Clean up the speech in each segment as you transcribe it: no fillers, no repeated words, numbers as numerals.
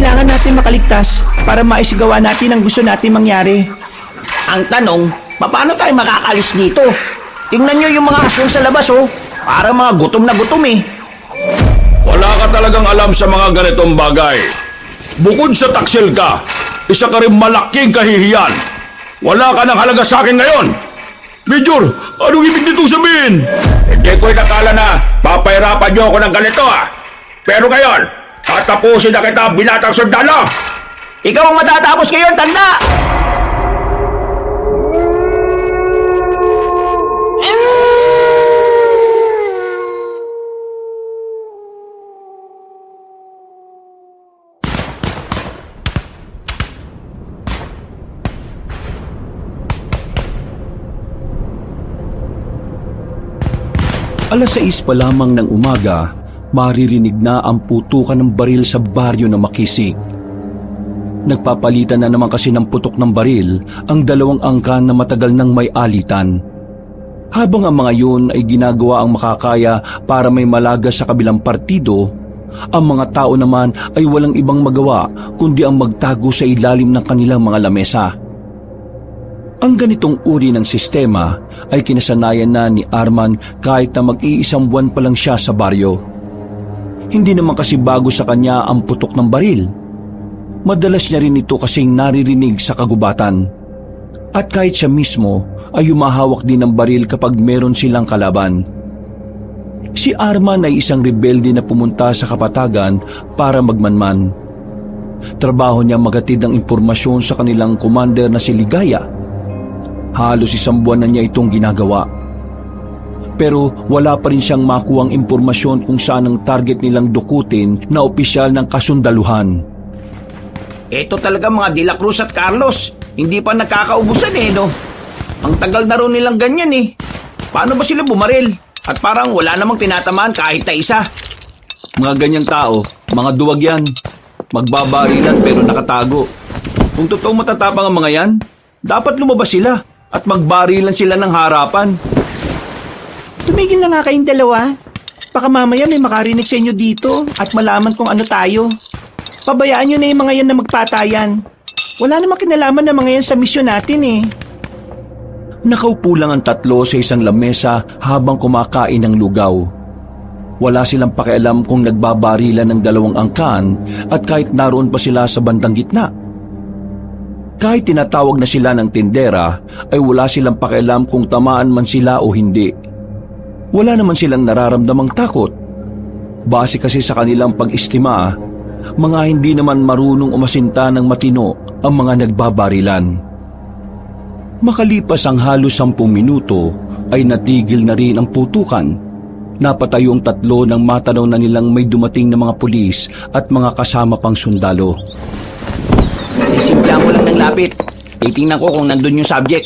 kailangan natin makaligtas para maisigawa natin ang gusto natin mangyari. Ang tanong, paano tayo makakalis dito? Tingnan nyo yung mga asul sa labas, oh. Para mga gutom na gutom eh. Wala ka talagang alam sa mga ganitong bagay. Bukod sa taksil ka, isa ka rin malaking kahihiyan. Wala ka ng halaga sa akin ngayon. Major, anong ibig nitong sabihin? Hindi ko inakala na papahirapan niyo ako ng ganito ah. Pero ngayon, tatapusin na kita binatang sundalo. Ikaw ang matatapos ngayon, tanda! Alas 6 pa lamang ng umaga, maririnig na ang putukan ng baril sa baryo ng Makisig. Nagpapalitan na naman kasi ng putok ng baril ang dalawang angkan na matagal nang may alitan. Habang ang mga yun ay ginagawa ang makakaya para may malagas sa kabilang partido, ang mga tao naman ay walang ibang magawa kundi ang magtago sa ilalim ng kanilang mga lamesa. Ang ganitong uri ng sistema ay kinasanayan na ni Arman kahit na mag-iisang buwan pa lang siya sa baryo. Hindi naman kasi bago sa kanya ang putok ng baril. Madalas niya rin ito kasing naririnig sa kagubatan. At kahit siya mismo ay humahawak din ng baril kapag meron silang kalaban. Si Arman ay isang rebelde na pumunta sa kapatagan para magmanman. Trabaho niya magatid ng impormasyon sa kanilang commander na si Ligaya. Halos isang buwan na niya itong ginagawa. Pero wala pa rin siyang makuhang impormasyon kung saan ang target nilang dukutin na opisyal ng kasundaluhan. Ito talaga mga De La Cruz at Carlos. Hindi pa nagkakaubusan eh, no? Ang tagal na rin nilang ganyan eh. Paano ba sila bumaril? At parang wala namang tinatamaan kahit na isa. Mga ganyang tao, mga duwag yan. Magbabarilan pero nakatago. Kung totoong matatapang ang mga yan, dapat lumabas sila at magbarilan sila ng harapan. Tumigil na nga kayong dalawa. Baka mamaya may makarinig sa inyo dito at malaman kung ano tayo. Pabayaan nyo na yung mga yan na magpatayan. Wala namang kinalaman ng mga yan sa misyon natin eh. Nakaupo lang ang tatlo sa isang lamesa habang kumakain ng lugaw. Wala silang pakialam kung nagbabarilan ng dalawang angkan at kahit naroon pa sila sa bandang gitna. Kahit tinatawag na sila ng tindera ay wala silang pakialam kung tamaan man sila o hindi. Wala naman silang nararamdamang takot. Base kasi sa kanilang pag-istima, mga hindi naman marunong umasinta ng matino ang mga nagbabarilan. Makalipas ang halos 10 minuto ay natigil na rin ang putukan. Napatayo ang tatlo nang matanaw na nilang may dumating na mga pulis at mga kasama pang sundalo. Sisimplahan ko lang ng lapit. Titingnan ko kung nandun yung subject.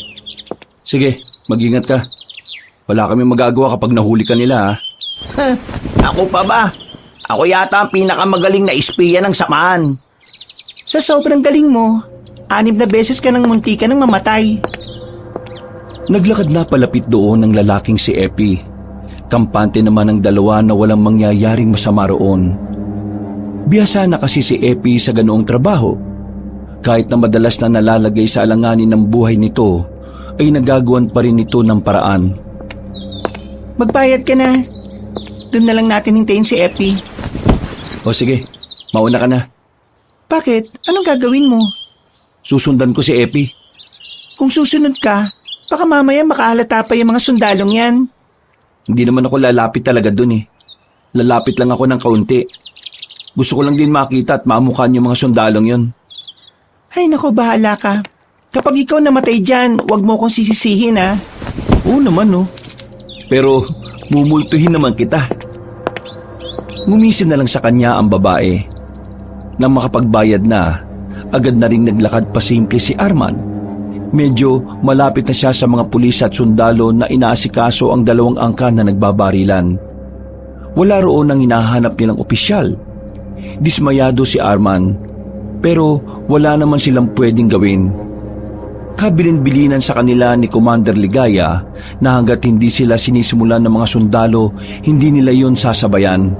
Sige, mag-ingat ka. Wala kami magagawa kapag nahuli ka nila, ha? Ako pa ba? Ako yata ang pinakamagaling na espiya ng samahan. Sa sobrang galing mo, 6 na beses ka nang munti ka nang mamatay. Naglakad na palapit doon ang lalaking si Epi. Kampante naman ang dalawa na walang mangyayaring masama roon. Bihasa na kasi si Epi sa ganoong trabaho. Kahit na madalas na nalalagay sa alanganin ng buhay nito, ay nagagawan pa rin ito ng paraan. Magbayad ka na. Doon na lang natin hintayin si Epi. O sige, mauna ka na. Bakit? Anong gagawin mo? Susundan ko si Epi. Kung susunod ka, baka mamaya makahalata pa yung mga sundalong yan. Hindi naman ako lalapit talaga dun eh. Lalapit lang ako ng kaunti. Gusto ko lang din makita at mamukhaan yung mga sundalong yon. Ay nako, bahala ka. Kapag ikaw namatay dyan, huwag mo akong sisisihin ha. Oo naman no. Pero mumultuhin naman kita. Ngumisin na lang sa kanya ang babae. Nang makapagbayad na, agad na ring naglakad pa simple si Arman. Medyo malapit na siya sa mga pulis at sundalo na inaasikaso ang dalawang angkan na nagbabarilan. Wala roon ang hinahanap nilang opisyal. Dismayado si Arman, pero wala naman silang pwedeng gawin. Kabilin-bilinan sa kanila ni Commander Ligaya na hanggat hindi sila sinisimulan ng mga sundalo, hindi nila yon sasabayan.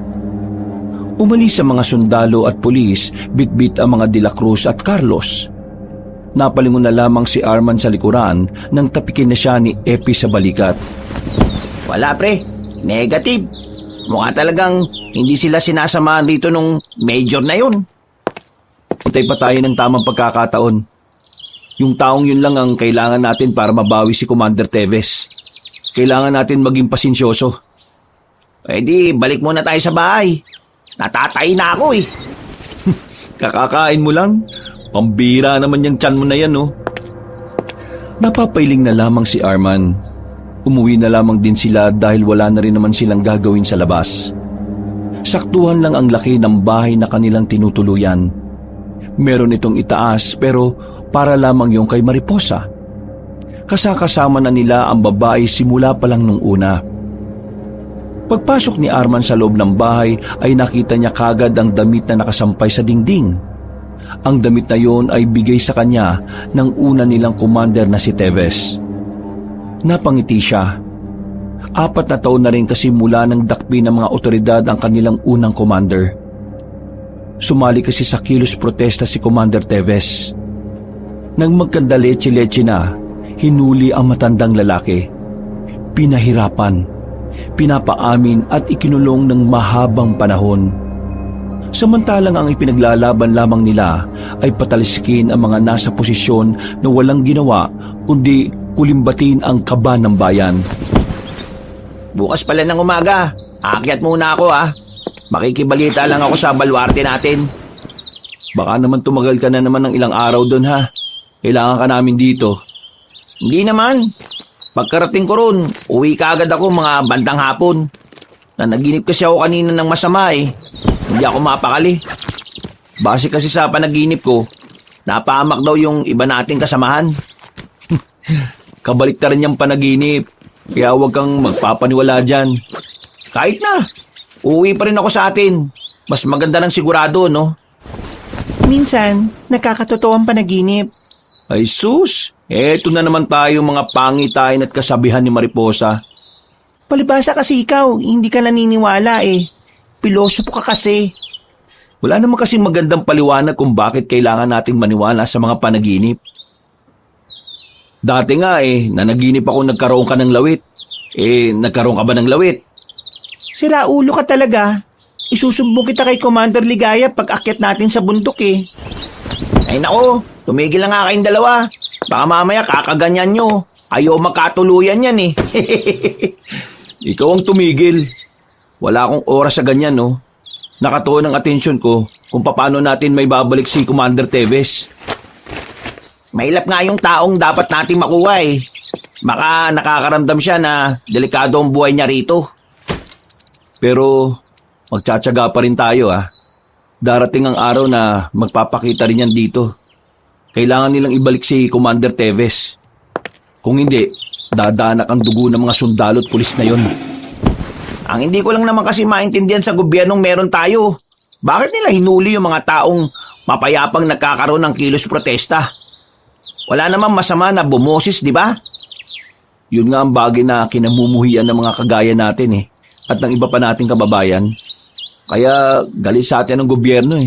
Umalis sa mga sundalo at pulis, bitbit ang mga De La Cruz at Carlos. Napalingon na lamang si Arman sa likuran nang tapikin na siya ni Epi sa balikat. Wala pre, negative. Mukha talagang hindi sila sinasamahan dito nung major na yun. Hintay pa tayo ng tamang pagkakataon. Yung taong yun lang ang kailangan natin para mabawi si Commander Teves. Kailangan natin maging pasensyoso. Eh di, balik muna tayo sa bahay. Natatay na ako eh. Kakakain mo lang? Pambira naman yung tiyan mo na yan, no? Napapailing na lamang si Arman. Umuwi na lamang din sila dahil wala na rin naman silang gagawin sa labas. Saktuhan lang ang laki ng bahay na kanilang tinutuluyan. Meron itong itaas pero para lamang yung kay Mariposa. Kasakasama na nila ang babae simula pa lang nung una. Pagpasok ni Arman sa loob ng bahay ay nakita niya kagad ang damit na nakasampay sa dingding. Ang damit na yon ay bigay sa kanya ng una nilang commander na si Teves. Napangiti siya. 4 na taon na rin kasi mula ng dakpi ng mga otoridad ang kanilang unang commander. Sumali kasi sa kilos protesta si Commander Teves. Nang magkandaleche-leche na, hinuli ang matandang lalaki. Pinahirapan, pinapaamin at ikinulong ng mahabang panahon. Samantalang ang ipinaglalaban lamang nila ay patalsikin ang mga nasa posisyon na walang ginawa kundi kulimbatin ang kaba ng bayan. Bukas pala ng umaga, aakyat muna ako ha. Makikibalita lang ako sa baluarte natin. Baka naman tumagal ka na naman ng ilang araw doon ha. Kailangan ka namin dito. Hindi naman. Pagkarating ko ron, uwi ka agad ako mga bandang hapon. Nanaginip kasi ako kanina ng masama eh. Hindi ako mapakali. Base kasi sa panaginip ko, napahamak daw yung iba nating kasamahan. Kabalik rin yung panaginip. Kaya huwag kang magpapaniwala dyan. Kahit na, uwi pa rin ako sa atin. Mas maganda ng sigurado, no? Minsan, nakakatotoo ang panaginip. Ay sus, eto na naman tayo mga pangitain at kasabihan ni Mariposa. Palibasa kasi ikaw, hindi ka naniniwala eh. Pilosopo ka kasi. Wala naman kasing magandang paliwanag kung bakit kailangan nating maniwala sa mga panaginip. Dati nga nanaginip ako nagkaroon ka ng lawit. Nagkaroon ka ba ng lawit? Sira ulo ka talaga. Isusumbong kita kay Commander Ligaya pag akyat natin sa bundok eh. Ay nako, tumigil na nga kayong dalawa. Baka mamaya kakaganyan nyo. Ayaw makatuluyan yan eh. Ikaw ang tumigil. Wala akong oras sa ganyan, no? Nakatuon ang atensyon ko kung paano natin may babalik si Commander Teves. Mahilap nga yung taong dapat natin makuha eh. Baka nakakaramdam siya na delikado ang buhay niya rito. Pero magtsatsaga pa rin tayo Darating ang araw na magpapakita rin yan dito. Kailangan nilang ibalik si Commander Teves. Kung hindi, dadanak ang dugo ng mga sundalo at pulis na yon. Ang hindi ko lang naman kasi maintindihan sa gobyernong meron tayo. Bakit nila hinuli yung mga taong mapayapang nagkakaroon ng kilos protesta? Wala namang masama na bumoses, di ba? Yun nga ang bagay na kinamumuhian ng mga kagaya natin at ng iba pa nating kababayan. Kaya galit sa atin ang gobyerno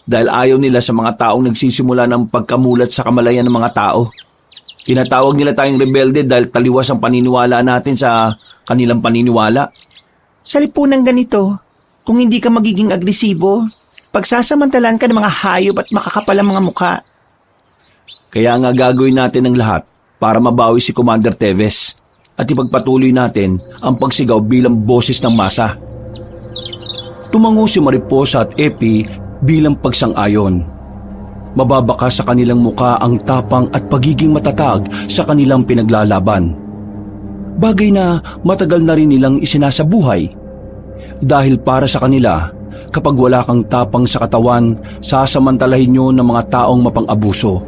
dahil ayaw nila sa mga taong nagsisimula ng pagkamulat sa kamalayan ng mga tao. Tinatawag nila tayong rebelde dahil taliwas ang paniniwala natin sa kanilang paniniwala. Sa lipunang ganito, kung hindi ka magiging agresibo, pagsasamantalan ka ng mga hayop at makakapalang mga mukha. Kaya nga gagawin natin ang lahat para mabawi si Commander Teves at ipagpatuloy natin ang pagsigaw bilang boses ng masa. Tumango si Mariposa at Epi bilang pagsang-ayon. Mababaka sa kanilang muka ang tapang at pagiging matatag sa kanilang pinaglalaban. Bagay na matagal na rin nilang isinasabuhay. Dahil para sa kanila, kapag wala kang tapang sa katawan, sasamantalahin nyo ng mga taong mapang-abuso.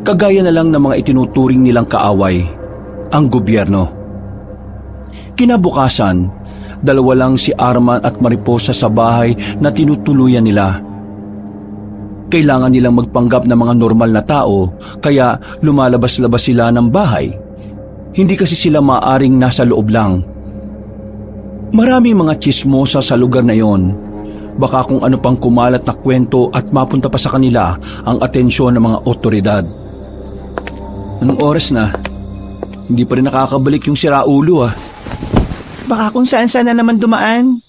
Kagaya na lang ng mga itinuturing nilang kaaway, ang gobyerno. Kinabukasan, 2 lang si Arman at Mariposa sa bahay na tinutuluyan nila. Kailangan nilang magpanggap ng mga normal na tao, kaya lumalabas-labas sila ng bahay. Hindi kasi sila maaring nasa loob lang. Maraming mga tsismosa sa lugar na yon. Baka kung ano pang kumalat na kwento at mapunta pa sa kanila ang atensyon ng mga otoridad. Anong oras na? Hindi pa rin nakakabalik yung siraulo ah. Baka kung saan-saan na naman dumaan.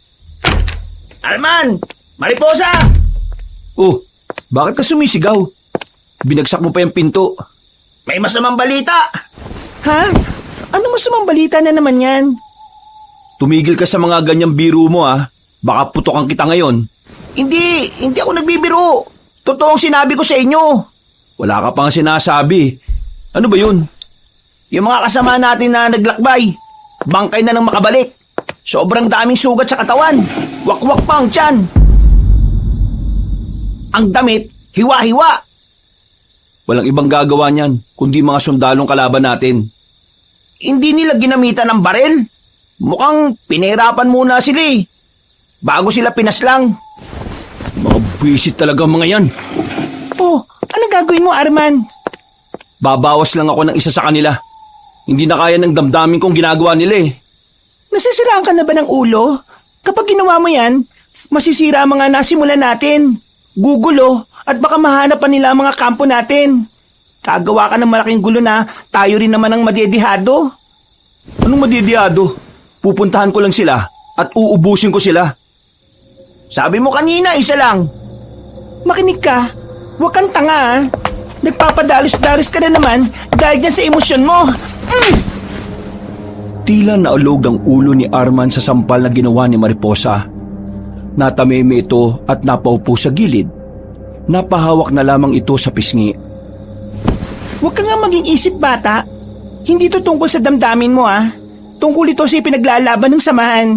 Arman! Mariposa! Oh, bakit ka sumisigaw? Binagsak mo pa yung pinto. May masamang balita! Ha? Ano masamang balita na naman yan? Tumigil ka sa mga ganyang biro mo ah. Baka putokan kita ngayon. Hindi ako nagbibiro. Totoong sinabi ko sa inyo. Wala ka pang sinasabi. Ano ba yun? Yung mga kasama natin na naglakbay, bangkay na nang makabalik. Sobrang daming sugat sa katawan. Wakwak pa ang tiyan. Ang damit, hiwa-hiwa. Walang ibang gagawa niyan, kundi mga sundalong kalaban natin. Hindi nila ginamitan ng baril. Mukhang pinahirapan muna sila eh. Bago sila pinaslang. Mga buwisit talaga mga yan. Oh, ano gagawin mo, Arman? Babawas lang ako ng isa sa kanila. Hindi na kaya ng damdamin kong ginagawa nila eh. Nasisiraan ka na ba ng ulo? Kapag ginawa mo yan, masisira ang mga nasimulan natin. Gugulo at baka mahanap pa nila ang mga kampo natin. Kagawa ka ng malaking gulo na tayo rin naman ang madedihado. Anong madidiyado? Pupuntahan ko lang sila at uubusin ko sila. Sabi mo kanina, isa lang. Makinig ka. Huwag kang tanga, ha? Nagpapadalos-dalos ka na naman dahil dyan sa emosyon mo. Tila naulog ang ulo ni Arman sa sampal na ginawa ni Mariposa. Natameme ito at napaupo sa gilid. Napahawak na lamang ito sa pisngi. Huwag ka nga maging isip bata. Hindi to tungkol sa damdamin mo, ha? Tungkol ito sa ipinaglalaban ng samahan.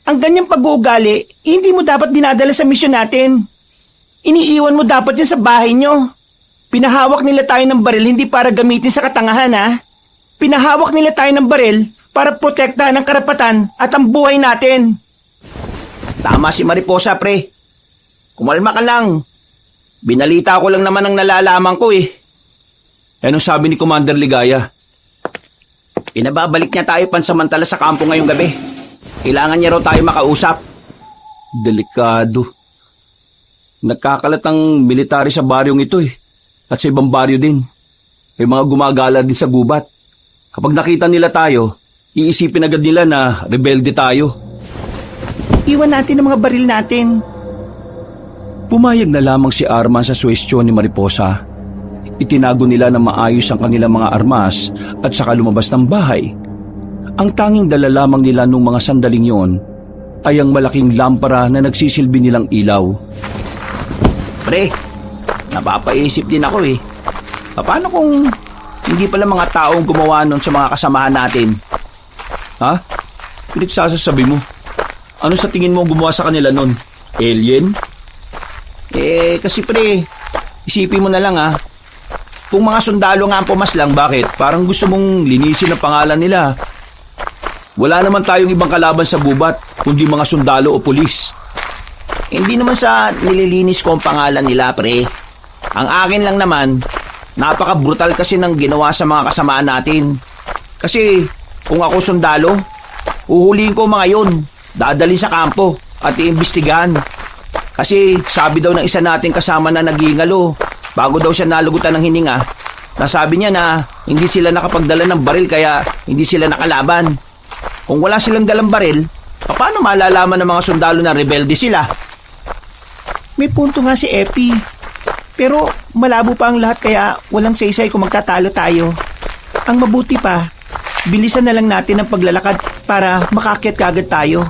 Ang ganyang pag-uugali, hindi mo dapat dinadala sa misyon natin. Iniiwan mo dapat yan sa bahay nyo. Pinahawak nila tayo ng baril hindi para gamitin sa katangahan, ha? Pinahawak nila tayo ng baril para protektahan ang karapatan at ang buhay natin. Tama si Mariposa, pre. Kumalma ka lang. Binalita ko lang naman ang nalalaman ko eh. Anong sabi ni Commander Ligaya? Pinababalik niya tayo pansamantala sa kampo ngayong gabi. Kailangan niya raw tayo makausap. Delikado. Nagkakalat ang military sa baryong ito eh. At sa ibang baryo din. May mga gumagala din sa gubat. Kapag nakita nila tayo, iisipin agad nila na rebelde tayo. Iwan natin ang mga baril natin. Pumayag na lamang si Arman sa suwestyon ni Mariposa. Itinago nila na maayos ang kanilang mga armas at saka lumabas ng bahay. Ang tanging dala lamang nila nung mga sandaling yon ay ang malaking lampara na nagsisilbi nilang ilaw. Pre, napapaisip din ako eh. Paano kung hindi pala mga taong gumawa nun sa mga kasamahan natin? Ha? Pinagsasasabi mo? Ano sa tingin mo gumawa sa kanila nun? Alien? Kasi pre, isipin mo na lang ah. Kung mga sundalo nga ang pumaslang, bakit? Parang gusto mong linisin ang pangalan nila. Wala naman tayong ibang kalaban sa gubat, kundi mga sundalo o pulis. Hindi naman sa nililinis ko ang pangalan nila, pre. Ang akin lang naman, napaka-brutal kasi ng ginawa sa mga kasamaan natin. Kasi kung ako sundalo, uhulihin ko mga yun, dadalhin sa kampo at iimbestigahan. Kasi sabi daw ng isa nating kasama na naghihingalo, bago daw siya nalugutan ng hininga, nasabi niya na hindi sila nakapagdala ng baril kaya hindi sila nakalaban. Kung wala silang dalang baril, paano malalaman ng mga sundalo na rebelde sila? May punto nga si Epi. Pero malabo pa ang lahat kaya walang saysay kung magtatalo tayo. Ang mabuti pa, bilisan na lang natin ang paglalakad para makaakyat kaagad tayo.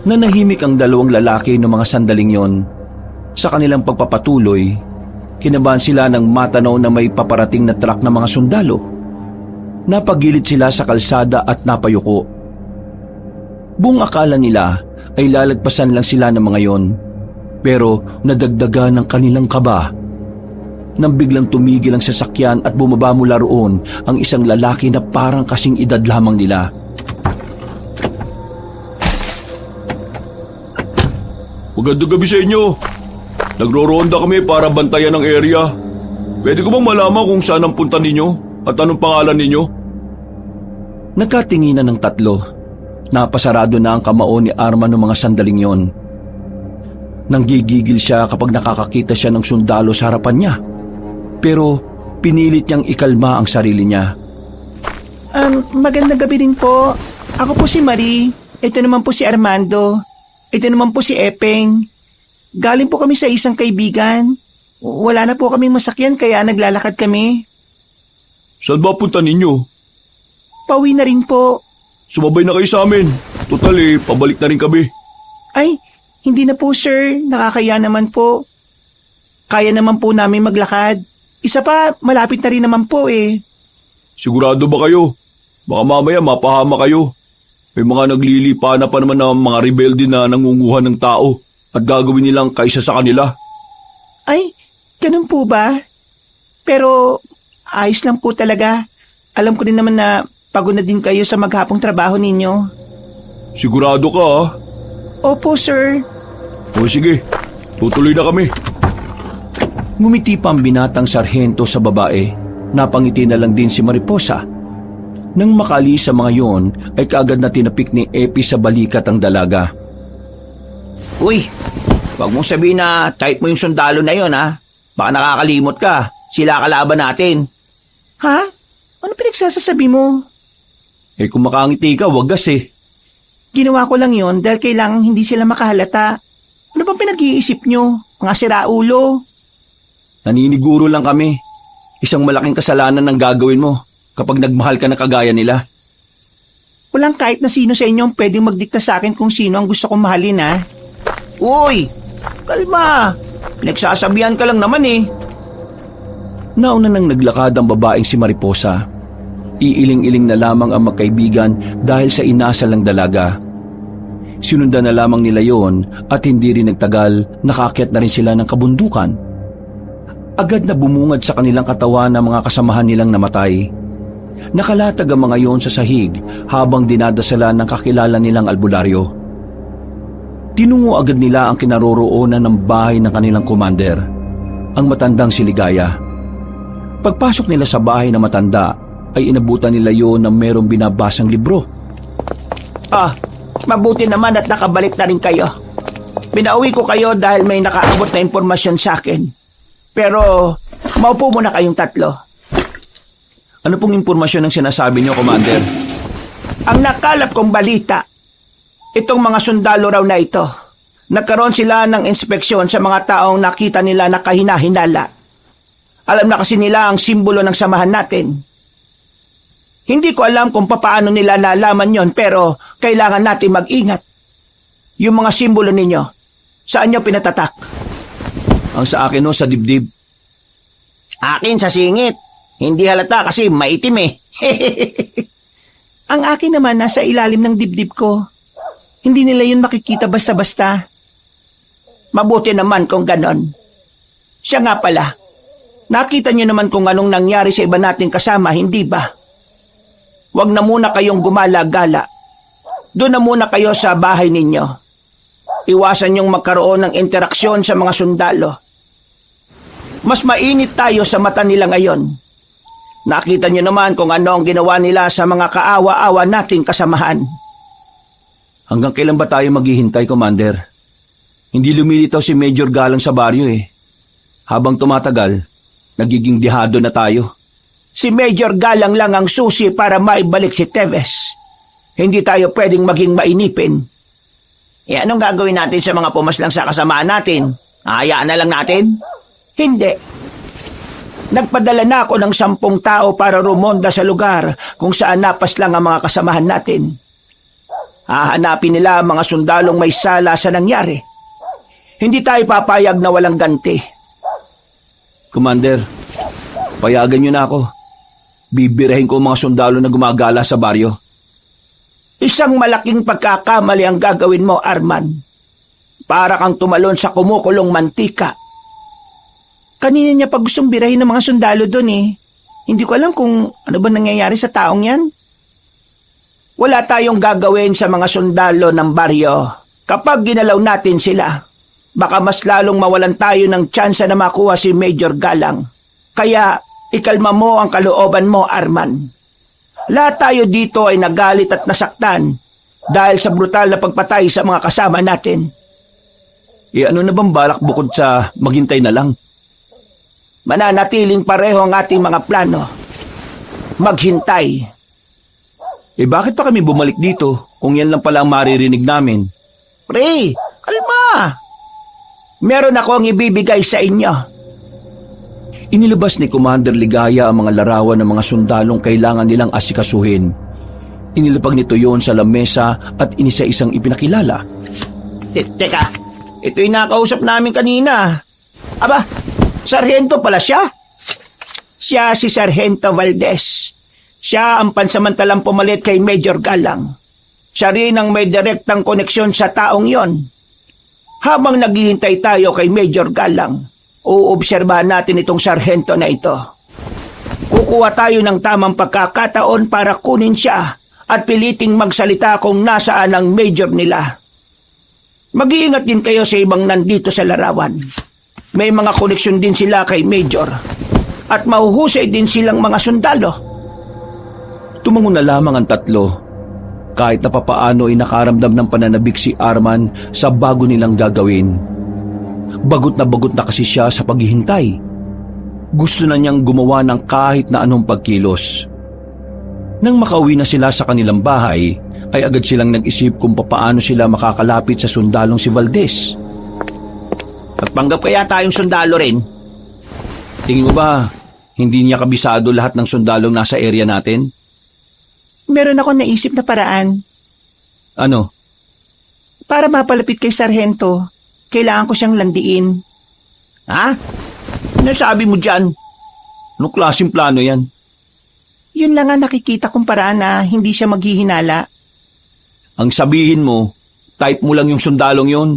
Nanahimik ang dalawang lalaki ng mga sandaling yon. Sa kanilang pagpapatuloy, kinabahan sila ng matanaw na may paparating na truck ng mga sundalo. Napagilid sila sa kalsada at napayuko. Buong akala nila ay lalagpasan lang sila ng mga yon. Pero nadagdagan ng kanilang kaba. Nang biglang tumigil ang sasakyan at bumaba mula roon ang isang lalaki na parang kasing edad lamang nila. Magandang gabi sa inyo. Nagro-ronda kami para bantayan ang area. Pwede ko bang malaman kung saan ang punta ninyo at anong pangalan ninyo? Nagkatinginan ng tatlo. Napasarado na ang kamao ni Arman ng mga sandaling yon. Nanggigigil siya kapag nakakakita siya ng sundalo sa harapan niya. Pero pinilit niyang ikalma ang sarili niya. Magandang gabi rin po. Ako po si Marie. Ito naman po si Armando. Ito naman po si Epeng. Galing po kami sa isang kaibigan. Wala na po kaming masakyan kaya naglalakad kami. Saan ba punta ninyo? Pauwi na rin po. Sumabay na kayo sa amin. Total pabalik na rin kami. Ay, hindi na po sir. Nakakaya naman po. Kaya naman po namin maglakad. Isa pa, malapit na rin naman po eh. Sigurado ba kayo? Baka mamaya mapahama kayo. May mga naglilipa na pa naman ng mga rebelde na nangunguha ng tao at gagawin nilang kaisa sa kanila. Ay, ganun po ba? Pero ayos lang po talaga. Alam ko din naman na pagod na din kayo sa maghapong trabaho ninyo. Sigurado ka ha? Opo sir. O sige, tutuloy na kami. Ngumiti pa ang binatang sarhento sa babae. Napangiti na lang din si Mariposa. Nang makaalis sa mga yon, ay kaagad na tinapik ni Epi sa balikat ang dalaga. Uy, wag mong sabihin na type mo yung sundalo na yon ha. Baka nakakalimot ka. Sila kalaban natin. Ha? Ano pinagsasasabi mo? Kung makangiti ka, wagas eh. Ginawa ko lang yon dahil kailangang hindi sila makahalata. Ano bang pinag-iisip nyo? Mga siraulo? Naniniguro lang kami. Isang malaking kasalanan ang gagawin mo kapag nagmahal ka na kagaya nila. Walang kahit na sino sa inyo ang pwedeng magdikta sa akin kung sino ang gusto kong mahalin ha. Uy, kalma. Pinagsasabihan ka lang naman eh. Nauna nang naglakad ang babaeng si Mariposa. Iiling-iling na lamang ang magkaibigan dahil sa inasal ng dalaga. Sinundan na lamang nila yon at hindi rin nagtagal nakaakyat na rin sila ng kabundukan. Agad na bumungad sa kanilang katawan ang mga kasamahan nilang namatay. Nakalatag ang mga yon sa sahig habang dinadasalan ng kakilala nilang albularyo. Tinungo agad nila ang kinaroroonan ng bahay ng kanilang commander, ang matandang si Ligaya. Pagpasok nila sa bahay ng matanda, ay inabutan nila yon ng merong binabasang libro. Mabuti naman at nakabalik na rin kayo. Pinauwi ko kayo dahil may nakaabot na impormasyon sa akin. Pero, maupo muna kayong tatlo. Ano pong impormasyon ang sinasabi niyo, Commander? Ang nakalap kong balita, itong mga sundalo raw na ito, nagkaroon sila ng inspeksyon sa mga taong nakita nila na kahina-hinala. Alam na kasi nila ang simbolo ng samahan natin. Hindi ko alam kung papaano nila nalaman yon pero kailangan natin mag-ingat. Yung mga simbolo ninyo, saan nyo pinatatak? Ang sa akin sa dibdib. Akin sa singit. Hindi halata kasi maitim eh. Ang akin naman nasa ilalim ng dibdib ko. Hindi nila yun makikita basta-basta. Mabuti naman kung ganon. Siya nga pala, nakita niyo naman kung anong nangyari sa iba nating kasama, hindi ba? Huwag na muna kayong gumala-gala. Doon na muna kayo sa bahay ninyo. Iwasan niyong magkaroon ng interaksyon sa mga sundalo. Mas mainit tayo sa mata nila ngayon. Nakita niyo naman kung ano ang ginawa nila sa mga kaawa-awa nating kasamahan. Hanggang kailan ba tayo maghihintay, Commander? Hindi lumilitaw si Major Galang sa baryo eh. Habang tumatagal, nagiging dihado na tayo. Si Major Galang lang ang susi para maibalik si Teves. Hindi tayo pwedeng maging mainipin. Anong gagawin natin sa mga pumaslang sa kasamaan natin? Hayaan na lang natin? Hindi. Nagpadala na ako ng 10 tao para rumonda sa lugar kung saan napaslang ang mga kasamahan natin. Hahanapin nila ang mga sundalong may sala sa nangyari. Hindi tayo papayag na walang ganti. Commander, payagan niyo na ako. Bibirahin ko ang mga sundalo na gumagala sa baryo. Isang malaking pagkakamali ang gagawin mo, Arman. Para kang tumalon sa kumukulong mantika. Kanina niya pa gustong birahin ng mga sundalo doon eh. Hindi ko alam kung ano ba nangyayari sa taong yan. Wala tayong gagawin sa mga sundalo ng baryo. Kapag ginalaw natin sila, baka mas lalong mawalan tayo ng tsansa na makuha si Major Galang. Kaya, ikalma mo ang kalooban mo, Arman. Lahat tayo dito ay nagalit at nasaktan dahil sa brutal na pagpatay sa mga kasama natin. ano na bang balak bukod sa maghintay na lang? Mananatiling pareho ang ating mga plano. Maghintay. Bakit pa kami bumalik dito kung yan lang pala ang maririnig namin? Pre, kalma. Meron akong ibibigay sa inyo. Inilabas ni Commander Ligaya ang mga larawan ng mga sundalong kailangan nilang asikasuhin. Inilapag nito yon sa lamesa at inisa-isang ipinakilala. Teka, ito yung nakausap namin kanina. Aba, Sargento pala siya. Siya si Sargento Valdez. Siya ang pansamantalang pumalit kay Major Galang. Siya rin ang may direktang koneksyon sa taong yon. Habang naghihintay tayo kay Major Galang, uobserbahan natin itong sarhento na ito. Kukuha tayo ng tamang pagkakataon para kunin siya at piliting magsalita kung nasaan ang major nila. Mag-iingat din kayo sa ibang nandito sa larawan. May mga koneksyon din sila kay Major at mahuhusay din silang mga sundalo. Tumango na lamang ang tatlo. Kahit na papaano ay nakaramdam ng pananabik si Arman sa bago nilang gagawin. Bagot na kasi siya sa paghihintay. Gusto na niyang gumawa ng kahit na anong pagkilos. Nang makauwi na sila sa kanilang bahay, ay agad silang nag-isip kung papaano sila makakalapit sa sundalong si Valdez. Nagpanggap kaya tayong sundalo rin? Tingin mo ba, hindi niya kabisado lahat ng sundalong nasa area natin? Meron ako naisip na paraan. Ano? Para mapalapit kay Sargento, kailangan ko siyang landiin. Ha? Ano sabi mo dyan? Anong klaseng plano yan? Yun lang ang nakikita kong paraan na hindi siya maghihinala. Ang sabihin mo, type mo lang yung sundalong yon.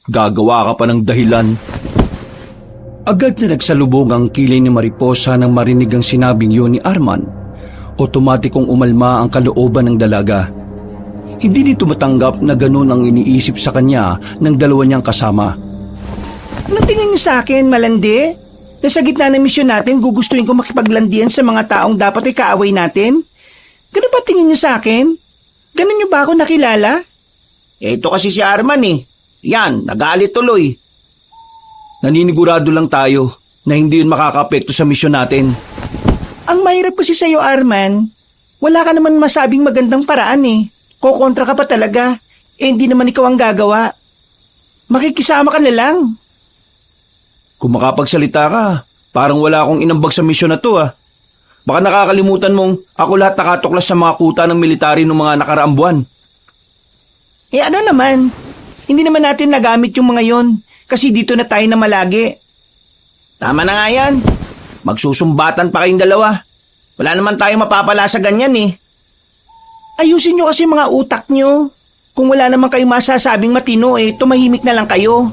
Gagawa ka pa ng dahilan. Agad na nagsalubong ang kilay ni Mariposa nang marinig ang sinabing yun ni Arman. Otomatikong umalma ang kalooban ng dalaga. Hindi nito matanggap na ganun ang iniisip sa kanya ng dalawa niyang kasama. Anong tingin niyo sa akin, malandi? Na sa gitna ng misyon natin, gugustuhin ko makipaglandian sa mga taong dapat ay kaaway natin? Ganun ba tingin niyo sa akin? Ganun niyo ba ako nakilala? Ito kasi si Arman eh. Yan, nagalit tuloy. Naninigurado lang tayo na hindi yun makakaapekto sa misyon natin. Ang mahirap kasi sa'yo, Arman. Wala ka naman masabing magandang paraan eh. Kokontra ka pa talaga. Hindi naman ikaw ang gagawa. Makikisama ka na lang. Kung makapagsalita ka, parang wala akong inambag sa misyon na to ah. Baka nakakalimutan mong ako lahat nakatuklas sa mga kuta ng military ng mga nakaraang buwan. Ano naman? Hindi naman natin nagamit yung mga yon kasi dito na tayo na malagi. Tama na nga yan. Magsusumbatan pa kayong dalawa. Wala naman tayo mapapala sa ganyan eh. Ayusin nyo kasi mga utak nyo. Kung wala naman kayong masasabing matino tumahimik na lang kayo.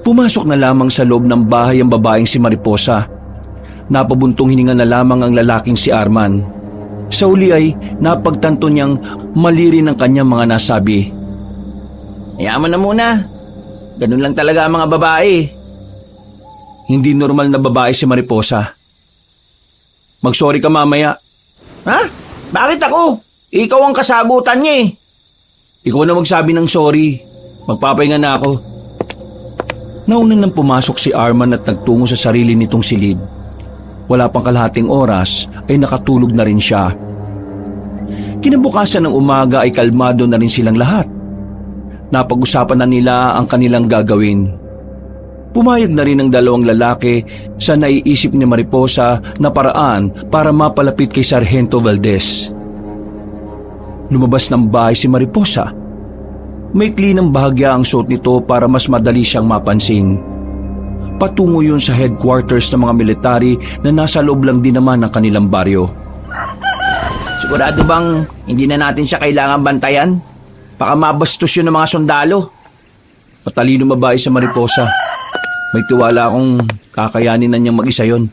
Pumasok na lamang sa loob ng bahay ang babaeng si Mariposa. Napabuntong hininga na lamang ang lalaking si Arman. Sa uli ay napagtanto niyang mali rin ang kanyang mga nasabi. Hayaan mo na muna. Ganun lang talaga ang mga babae. Hindi normal na babae si Mariposa. Mag-sorry ka mamaya. Ha? Bakit ako? Ikaw ang kasagutan niya eh. Ikaw na magsabi ng sorry. Magpapahinga na ako. Naunang nang pumasok si Arman at nagtungo sa sarili nitong silid. Wala pang kalahating oras ay nakatulog na rin siya. Kinabukasan ng umaga ay kalmado na rin silang lahat. Napag-usapan na nila ang kanilang gagawin. Pumayag na rin ang dalawang lalaki sa naiisip ni Mariposa na paraan para mapalapit kay Sargento Valdez. Lumabas ng bahay si Mariposa. Maikli ng bahagya ang suot nito para mas madali siyang mapansin. Patungo yun sa headquarters ng mga military na nasa loob lang din naman ng kanilang baryo. Sigurado bang hindi na natin siya kailangan bantayan? Baka mabastos yun ng mga sundalo. Matalino babae sa Mariposa. May tiwala akong kakayanin na niyang mag-isa yun.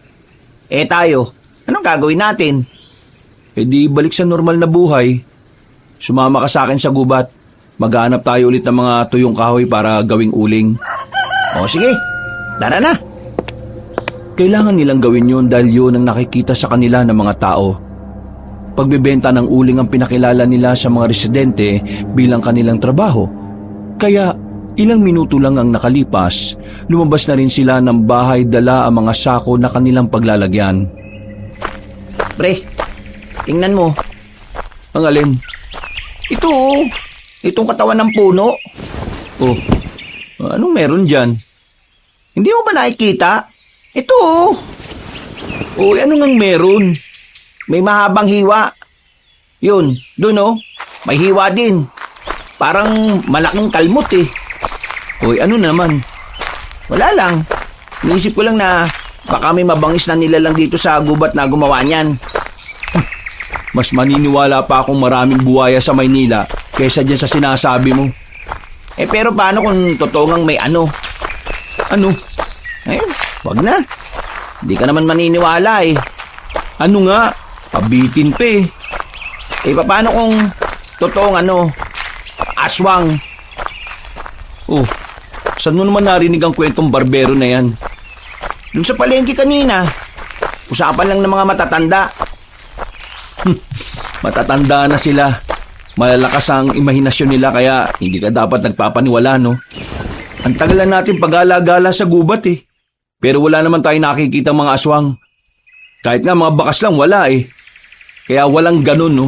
Tayo, anong gagawin natin? Di balik sa normal na buhay. Sumama ka sa akin sa gubat. Maghanap tayo ulit ng mga tuyong kahoy para gawing uling. O sige, tara na. Kailangan nilang gawin yun dahil yun ang nakikita sa kanila ng mga tao. Pagbebenta ng uling ang pinakilala nila sa mga residente bilang kanilang trabaho. Kaya Ilang minuto lang ang nakalipas, lumabas na rin sila ng bahay dala ang mga sako na kanilang paglalagyan. Pre, tingnan mo. Ang alin? Ito oh. Itong katawan ng puno. Oh, anong meron dyan? Hindi mo ba nakikita? Ito oh. Oh, ano ngang meron? May mahabang hiwa. Yun, dun oh. May hiwa din. Parang malaking kalmot eh. Oy, ano naman? Wala lang. Niisip ko lang na baka may mabangis na nilalang dito sa gubat na gumawa niyan. Mas maniniwala pa akong maraming buwaya sa Maynila kaysa dyan sa sinasabi mo. Eh pero paano kung totoo ngang may ano? Ano? Eh, wag na. Hindi ka naman maniniwala eh. Ano nga? Pabitin pa eh. Eh paano kung totoong ano? Aswang. Oh, saan mo naman narinig ang kwentong barbero na yan? Dun sa palengke kanina. Usapan lang ng mga matatanda. Matatanda na sila. Malalakas ang imahinasyon nila kaya hindi ka dapat nagpapaniwala, no? Ang tagal na natin pag-alagala sa gubat eh. Pero wala naman tayo nakikita mga aswang. Kahit nga mga bakas lang, wala eh. Kaya walang ganun, no?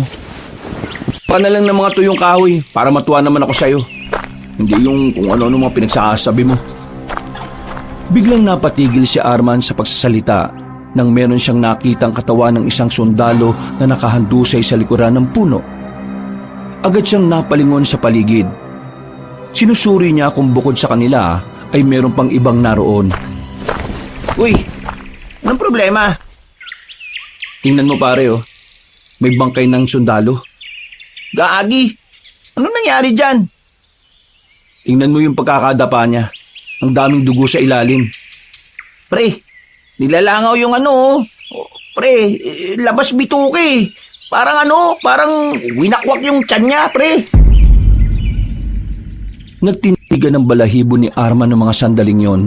Pa na lang ng mga tuyong kahoy para matuwa naman ako sa'yo. Hindi yung kung ano-ano mga pinagsasabi mo. Biglang napatigil si Arman sa pagsasalita nang meron siyang nakitang katawan ng isang sundalo na nakahandusay sa likuran ng puno. Agad siyang napalingon sa paligid. Sinusuri niya kung bukod sa kanila ay meron pang ibang naroon. Uy, anong problema? Tingnan mo pare oh, may bangkay ng sundalo. Gaagi, ano nangyari dyan? Tingnan mo yung pagkakadapa niya. Ang daming dugo sa ilalim. Pre, nilalangaw yung ano. Pre, labas bituke. Parang ano, parang winakwak yung tiyan niya, pre. Nagtindigan ng balahibo ni Arman ng mga sandaling yon.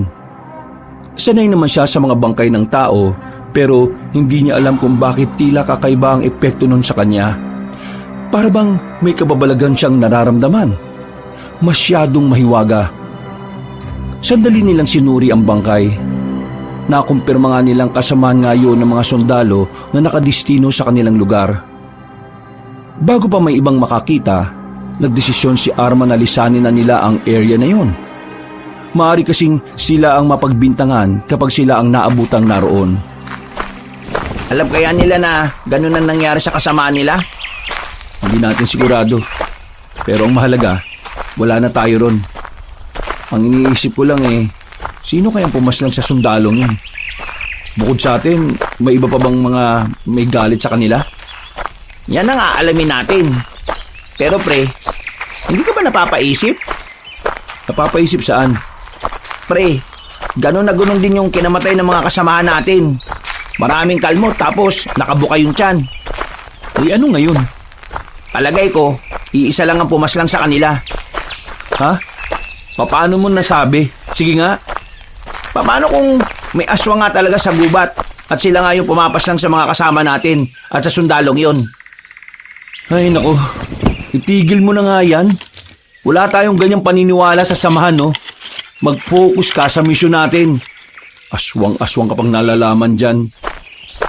Sanay naman siya sa mga bangkay ng tao, pero hindi niya alam kung bakit tila kakaiba ang epekto nun sa kanya. Para bang may kababalagan siyang nararamdaman. Masyadong mahiwaga. Sandali nilang sinuri ang bangkay. Nakumpirma nga nilang kasamaan nga yun ng mga sundalo na nakadistino sa kanilang lugar. Bago pa may ibang makakita, nagdesisyon si Arman na lisanin na nila ang area na yon. Maaari kasing sila ang mapagbintangan kapag sila ang naabutang naroon. Alam kaya nila na ganun ang nangyari sa kasamaan nila? Hindi natin sigurado. Pero ang mahalaga, wala na tayo ron. Ang iniisip ko lang eh, sino kayang pumaslang sa sundalong yun? Bukod sa atin, may iba pa bang mga may galit sa kanila? Yan ang aalamin natin. Pero pre, hindi ka ba napapaisip? Napapaisip saan? Pre, ganun na ganun din yung kinamatay ng mga kasamahan natin. Maraming kalmot tapos nakabuka yung tiyan. Ay ano ngayon? Palagay ko, iisa lang ang pumaslang sa kanila. Ha? Paano mo nasabi? Sige nga. Paano kung may aswang nga talaga sa gubat at sila nga yung pumapaslang sa mga kasama natin at sa sundalong yon? Ay nako, itigil mo na nga yan. Wala tayong ganyang paniniwala sa samahan, no? Mag-focus ka sa misyon natin. Aswang-aswang ka pang nalalaman dyan.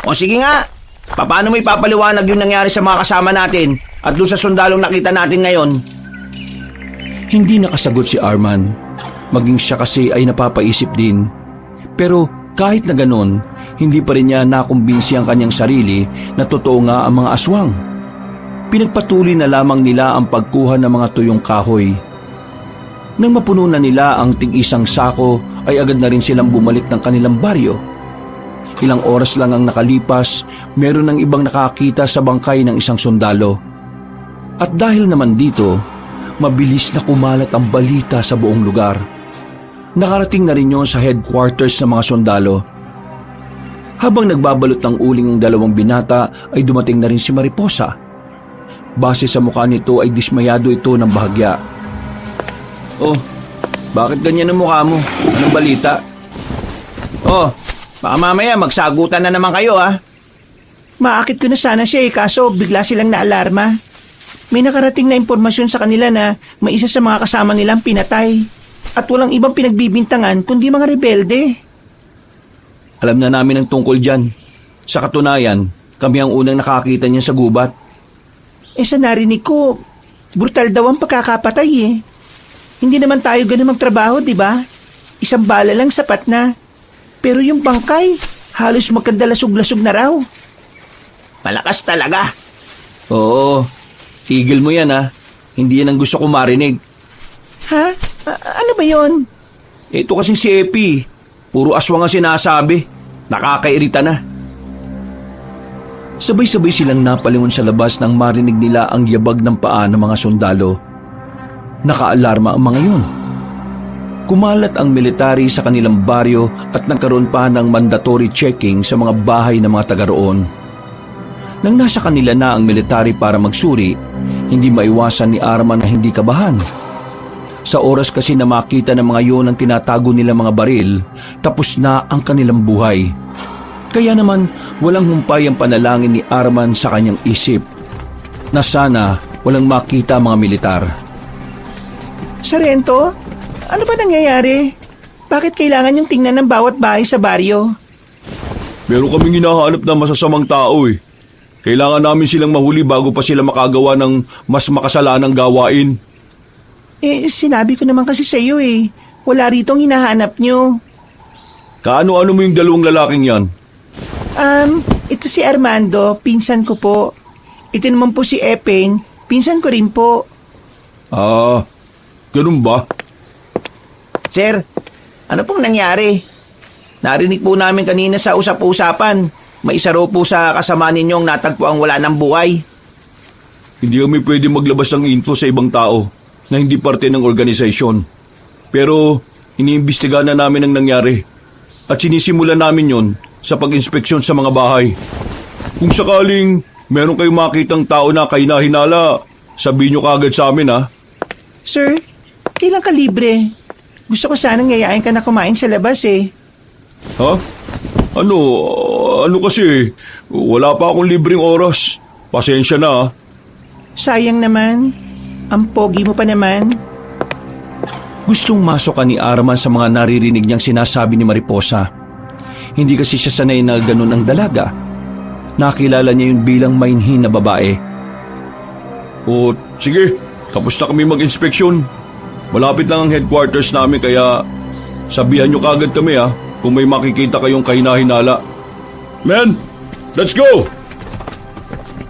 O sige nga, paano mo ipapaliwanag yung nangyari sa mga kasama natin at doon sa sundalong nakita natin ngayon? Hindi nakasagot si Arman. Maging siya kasi ay napapaisip din. Pero kahit na ganon, hindi pa rin niya nakumbinsi ang kanyang sarili na totoo nga ang mga aswang. Pinagpatuloy na lamang nila ang pagkuha ng mga tuyong kahoy. Nang mapuno na nila ang tig-isang sako ay agad na rin silang bumalik ng kanilang baryo. Ilang oras lang ang nakalipas, meron ng ibang nakakita sa bangkay ng isang sundalo. At dahil naman dito, mabilis na kumalat ang balita sa buong lugar. Nakarating na rin yon sa headquarters ng mga sundalo. Habang nagbabalot ng uling ng dalawang binata ay dumating na rin si Mariposa. Base sa mukha nito ay dismayado ito ng bahagya. Oh, bakit ganyan ang mukha mo? Anong balita? Oh, baka mamaya magsagutan na naman kayo ha. Maakit ko na sana siya kaso bigla silang naalarma. May nakarating na impormasyon sa kanila na may isa sa mga kasama nilang pinatay. At walang ibang pinagbibintangan kundi mga rebelde. Alam na namin ang tungkol dyan. Sa katunayan, kami ang unang nakakita niya sa gubat. Sa narinig ko, brutal daw ang pagkakapatay eh. Hindi naman tayo ganun magtrabaho, di ba? Isang bala lang sapat na. Pero yung bangkay, halos magkandalasog-lasog na raw. Malakas talaga. Oo, tigil mo yan ha. Hindi yan ang gusto ko marinig. Ha? Ano ba yon? Ito kasing si Epi, puro aswang ang sinasabi. Nakakairita na. Sabay-sabay silang napalingon sa labas nang marinig nila ang yabag ng paa ng mga sundalo. Nakaalarma ang mga yun. Kumalat ang military sa kanilang baryo at nagkaroon pa ng mandatory checking sa mga bahay ng mga taga roon. Nang nasa kanila na ang military para magsuri, hindi maiwasan ni Arman na hindi kabahan. Sa oras kasi na makita ng mga yun ang tinatago nila mga baril, tapos na ang kanilang buhay. Kaya naman walang humpay ang panalangin ni Arman sa kanyang isip na sana walang makita mga militar. Sarento, ano ba nangyayari? Bakit kailangan yung tingnan ng bawat bahay sa baryo? Meron kaming hinahanap na masasamang tao eh. Kailangan namin silang mahuli bago pa sila makagawa ng mas makasalanang gawain. Sinabi ko naman kasi sa iyo eh. Wala ritong hinahanap nyo. Kaano-ano mo yung dalawang lalaking yan? Ito si Armando, pinsan ko po. Ito naman po si Epeng, pinsan ko rin po. Ah, ganun ba? Sir, ano pong nangyari? Narinig po namin kanina sa usap-usapan. May isa raw po sa kasama ninyong natagpo ang wala ng buhay. Hindi kami pwede maglabas ng info sa ibang tao na hindi parte ng organisasyon. Pero iniimbestigahan na namin ang nangyari at sinisimulan namin yon sa pag-inspeksyon sa mga bahay. Kung sakaling meron kayong makitang tao na kahinahinala, sabihin nyo kaagad sa amin ha. Sir, kailan ka libre? Gusto ko sanang yayain ka na kumain sa labas eh. Ha? Ano kasi, wala pa akong libreng oras. Pasensya na ha. Sayang naman. Ang pogi mo pa naman. Gustong masok ni Arman sa mga naririnig niyang sinasabi ni Mariposa. Hindi kasi siya sanay na ganun ang dalaga. Nakilala niya yun bilang mainhin na babae. O sige, tapos na kami mag-inspeksyon. Malapit lang ang headquarters namin kaya sabihan nyo kagad kami ha kung may makikita kayong kahinahinala. Men, let's go!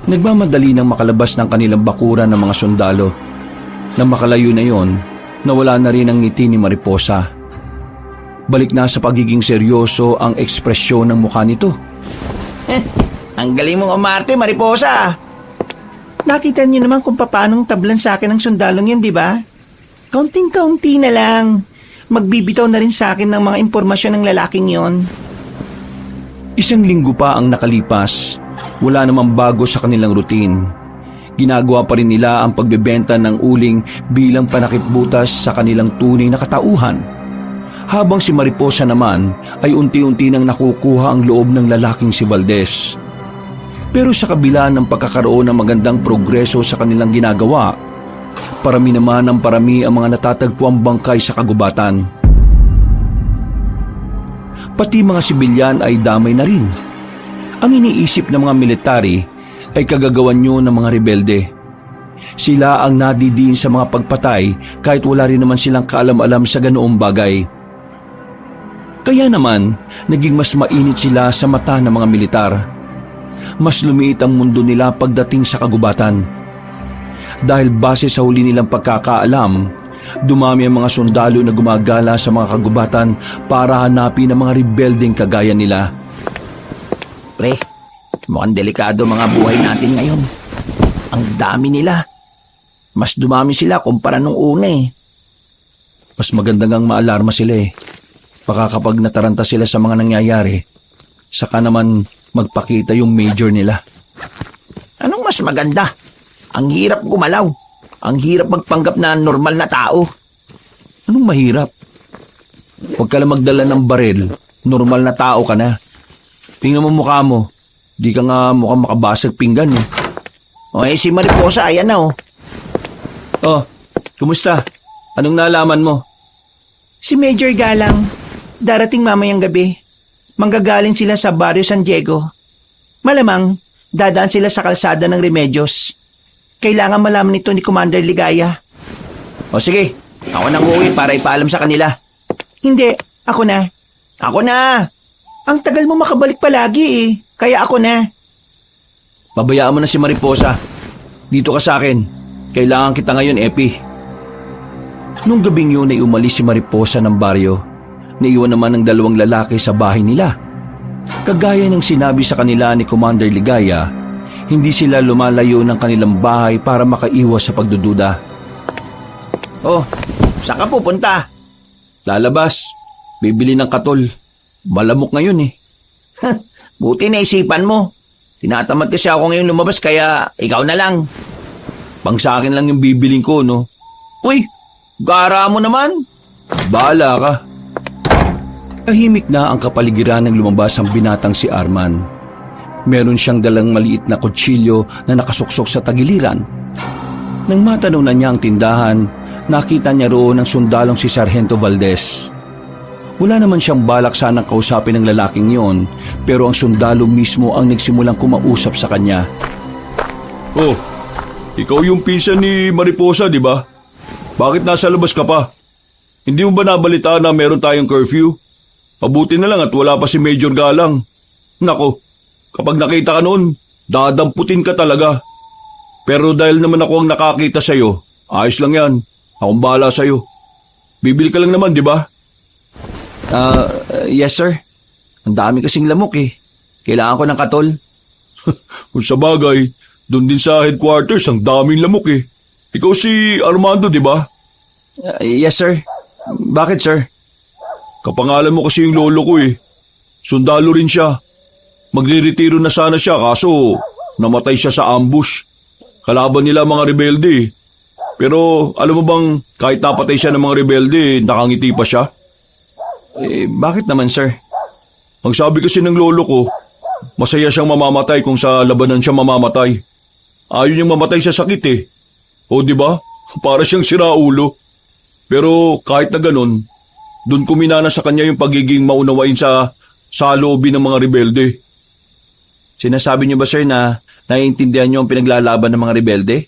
Nagmamadali nang makalabas ng kanilang bakuran ng mga sundalo. Nang makalayo na yon, nawala na rin ang ngiti ni Mariposa. Balik na sa pagiging seryoso ang ekspresyon ng mukha nito. Ang galing mong umarte, Mariposa. Nakita niyo naman kung paanong tablan sa akin ng sundalong yan, di ba? Kaunting-kaunti na lang. Magbibitaw na rin sa akin ng mga impormasyon ng lalaking yon. Isang linggo pa ang nakalipas. Wala namang bago sa kanilang routine. Ginagawa pa rin nila ang pagbebenta ng uling bilang panakipbutas sa kanilang tunay na katauhan. Habang si Mariposa naman ay unti-unti nang nakukuha ang loob ng lalaking si Valdez. Pero sa kabila ng pagkakaroon ng magandang progreso sa kanilang ginagawa, parami naman ang parami ang mga natatagpuang bangkay sa kagubatan. Pati mga sibilyan ay damay na rin. Ang iniisip ng mga military ay kagagawan nyo ng mga rebelde. Sila ang nadidiin sa mga pagpatay kahit wala rin naman silang kaalam-alam sa ganoong bagay. Kaya naman, naging mas mainit sila sa mata ng mga militar. Mas lumiit ang mundo nila pagdating sa kagubatan. Dahil base sa huli nilang pagkakaalam, dumami ang mga sundalo na gumagala sa mga kagubatan para hanapin ang mga rebeldeng kagaya nila. Pre, mukhang delikado mga buhay natin ngayon. Ang dami nila. Mas dumami sila kumpara nung una eh. Mas maganda ngang maalarma sila eh. Baka kapag nataranta sila sa mga nangyayari, saka naman magpakita yung major nila. Anong mas maganda? Ang hirap gumalaw. Ang hirap magpanggap na normal na tao. Anong mahirap? Huwag ka lang magdala ng baril, normal na tao ka na. Tingnan mo mukha mo, di ka nga mukhang makabasag pinggan eh. O si Mariposa, ayan na oh. Oh, kumusta? Anong nalaman mo? Si Major Galang, darating mamayang gabi. Manggagaling sila sa Barrio San Diego. Malamang, dadaan sila sa kalsada ng Remedios. Kailangan malaman ito ni Commander Ligaya. O sige, ako nang uuwi para ipaalam sa kanila. Hindi, ako na. Ako na! Ang tagal mo makabalik palagi eh. Kaya ako na. Pabayaan mo na si Mariposa. Dito ka sa akin. Kailangan kita ngayon, Epi. Nung gabing yun ay umalis si Mariposa ng baryo. Naiwan naman ng dalawang lalaki sa bahay nila. Kagaya ng sinabi sa kanila ni Commander Ligaya, hindi sila lumalayo ng kanilang bahay para makaiwas sa pagdududa. Oh, saan ka pupunta? Lalabas, bibili ng katol. Malamok ngayon eh. Buti naisipan mo. Tinatamad kasi ako ngayon lumabas kaya ikaw na lang. Pang sa akin lang yung bibiling ko, no? Uy, gara mo naman. Bahala ka. Tahimik na ang kapaligiran ng lumabas ang binatang si Arman. Meron siyang dalang maliit na kutsilyo na nakasuksok sa tagiliran. Nang matanaw na niya ang tindahan, nakita niya roon ang sundalong si Sargento Valdez. Wala naman siyang balak sanang kausapin ng lalaking yon, pero ang sundalo mismo ang nagsimulang kumausap sa kanya. Oh, ikaw yung pinsan ni Mariposa, di ba? Bakit nasa labas ka pa? Hindi mo ba nabalitaan na meron tayong curfew? Pabuti na lang at wala pa si Major Galang. Nako, kapag nakita ka noon, dadamputin ka talaga. Pero dahil naman ako ang nakakita sa'yo, ayos lang yan. Akong bahala sa'yo. Bibili ka lang naman, di ba? Yes sir. Ang dami kasing lamok eh. Kailangan ko ng katol. Kung sa bagay, doon din sa headquarters, ang daming lamok eh. Ikaw si Armando, di ba? Yes sir. Bakit sir? Kapangalan mo kasi yung lolo ko eh. Sundalo rin siya. Magre-retiro na sana siya kaso namatay siya sa ambush. Kalaban nila mga rebelde eh. Pero alam mo bang kahit napatay siya ng mga rebelde, nakangiti pa siya? Bakit naman sir? Ang sabi kasi ng lolo ko, masaya siyang mamamatay kung sa labanan siya mamamatay. Ayaw niyang mamatay sa sakit eh. O di ba? Para siyang siraulo. Pero kahit na ganun, doon kuminana sa kanya yung pagiging maunawain sa loobi ng mga rebelde. Sinasabi niyo ba sir na naiintindihan niyo ang pinaglalaban ng mga rebelde?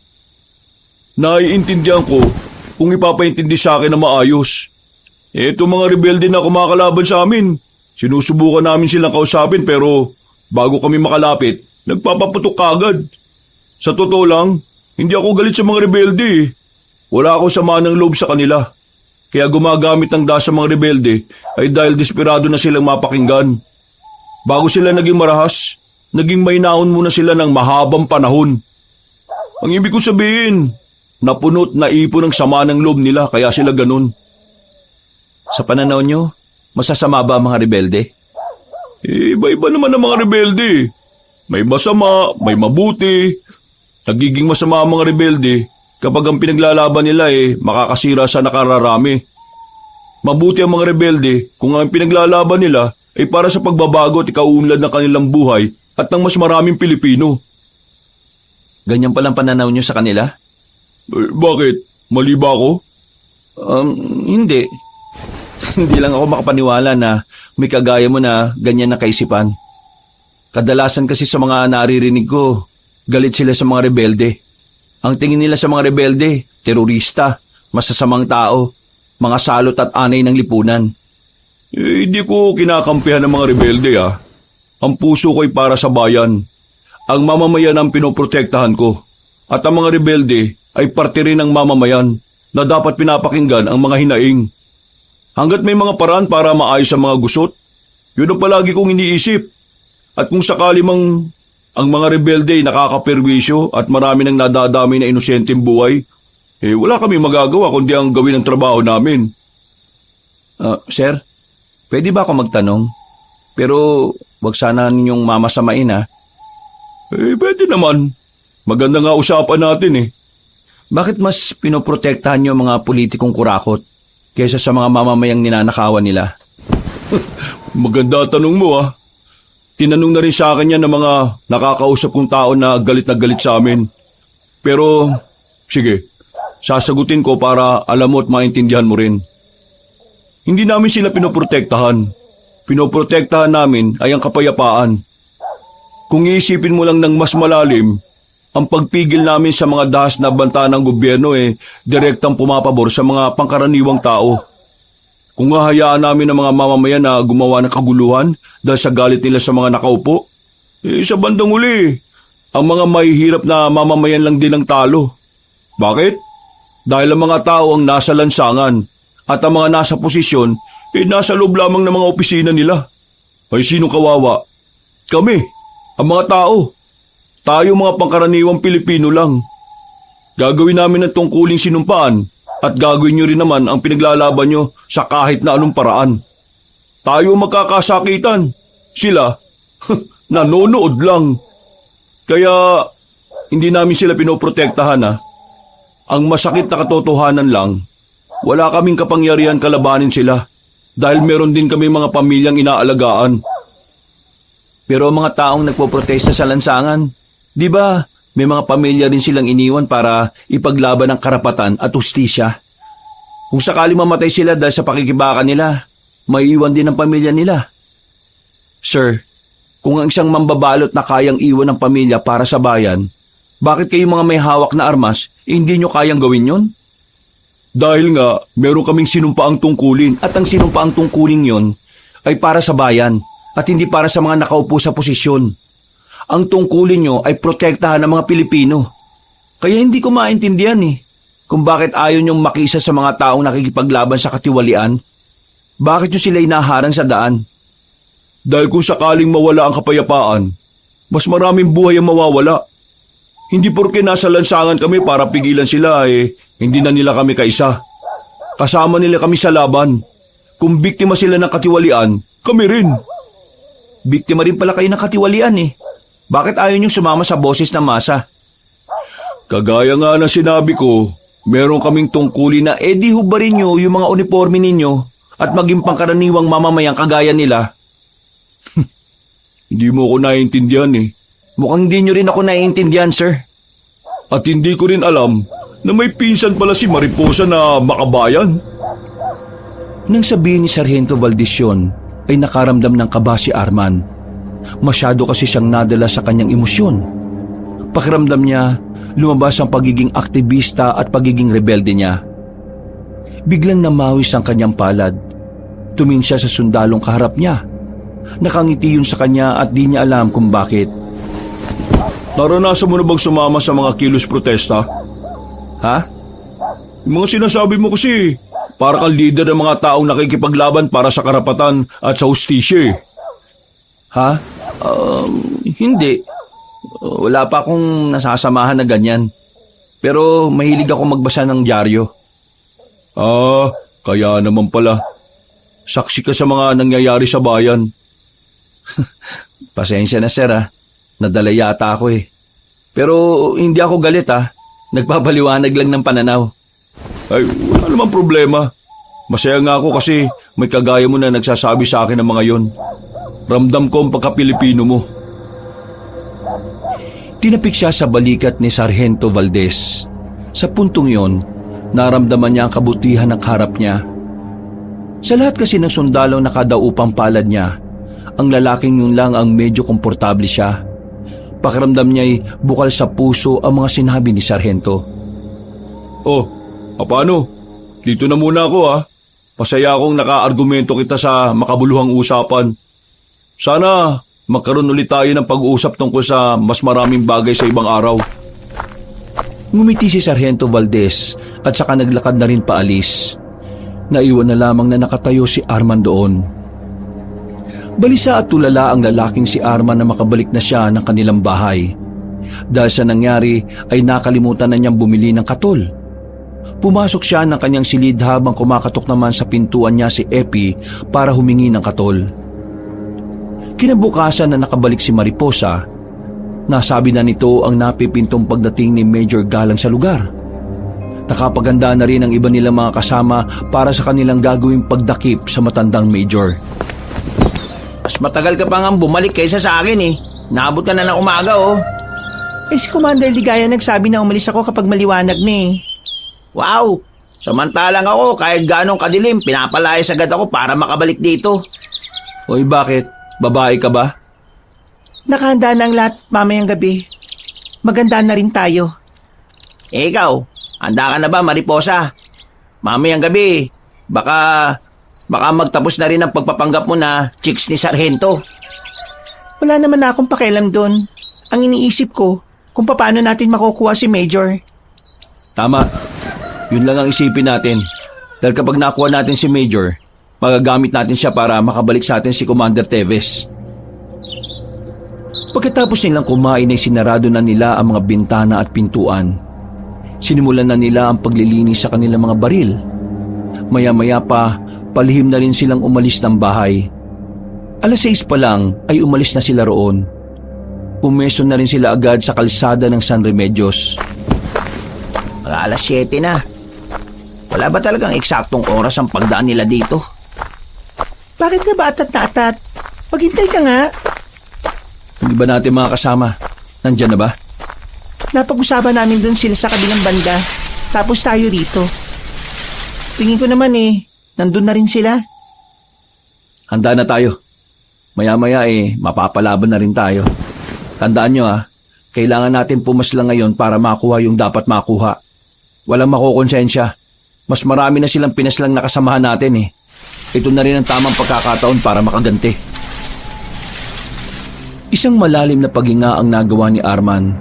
Naiintindihan ko kung ipapaintindi sa akin na maayos. Eto mga rebelde na kumakalaban sa amin. Sinusubukan namin silang kausapin pero bago kami makalapit, nagpapaputok kagad. Sa totoo lang, hindi ako galit sa mga rebelde. Wala akong sama ng loob sa kanila. Kaya gumagamit ng dasa mga rebelde ay dahil desperado na silang mapakinggan. Bago sila naging marahas, naging maynaon muna sila ng mahabang panahon. Ang ibig ko sabihin, napunot na ipon ng sama ng loob nila kaya sila ganun. Sa pananaw niyo, masasama ba ang mga rebelde? Iba-iba naman ang mga rebelde. May masama, may mabuti. Nagiging masama ang mga rebelde kapag ang pinaglalaban nila makakasira sa nakararami. Mabuti ang mga rebelde kung ang pinaglalaban nila ay para sa pagbabago at ikaunlad ng kanilang buhay at ng mas maraming Pilipino. Ganyan palang pananaw niyo sa kanila? Bakit? Mali ba ako? Hindi. Hindi lang ako makapaniwala na may kagaya mo na ganyan na kaisipan. Kadalasan kasi sa mga naririnig ko, galit sila sa mga rebelde. Ang tingin nila sa mga rebelde, terorista, masasamang tao, mga salot at anay ng lipunan. Hindi ko kinakampihan ng mga rebelde Ang puso ko'y para sa bayan. Ang mamamayan ang pinoprotektahan ko. At ang mga rebelde ay parte rin ng mamamayan na dapat pinapakinggan ang mga hinaing. Hanggat may mga paraan para maayos ang mga gusot, yun ang palagi kong iniisip. At kung sakali mang ang mga rebelde ay nakakaperwisyo at marami nang nadadami na inosenteng buhay, wala kami magagawa kundi ang gawin ang trabaho namin. Sir, pwede ba ako magtanong? Pero wag sana ninyong mamasamain Pwede naman. Maganda nga usapan natin Bakit mas pinoprotektahan niyo mga politikong kurakot kaysa sa mga mamamayang ninanakawan nila? Maganda tanong mo Tinanong na rin sa akin yan ng mga nakakausap kong tao na galit sa amin. Pero, sige, sasagutin ko para alam mo at maintindihan mo rin. Hindi namin sila pinoprotektahan. Pinoprotektahan namin ay ang kapayapaan. Kung iisipin mo lang ng mas malalim, ang pagpigil namin sa mga dahas na banta ng gobyerno direktang pumapabor sa mga pangkaraniwang tao. Kung hahayaan namin ang mga mamamayan na gumawa ng kaguluhan dahil sa galit nila sa mga nakaupo, sa bandang uli, ang mga mahihirap na mamamayan lang din ang talo. Bakit? Dahil ang mga tao ang nasa lansangan at ang mga nasa posisyon nasa loob lamang ng mga opisina nila. Ay sinong kawawa? Kami, ang mga tao. Tayo mga pangkaraniwang Pilipino lang. Gagawin namin ang tungkuling sinumpaan at gagawin nyo rin naman ang pinaglalaban nyo sa kahit na anong paraan. Tayo magkakasakitan. Sila, nanonood lang. Kaya, hindi namin sila pinoprotektahan ha. Ang masakit na katotohanan lang, wala kaming kapangyarihan kalabanin sila dahil meron din kami mga pamilyang inaalagaan. Pero ang mga taong nagpoprotesta sa lansangan, di ba may mga pamilya rin silang iniwan para ipaglaban ang karapatan at hustisya? Kung sakaling mamatay sila dahil sa pakikibaka nila, maiiwan din ang pamilya nila. Sir, kung ang isang mambabalot na kayang iwan ng pamilya para sa bayan, bakit kayo mga may hawak na armas, hindi nyo kayang gawin yon? Dahil nga, meron kaming sinumpaang tungkulin At ang sinumpaang tungkulin yon ay para sa bayan at hindi para sa mga nakaupo sa posisyon. Ang tungkulin nyo ay protektahan ng mga Pilipino. Kaya hindi ko maintindihan kung bakit ayaw nyong makisa sa mga taong nakikipaglaban sa katiwalian. Bakit nyo sila inaharang sa daan? dahil kung sakaling mawala ang kapayapaan, mas maraming buhay ang mawawala. Hindi porke nasa lansangan kami para pigilan sila hindi na nila kami kaisa. Kasama nila kami sa laban. Kung biktima sila ng katiwalian, kami rin. Biktima rin pala kayo ng katiwalian Bakit ayaw niyong sumama sa boses ng masa? Kagaya nga na sinabi ko, meron kaming tungkulin na Di hubarin niyo yung mga uniforme ninyo at maging pangkaraniwang mamamayang kagaya nila. Hindi mo ko naiintindihan Mukhang hindi niyo rin ako naiintindihan, sir. At hindi ko rin alam na may pinsan pala si Mariposa na makabayan. Nang sabihin ni Sargento Valdez yun, ay nakaramdam ng kaba si Arman. Masyado kasi siyang nadala sa kanyang emosyon. Pakiramdam niya, lumabas ang pagiging aktivista at pagiging rebelde niya. Biglang namawis ang kanyang palad. Tumingin siya sa sundalong kaharap niya. Nakangiti yun sa kanya at di niya alam kung bakit. Naranasan mo na bang sumama sa mga kilos protesta? Ha? Yung mga sinasabi mo kasi, para kang leader ng mga taong nakikipaglaban para sa karapatan at sa hustisya Ha? Hindi. Wala pa akong nasasamahan na ganyan. Pero mahilig ako magbasa ng dyaryo. Kaya naman pala. Saksi ka sa mga nangyayari sa bayan. Pasensya na, sir Nadala yata ako Pero hindi ako galit Nagpapaliwanag lang ng pananaw. Ay, wala namang problema. Masaya nga ako kasi may kagaya mo na nagsasabi sa akin ng mga yon. Ramdam ko ang pagka-Pilipino mo. Tinapik siya sa balikat ni Sargento Valdez. Sa puntong yon, naramdaman niya ang kabutihan ng harap niya. Sa lahat kasi ng sundalong nakadaupang palad niya, ang lalaking yun lang ang medyo komportable siya. Pakiramdam niya'y bukal sa puso ang mga sinabi ni Sargento. Paano? Dito na muna ako Masaya akong naka-argumento kita sa makabuluhang usapan. Sana magkaroon ulit tayo ng pag-uusap tungkol sa mas maraming bagay sa ibang araw. Ngumiti si Sargento Valdez at saka naglakad na rin paalis. Naiwan na lamang na nakatayo si Arman doon. Balisa at tulala ang lalaking si Arman na makabalik na siya ng kanilang bahay. Dahil sa nangyari ay nakalimutan na niyang bumili ng katol. Pumasok siya ng kanyang silid habang kumakatok naman sa pintuan niya si Epi para humingi ng katol. Kinabukasan na nakabalik si Mariposa, nasabi na nito ang napipintong pagdating ni Major Galang sa lugar. Nakapaganda na rin ang iba nilang mga kasama para sa kanilang gagawing pagdakip sa matandang Major. Mas matagal ka pa nga bumalik kaysa sa akin Naabot ka na ng umaga Si Commander Ligaya nagsabi na umalis ako kapag maliwanag na Wow! Samantalang ako, kahit ganong kadilim, pinapalayas agad ako para makabalik dito. Oy, bakit? Babae ka ba? Nakahanda na ang lahat mamayang gabi. Maganda na rin tayo. Eh ikaw, handa ka na ba, Mariposa? Mamayang gabi, baka magtapos na rin ang pagpapanggap mo na chicks ni Sargento. Wala naman na akong pakialam doon. Ang iniisip ko, kung paano natin makukuha si Major. Tama. Yun lang ang isipin natin. Dahil kapag nakuha natin si Major, magagamit natin siya para makabalik sa atin si Commander Teves. Pagkatapos nilang kumain ay sinarado na nila ang mga bintana at pintuan. Sinimulan na nila ang paglilinis sa kanilang mga baril. Maya-maya pa, palihim na rin silang umalis ng bahay. 6:00 pa lang ay umalis na sila roon. Pumeso na rin sila agad sa kalsada ng San Remedios. Mga 7:00 na. Wala ba talagang eksaktong oras ang pagdaan nila dito? Bakit ka ba atat na atat? Maghintay ka nga. Hindi ba natin mga kasama? Nandyan na ba? Napag-usapan namin doon sila sa kabilang banda. Tapos tayo rito. Tingin ko naman nandun na rin sila. Handa na tayo. Maya-maya mapapalaban na rin tayo. Tandaan nyo kailangan natin pumaslang ngayon para makuha yung dapat makuha. Walang makukonsensya. Mas marami na silang pinaslang na kasamahan natin Ito na rin ang tamang pagkakataon para makaganti. Isang malalim na paghinga ang nagawa ni Arman.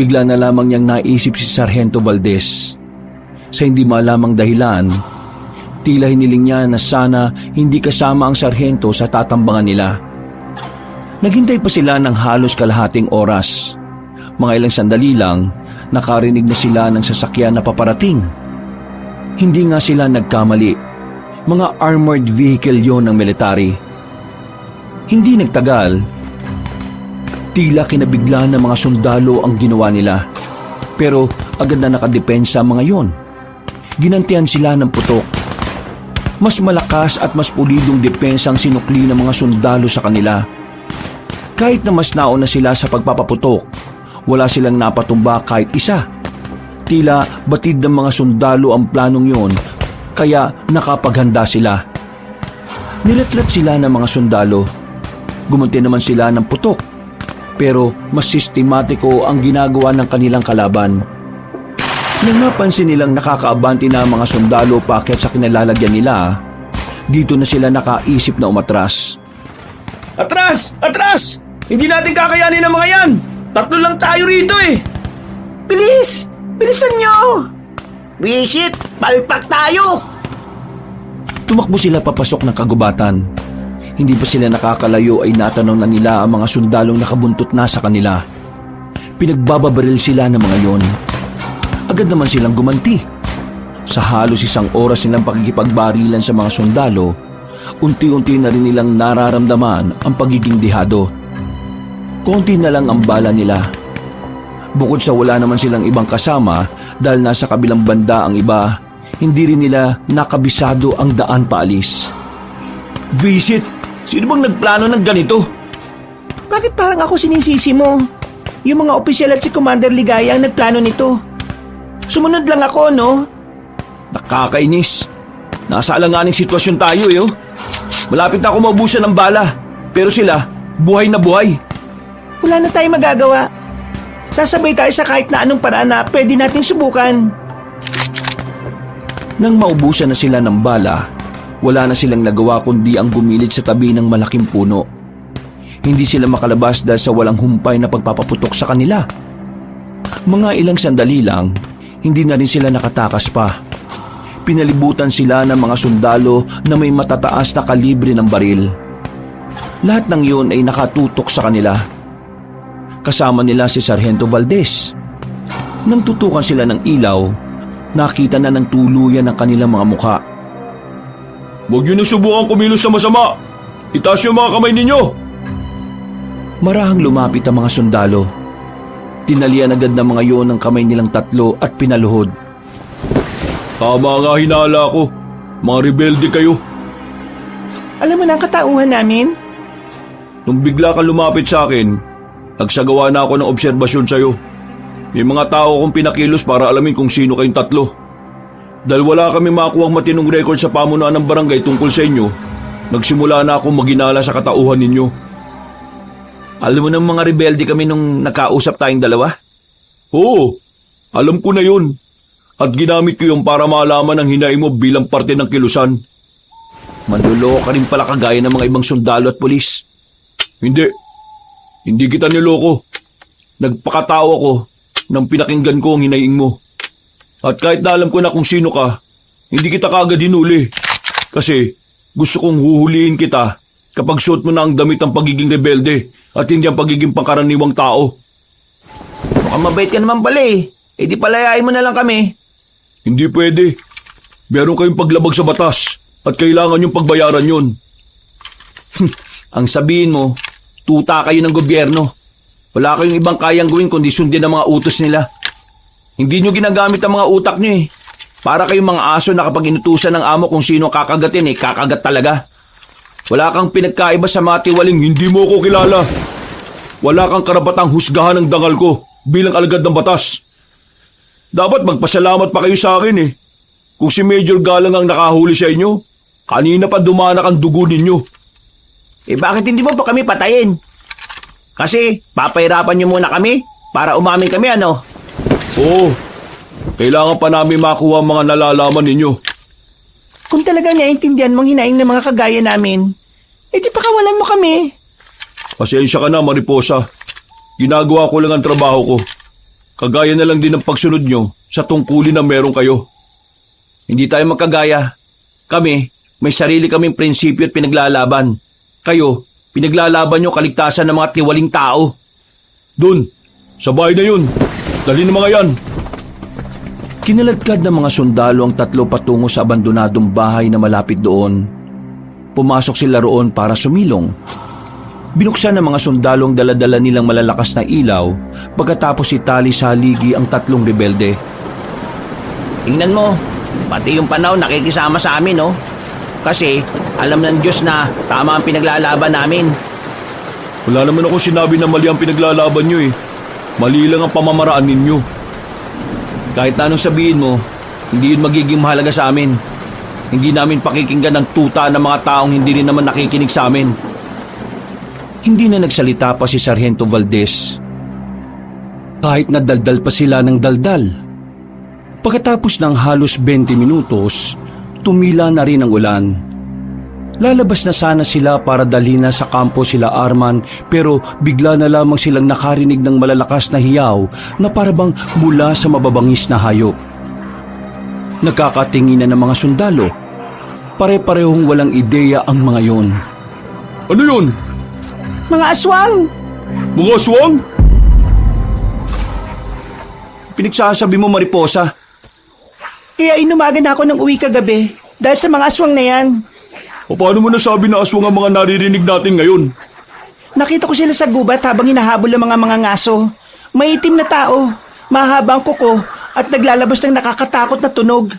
Bigla na lamang niyang naisip si Sargento Valdez. Sa hindi malamang dahilan, tila hiniling niya na sana hindi kasama ang sarhento sa tatambangan nila. Naghintay pa sila ng halos kalahating oras. Mga ilang sandali lang, nakarinig na sila ng sasakyan na paparating. Hindi nga sila nagkamali. Mga armored vehicle yon ng military. Hindi nagtagal, tila kinabigla ng mga sundalo ang ginawa nila. Pero agad na nakadepensa ang mga yon. Ginantihan sila ng putok. Mas malakas at mas pulidong depensa ang sinukli ng mga sundalo sa kanila. Kahit na mas nauna sila sa pagpapaputok, wala silang napatumba kahit isa. Tila batid ng mga sundalo ang planong yon, kaya nakapaghanda sila. Nilatlat sila ng mga sundalo. Gumunti naman sila ng putok, pero mas sistematiko ang ginagawa ng kanilang kalaban. Nang napansin nilang nakakaabante na ang mga sundalo paakyat sa kinalalagyan nila, dito na sila nakaisip na umatras. Atras! Atras! Hindi natin kakayanin ang mga yan! 3 lang tayo rito Bilis! Bilisan nyo! Visit! Palpak tayo! Tumakbo sila papasok ng kagubatan. Hindi pa sila nakakalayo ay natanong na nila ang mga sundalong nakabuntot na sa kanila. Pinagbababaril sila ng mga yon. Agad naman silang gumanti. Sa halos 1 oras nilang pakikipagbarilan sa mga sundalo, unti-unti na rin nilang nararamdaman ang pagiging dihado. Konti na lang ang bala nila. Bukod sa wala naman silang ibang kasama dahil nasa kabilang banda ang iba, hindi rin nila nakabisado ang daan paalis. Visit! Sino bang nagplano ng ganito? Bakit parang ako sinisisi mo? Yung mga opisyal at si Commander Ligaya ang nagplano nito. Sumunod lang ako, no? Nakakainis. Nasa alanganing sitwasyon tayo Malapit na ako maubusan ng bala, pero sila, buhay na buhay. Wala na tayong magagawa. Sasabay tayo sa kahit na anong paraan na pwede natin subukan. Nang maubusan na sila ng bala, wala na silang nagawa kundi ang gumilid sa tabi ng malaking puno. Hindi sila makalabas dahil sa walang humpay na pagpapaputok sa kanila. Mga ilang sandali lang, hindi na rin sila nakatakas pa. Pinalibutan sila ng mga sundalo na may matataas na kalibre ng baril. Lahat ng yun ay nakatutok sa kanila. Kasama nila si Sargento Valdez. Nang tutukan sila ng ilaw, nakita na ng tuluyan ang kanilang mga mukha. Huwag niyo na subukan kumilos na masama. Itaas yung mga kamay ninyo. Marahang lumapit ang mga sundalo. Tinalian agad ng mga yon ang kamay nilang 3 at pinaluhod. Tama nga hinala ko. Mga rebelde kayo. Alam mo na ang katauhan namin? Nung bigla kang lumapit sa akin, nagsagawa na ako ng obserbasyon sa'yo. May mga tao kong pinakilos para alamin kung sino kayong 3. Dahil wala kami makuhang matinong record sa pamunuan ng barangay tungkol sa inyo, nagsimula na akong maginala sa katauhan ninyo. Alam mo ng mga rebelde kami nung nakausap tayong dalawa? Oo, alam ko na yun. At ginamit ko yung para malaman ang hinaing mo bilang parte ng kilusan. Manluloko ka rin pala kagaya ng mga ibang sundalo at pulis. Hindi kita niloko. Nagpakatao ako nang pinakinggan ko ang hinaing mo. At kahit na alam ko na kung sino ka, hindi kita kaagad hinuli. Kasi gusto kong huhulihin kita kapag suot mo na ang damit ng pagiging rebelde at hindi ang pagiging pangkaraniwang tao. Mukhang mabait ka naman pala eh. Eh di palayain mo na lang kami. Hindi pwede. Meron kayong paglabag sa batas at kailangan yung pagbayaran yun. Ang sabihin mo, tuta kayo ng gobyerno. Wala kayong ibang kayang gawin kundi sundin ang mga utos nila. Hindi nyo ginagamit ang mga utak nyo eh. Para kayong mga aso na kapag inutusan ng amo kung sino kakagatin eh, kakagat talaga. Wala kang pinagkaiba sa mga tiwaling hindi mo ko kilala. Wala kang karapatang husgahan ng dangal ko bilang alagad ng batas. Dapat magpasalamat pa kayo sa akin eh. Kung si Major Galang ang nakahuli sa inyo, kanina pa dumanak ang dugo ninyo. Eh bakit hindi mo pa kami patayin? Kasi papahirapan nyo muna kami para umamin kami ano? Oo, kailangan pa namin makuha ang mga nalalaman ninyo. Kung talagang naiintindihan mong hinaing ng mga kagaya namin, di pakawalan mo kami. Pasensya ka na, Mariposa. Ginagawa ko lang ang trabaho ko. Kagaya na lang din ang pagsunod nyo sa tungkulin na meron kayo. Hindi tayo magkagaya. Kami, may sarili kaming prinsipyo at pinaglalaban. Kayo, pinaglalaban nyo kaligtasan ng mga tiwaling tao. Dun, sa bahay na yun. Dali ng mga yan. Kinaladkad ng mga sundalo ang tatlo patungo sa abandonadong bahay na malapit doon. Pumasok sila roon para sumilong. Binuksan ng mga sundalo ang daladala nilang malalakas na ilaw pagkatapos itali sa haligi ang tatlong rebelde. Tingnan mo, pati yung Panaw nakikisama sa amin, no? Kasi alam ng Diyos na tama ang pinaglalaban namin. Wala naman ako sinabi na mali ang pinaglalaban nyo eh. Mali lang ang pamamaraan ninyo. Kahit na anong sabihin mo, hindi yun magiging mahalaga sa amin. Hindi namin pakikinggan ang tuta ng mga taong hindi rin naman nakikinig sa amin. Hindi na nagsalita pa si Sargento Valdez. Kahit na daldal pa sila ng daldal. Pagkatapos ng halos 20 minutos, tumila na rin ang ulan. Lalabas na sana sila para dalhin na sa kampo sila Arman pero bigla na lamang silang nakarinig ng malalakas na hiyaw na parabang mula sa mababangis na hayop. Nagkakatinginan ng mga sundalo. Pare-parehong walang ideya ang mga yon. Ano yun? Mga aswang! Mga aswang? Pinagsasabi mo, Mariposa. Kaya inumaga na ako ng uwi kagabi dahil sa mga aswang na yan. O paano mo nasabi na aswang ang mga naririnig natin ngayon? Nakita ko sila sa gubat habang hinahabol ang mga ngaso. May itim na tao, mahaba ang kuko at naglalabas ng nakakatakot na tunog.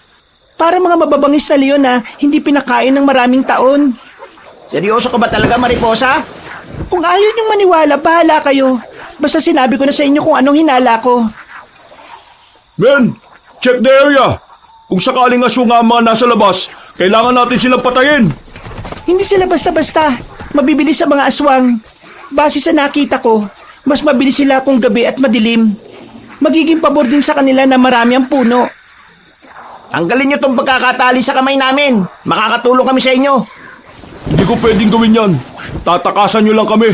Para mga mababangis na leon na hindi pinakain ng maraming taon. Seryoso ka ba talaga, Mariposa? Kung ayaw niyong maniwala, bahala kayo. Basta sinabi ko na sa inyo kung anong hinala ko. Men, check the area. Kung sakaling aswang ang mga nasa labas, kailangan natin silang patayin. Hindi sila basta-basta. Mabibilis sa mga aswang. Base sa nakita ko, mas mabilis sila kung gabi at madilim. Magiging pabor din sa kanila na marami ang puno. Tanggalin niyo tong pagkakatali sa kamay namin. Makakatulong kami sa inyo. Hindi ko pwedeng gawin yan. Tatakasan nyo lang kami.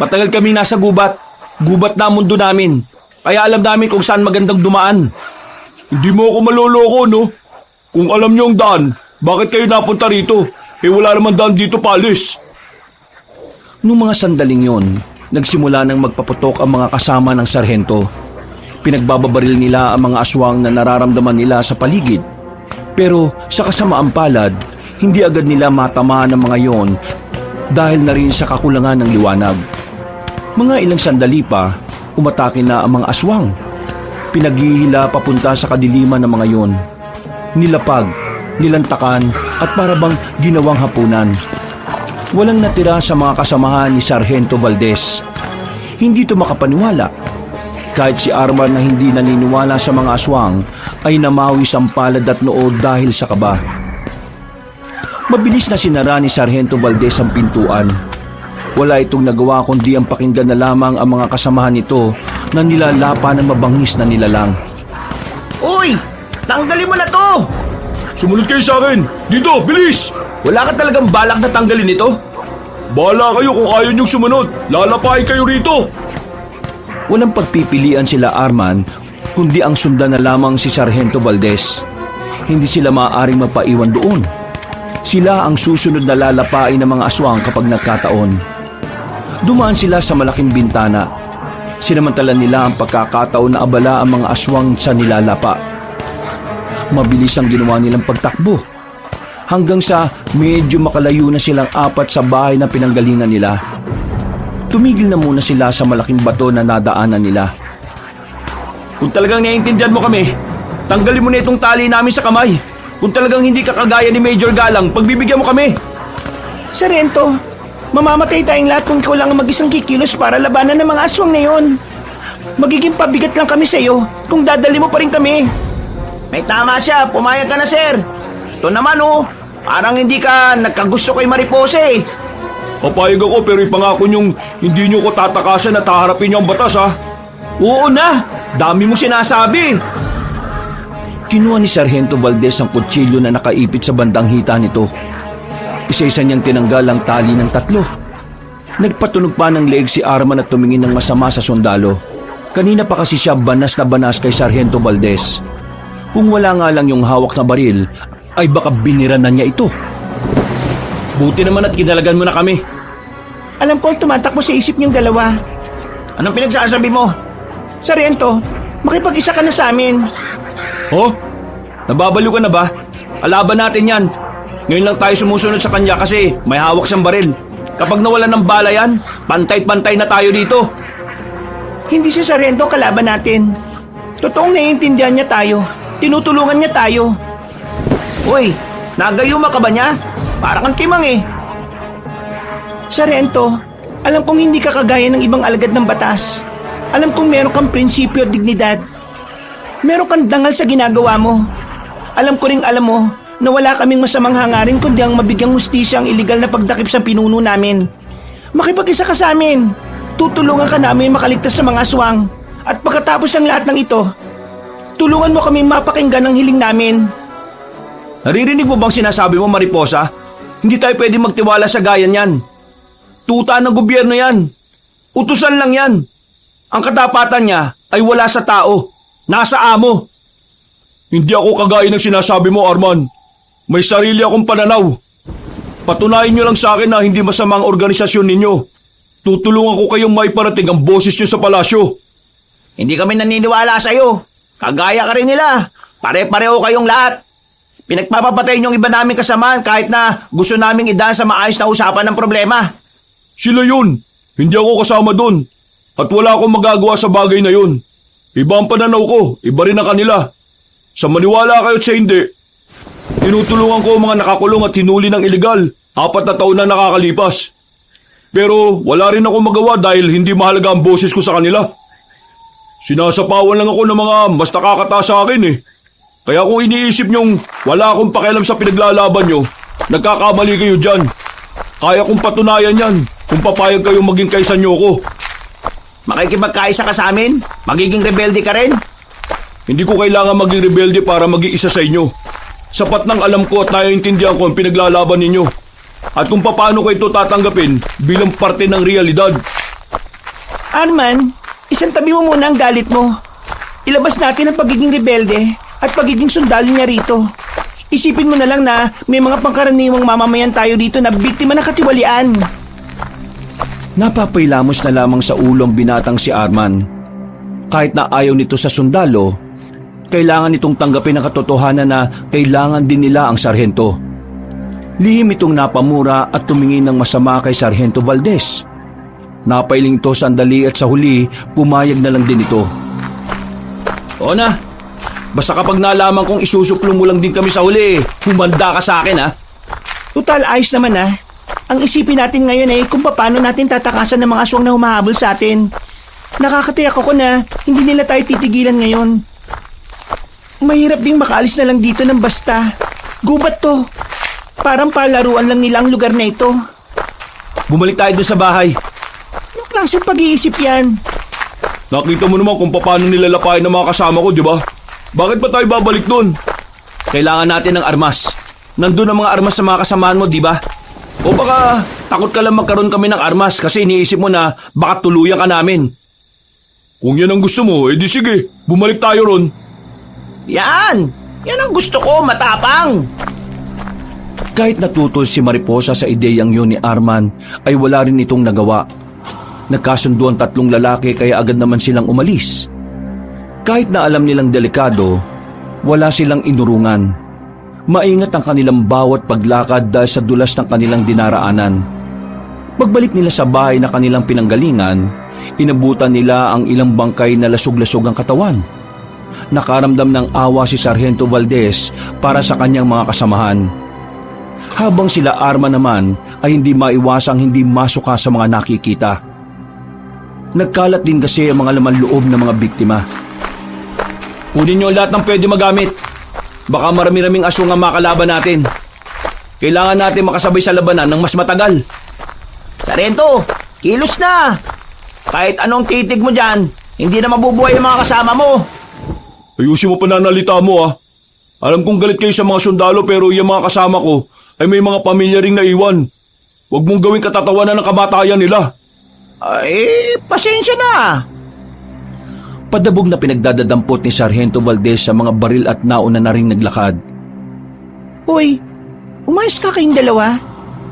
Matagal kami nasa gubat. Gubat na ang mundo namin. Kaya alam namin kung saan magandang dumaan. Hindi mo ako maloloko, no? Kung alam nyo ang daan, bakit kayo napunta rito? Wala naman daan dito, palis. Noong mga sandaling yon, nagsimula nang magpaputok ang mga kasama ng sarhento. Pinagbababaril nila ang mga aswang na nararamdaman nila sa paligid. Pero sa kasamaang palad, hindi agad nila matamaan ang mga yon dahil na rin sa kakulangan ng liwanag. Mga ilang sandali pa, umatake na ang mga aswang. Pinaghihila papunta sa kadiliman ng mga yon. Nilapag, nilantakan at parabang ginawang hapunan. Walang natira sa mga kasamahan ni Sargento Valdez. Hindi ito makapaniwala. Kahit si Arman na hindi naniniwala sa mga aswang, ay namawis ang palad at noo dahil sa kaba. Mabilis na sinara ni Sargento Valdez ang pintuan. Wala itong nagawa kundi ang pakinggan na lamang ang mga kasamahan nito na nilalapa ng mabangis na nilalang. Uy! Tanggalin mo na to! Sumunod kayo sa akin! Dito, bilis! Wala ka talagang balak na tanggalin ito? Bahala kayo kung ayaw niyong sumunod. Lalapain kayo rito! Walang pagpipilian sila Arman, kundi ang sundan na lamang si Sargento Valdez. Hindi sila maaaring mapaiwan doon. Sila ang susunod na lalapain ng mga aswang kapag nagkataon. Dumaan sila sa malaking bintana. Sinamantala nila ang pagkakataon na abala ang mga aswang sa nilalapa. Mabilis ang ginawa nilang pagtakbo. Hanggang sa medyo makalayo na silang apat sa bahay na pinanggalingan nila. Tumigil na muna sila sa malaking bato na nadaanan nila. Kung talagang naiintindihan mo kami, tanggalin mo na itong tali namin sa kamay. Kung talagang hindi ka kagaya ni Major Galang, pagbibigyan mo kami. Sargento, mamamatay tayong lahat kung ikaw lang ang mag-isang kikilos para labanan ng mga aswang na yon. Magiging pabigat lang kami sa iyo kung dadali mo pa rin kami. May tama siya, pumayag ka na sir. Ito naman parang hindi ka nagkagusto kay Mariposa eh. Papayag ako pero ipangako niyong hindi niyo ko tatakasan at haharapin niyo ang batas ha. Oo na, dami mo sinasabi. Kinuha ni Sargento Valdez ang kutsilyo na nakaipit sa bandang hita nito. Isa-isa niyang tinanggal ang tali ng tatlo. Nagpatunog pa ng leeg si Arman at tumingin ng masama sa sundalo. Kanina pa kasi siya banas na banas kay Sargento Valdez. Kung wala nga lang yung hawak na baril, ay baka binira na niya ito. Buti naman at kinalagan mo na kami. Alam ko ang tumatakbo sa isip niyong dalawa. Anong pinagsasabi mo? Sargento, makipag-isa ka na sa amin. Oh? Nababaliw ka na ba? Alaban natin yan. Ngayon lang tayo sumusunod sa kanya kasi may hawak siyang baril. Kapag nawalan ng bala yan, pantay-pantay na tayo dito. Hindi si Sargento ang kalaban natin. Totoong naiintindihan niya tayo. Tinutulungan niya tayo. Uy, nagayuma ka ba niya? Parang kang timang eh. Sargento, alam kong hindi ka kagaya ng ibang alagad ng batas. Alam kong meron kang prinsipyo at dignidad. Meron kang dangal sa ginagawa mo. Alam ko ring alam mo na wala kaming masamang hangarin kundi ang mabigyang hustisya ang iligal na pagdakip sa pinuno namin. Makipag-isa ka sa amin. Tutulungan ka namin makaligtas sa mga aswang. At pagkatapos ng lahat ng ito, tulungan mo kami mapakinggan ang hiling namin. Naririnig mo bang sinasabi mo, Mariposa? Hindi tayo pwede magtiwala sa gayan yan. Tuta ng gobyerno yan. Utusan lang yan. Ang katapatan niya ay wala sa tao. Nasa amo. Hindi ako kagaya ng sinasabi mo, Arman. May sarili akong pananaw. Patunayan niyo lang sa akin na hindi masama ang organisasyon ninyo. Tutulungan ko kayong maiparating ang boses niyo sa palasyo. Hindi kami naniniwala sa'yo. Kagaya ka rin nila. Pare-pareho kayong lahat. Pinagpapapatay niyong iba namin kasamahan kahit na gusto naming idaan sa maayos na usapan ng problema. Sila yun. Hindi ako kasama doon. At wala akong magagawa sa bagay na yun. Iba ang pananaw ko, iba rin ang kanila. Sa maniwala kayo at sa hindi, tinutulungan ko ang mga nakakulong at hinuli ng ilegal. 4 na taon na nakakalipas. Pero wala rin ako magawa dahil hindi mahalaga ang boses ko sa kanila. Sinasapawan lang ako ng mga mas nakakataas sa akin eh. Kaya kung iniisip nyong wala akong pakialam sa pinaglalaban nyo, nagkakamali kayo dyan. Kaya kong patunayan yan kung papayag kayong maging kaysa nyo ko. Makikipagkaisa ka sa amin? Magiging rebelde ka rin? Hindi ko kailangan maging rebelde para maging isa sa inyo. Sapat nang alam ko at naiintindihan ko ang pinaglalaban ninyo. At kung paano ko ito tatanggapin bilang parte ng realidad. Arman, isang tabi mo muna ang galit mo. Ilabas natin ang pagiging rebelde at pagiging sundalo niya rito. Isipin mo na lang na may mga pangkaraniwang mamamayan tayo dito na biktima ng katiwalian. Napapailamos na lamang sa ulo ang binatang si Arman. Kahit na ayaw nito sa sundalo, kailangan nitong tanggapin ang katotohanan na kailangan din nila ang sarhento. Lihim itong napamura at tumingin ng masama kay Sargento Valdez. Napailing ito sandali at sa huli, pumayag na lang din ito. Oo na, basta kapag nalaman kong isusuplong mo lang din kami sa huli, humanda ka sa akin ha. Total ayos naman ah. Ang isipin natin ngayon ay kung paano natin tatakasan ng mga aswang na humahabol sa atin. Nakakatiyak ako na hindi nila tayo titigilan ngayon. Mahirap ding makaalis na lang dito ng basta. Gubat to. Parang palaruan lang nila ang lugar na ito. Bumalik tayo doon sa bahay. Anong klaseng pag-iisip yan? Nakita mo naman kung paano nilalapain ng mga kasama ko, di ba? Bakit pa tayo babalik doon? Kailangan natin ng armas. Nandun ang mga armas sa mga kasamaan mo, di ba? O baka takot ka lang magkaroon kami ng armas kasi iniisip mo na baka tuluyan ka namin. Kung yan ang gusto mo, edi sige, bumalik tayo ron. Yan! Yan ang gusto ko, matapang! Kahit natutol si Mariposa sa ideyang yun ni Arman, ay wala rin itong nagawa. Nagkasundo ang tatlong lalaki kaya agad naman silang umalis. Kahit na alam nilang delikado, wala silang inurungan. Maingat ang kanilang bawat paglakad dahil sa dulas ng kanilang dinaraanan. Pagbalik nila sa bahay na kanilang pinanggalingan, inabutan nila ang ilang bangkay na lasog-lasog ang katawan. Nakaramdam ng awa si Sargento Valdez para sa kanyang mga kasamahan. Habang sila Arman naman ay hindi maiwasang hindi masuka sa mga nakikita. Nagkalat din kasi ang mga laman loob ng mga biktima. Kunin niyo lahat ng pwede magamit. Baka marami-raming aswang ang makalaban natin. Kailangan natin makasabay sa labanan ng mas matagal. Sargento, kilos na! Kahit anong titig mo dyan, hindi na mabubuhay ang mga kasama mo. Ayusin mo pananalita mo ah. Alam kong galit kayo sa mga sundalo pero yung mga kasama ko ay may mga pamilya ring naiwan. Huwag mong gawing katatawanan ng kamatayan nila. Ay, pasensya na. Padabog na pinagdadadampot ni Sargento Valdez sa mga baril at nauna na ring naglakad. Uy, umayos ka kayong dalawa.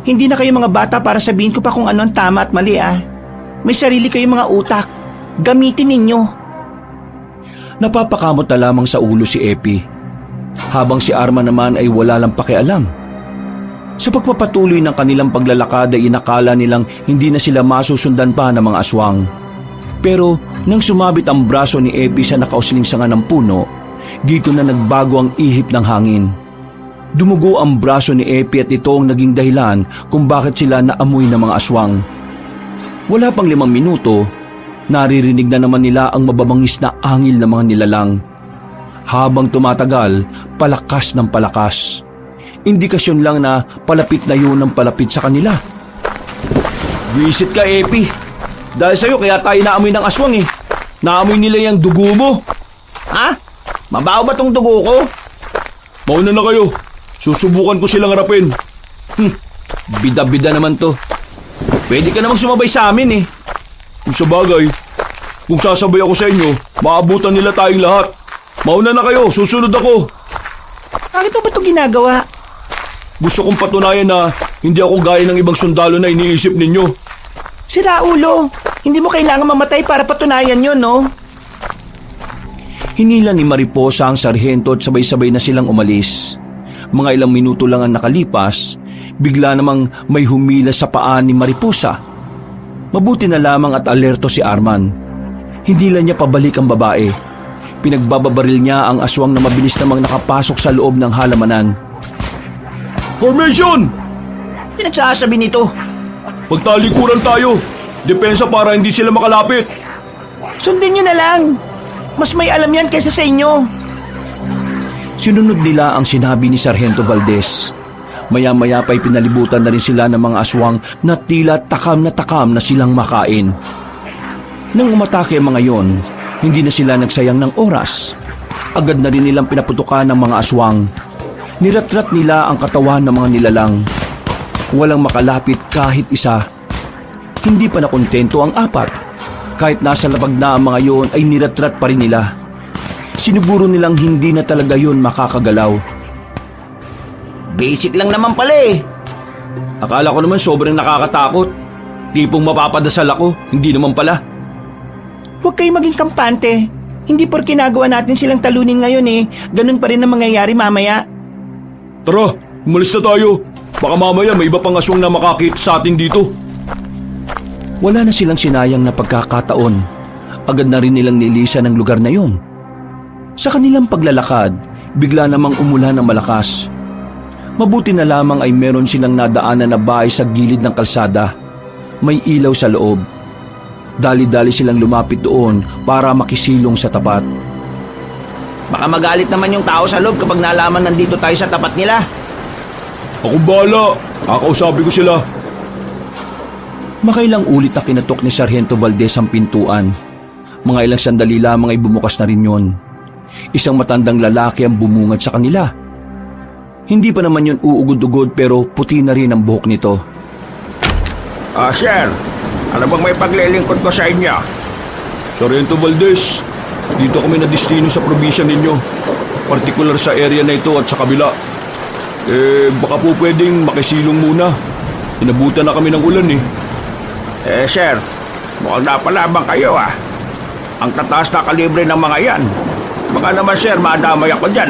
Hindi na kayo mga bata para sabihin ko pa kung ano ang tama at mali ah. May sarili kayong mga utak. Gamitin ninyo. Napapakamot na lamang sa ulo si Epi. Habang si Arman naman ay wala lang pakialam. Sa pagpapatuloy ng kanilang paglalakad ay inakala nilang hindi na sila masusundan pa ng mga aswang. Pero nang sumabit ang braso ni Epi sa nakausling sanga ng puno, dito na nagbago ang ihip ng hangin. Dumugo ang braso ni Epi at ito ang naging dahilan kung bakit sila naamoy ng mga aswang. Wala pang 5 minuto, naririnig na naman nila ang mababangis na angil ng mga nilalang. Habang tumatagal, palakas ng palakas. Indikasyon lang na palapit na yun ang palapit sa kanila. Visit ka, Epi. Dahil sa'yo kaya tayo naamoy ng aswang eh. Naamoy nila yung dugo mo. Ha? Mabaho ba tong dugo ko? Mauna na kayo. Susubukan ko silang harapin. Bida-bida naman to. Pwede ka namang sumabay sa amin eh. Kung sa bagay, kung sasabay ako sa inyo, maabutan nila tayong lahat. Mauna na kayo, susunod ako. Bakit mo ba ito ginagawa? Gusto kong patunayan na hindi ako gaya ng ibang sundalo na iniisip ninyo. Sira ulo. Hindi mo kailangan mamatay para patunayan yun, no? Hinila ni Mariposa ang sarhento at sabay-sabay na silang umalis. Mga ilang minuto lang ang nakalipas, bigla namang may humila sa paa ni Mariposa. Mabuti na lamang at alerto si Arman. Hinila niya pabalik ang babae. Pinagbababaril niya ang aswang na mabilis namang nakapasok sa loob ng halamanan. Formation! Pinagsasabi nito. Pagtalikuran tayo. Depensa para hindi sila makalapit. Sundin nyo na lang. Mas may alam yan kaysa sa inyo. Sinunod nila ang sinabi ni Sargento Valdez. Maya-maya pa'y pinalibutan na rin sila ng mga aswang na tila takam na silang makain. Nang umatake ang mga yon, hindi na sila nagsayang ng oras. Agad na rin nilang pinaputukan ng mga aswang. Niratrat nila ang katawan ng mga nilalang. Walang makalapit kahit isa. Hindi pa nakontento ang 4. Kahit nasa labag na ang mga yon ay niratrat pa rin nila. Siniguro nilang hindi na talaga yon makakagalaw. Basic lang naman pala eh. Akala ko naman sobrang nakakatakot. Tipong mapapadasal ako, hindi naman pala. Huwag kayo maging kampante. Hindi porke nagawa natin silang talunin ngayon eh. Ganun pa rin ang mangyayari mamaya. Tara, umalis na tayo. Baka mamaya may iba pang aswang na makakita sa atin dito. Wala na silang sinayang na pagkakataon. Agad na rin nilang nilisan ang lugar na yon. Sa kanilang paglalakad, bigla namang umulan ng malakas. Mabuti na lamang ay meron silang nadaanan na bahay sa gilid ng kalsada. May ilaw sa loob. Dali-dali silang lumapit doon para makisilong sa tapat. Baka magalit naman yung tao sa loob kapag nalaman nandito tayo sa tapat nila. Ako bahala. Kakausapin ko sila. Makailang ulit na kinatok ni Sargento Valdez ang pintuan. Mga ilang sandali lamang ay bumukas na rin yon. Isang matandang lalaki ang bumungad sa kanila. Hindi pa naman yun uugod-ugod pero puti na rin ang buhok nito. Sir, ano bang may paglilingkod ko sa inyo? Sargento Valdez, dito kami na destino sa probinsya ninyo. Partikular sa area na ito at sa kabila. Baka po pwedeng makisilong muna. Inabutan na kami ng ulan eh. Sir, mukhang napalabang kayo Ang tataas na kalibre ng mga yan. Baka naman sir, madamay ako dyan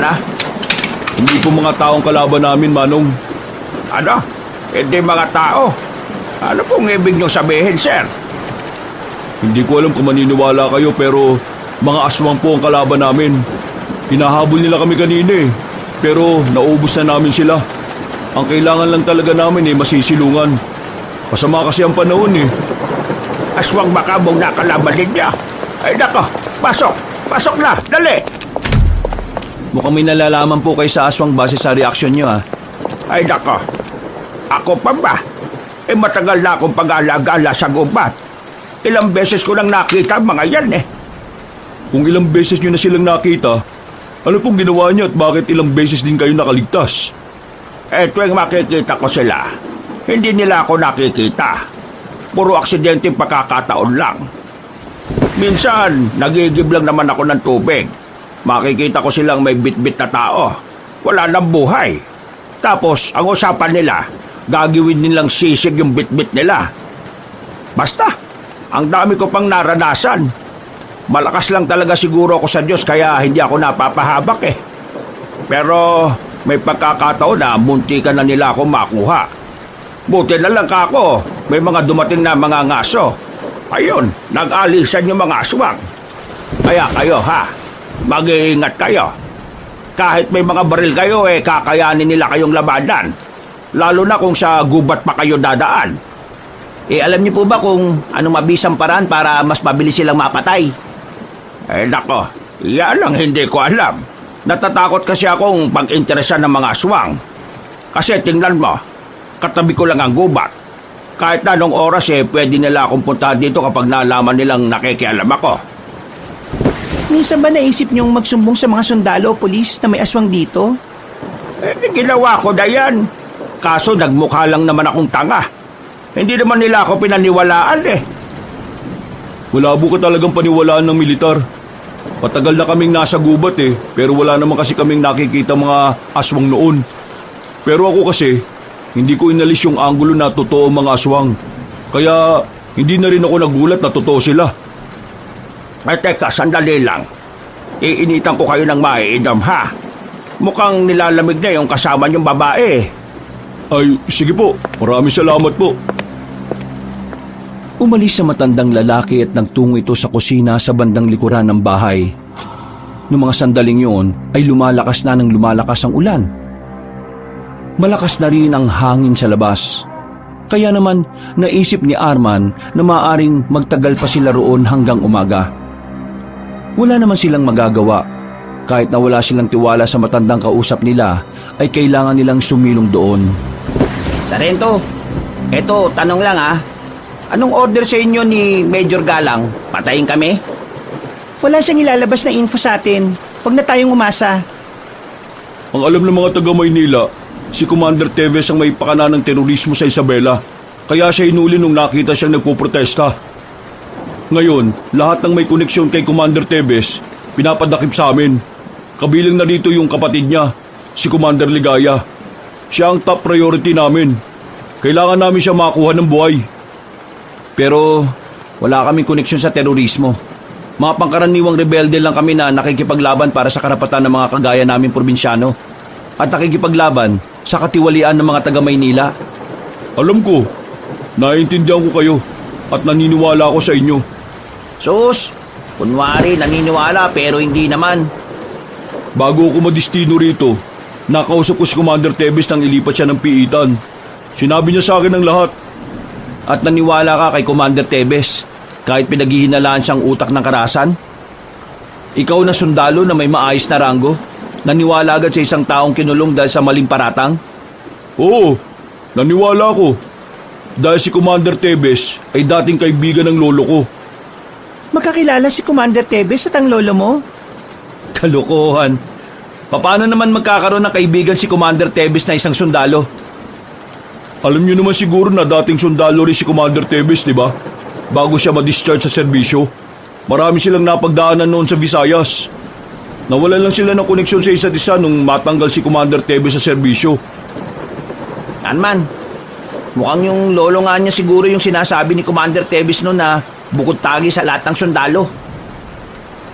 Hindi po mga taong kalaban namin, Manong. Ano? Hindi mga tao. Ano pong ibig nyo sabihin, sir? Hindi ko alam kung maniniwala kayo pero mga aswang po ang kalaban namin. Hinahabol nila kami kanina eh. Pero naubos na namin sila. Ang kailangan lang talaga namin masisilungan. Masama kasi ang panahon eh. Aswang makabong na kalaban ninyo. Ay nako, pasok! Pasok na! Dali! Mukhang may nalalaman po kayo sa aswang base sa reaksyon nyo Ay nako, ako pa ba? Matagal na akong pag-alagala sa gubat. Ilang beses ko lang nakita mga yan Kung ilang beses nyo na silang nakita, ano pong ginawa niyo at bakit ilang beses din kayo nakaligtas? Tuwing makikita ko sila, hindi nila ako nakikita. Puro aksidenteng pagkakataon lang. Minsan, nagigib lang naman ako ng tubig. Makikita ko silang may bit-bit na tao. Wala nang buhay. Tapos, ang usapan nila, gagawin nilang sisig yung bit-bit nila. Basta, ang dami ko pang naranasan. Malakas lang talaga siguro ako sa Diyos kaya hindi ako napapahabak Pero may pagkakataon na muntikan na nila ako makuha. Buti na lang kako, may mga dumating na mga ngaso. Ayun, nag-alisan yung mga aswang. Kaya kayo mag-iingat kayo. Kahit may mga baril kayo kakayanin nila kayong labanan. Lalo na kung sa gubat pa kayo dadaan. Alam niyo po ba kung anong mabisang paraan para mas mabilis silang mapatay? Nako, yan lang hindi ko alam. Natatakot kasi akong pag-interesan ng mga aswang. Kasi tingnan mo, katabi ko lang ang gubat. Kahit na anong oras pwede nila akong puntahan dito kapag nalaman nilang nakikialam ako. Minsan ba naisip niyong magsumbong sa mga sundalo o pulis na may aswang dito? Ginawa ko na yan. Kaso nagmukha lang naman akong tanga. Hindi naman nila ako pinaniwalaan Malabo ka talagang paniwalaan ng militar. Patagal na kaming nasa gubat pero wala naman kasi kaming nakikita mga aswang noon. Pero ako kasi, hindi ko inalis yung anggulo na totoo mga aswang. Kaya hindi na rin ako nagulat na totoo sila. Teka, sandali lang. Iinitan ko kayo ng maiinom Mukhang nilalamig na yung kasama niyong babae. Ay, sige po. Maraming salamat po. Umalis sa matandang lalaki at nagtungo ito sa kusina sa bandang likuran ng bahay. Noong mga sandaling yun ay lumalakas na ng lumalakas ang ulan. Malakas na rin ang hangin sa labas. Kaya naman naisip ni Arman na maaaring magtagal pa sila roon hanggang umaga. Wala naman silang magagawa. Kahit na wala silang tiwala sa matandang kausap nila, ay kailangan nilang sumilong doon. Sargento, eto tanong lang Anong order sa inyo ni Major Galang? Patayin kami? Wala siyang ilalabas na info sa atin. Huwag na tayong umasa. Ang alam ng mga taga Maynila, si Commander Teves ang may pakana ng terorismo sa Isabela. Kaya siya hinuli nung nakita siyang nagpoprotesta. Ngayon, lahat ng may koneksyon kay Commander Teves, pinapadakip sa amin. Kabilang na dito yung kapatid niya, si Commander Ligaya. Siya ang top priority namin. Kailangan namin siya makuha ng buhay. Pero wala kaming koneksyon sa terorismo. Mga pangkaraniwang rebelde lang kami na nakikipaglaban para sa karapatan ng mga kagaya naming probinsyano. At nakikipaglaban sa katiwalian ng mga taga Maynila. Alam ko, naiintindihan ko kayo at naniniwala ako sa inyo. Sus, kunwari naniniwala pero hindi naman. Bago ako madistino rito, nakausap ko si Commander Teves nang ilipat siya ng piitan. Sinabi niya sa akin ang lahat. At naniwala ka kay Commander Teves kahit pinaghihinalaan siyang utak ng karahasan? Ikaw na sundalo na may maayos na ranggo? Naniwala agad sa isang taong kinulong dahil sa maling paratang? Oo, naniwala ko. Dahil si Commander Tebes ay dating kaibigan ng lolo ko. Magkakilala si Commander Tebes at ang lolo mo? Kalokohan. Paano naman magkakaroon ng kaibigan si Commander Tebes na isang sundalo? Alam niyo naman siguro na dating sundalo rin si Commander Tebes, di ba? Bago siya ma-discharge sa serbisyo. Marami silang napagdaanan noon sa Visayas. Nawalan lang sila ng koneksyon sa isa't isa nung matanggal si Commander Tebes sa serbisyo. Anman, mukhang yung lolo nga niya siguro yung sinasabi ni Commander Tebes noon na bukod tagi sa lahat ng sundalo.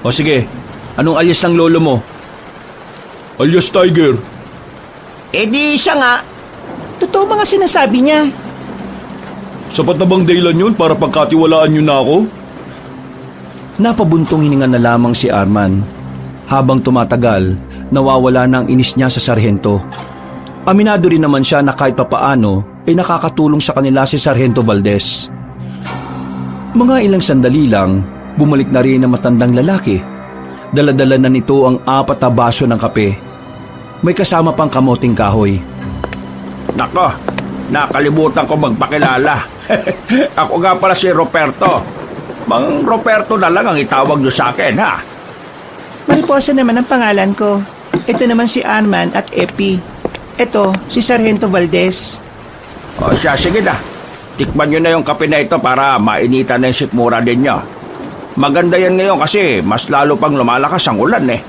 O sige, anong alias ng lolo mo? Alias Tiger. Eh di siya nga. Totoo mga sinasabi niya. Sapat na bang dahilan yun para pagkatiwalaan niyo na ako? Napabuntong hininga na lamang si Arman. Habang tumatagal, nawawala na ang inis niya sa sarhento. Aminado rin naman siya na kahit papaano ay nakakatulong sa kanila si Sargento Valdez. Mga ilang sandali lang, bumalik na rin ang matandang lalaki. Daladala na nito ang 4 na baso ng kape. May kasama pang kamoting kahoy. Nako, nakalimutan ko magpakilala. Ako nga pala si Roberto. Mang Roberto na lang ang itawag niyo sa akin, ha? Mariposa naman ang pangalan ko. Ito naman si Arman at Epi. Ito, si Sargento Valdez. O siya, sige na. Tikman nyo na yung kape na ito para mainitan na yung sikmura din nyo. Maganda yan ngayon kasi mas lalo pang lumalakas ang ulan eh.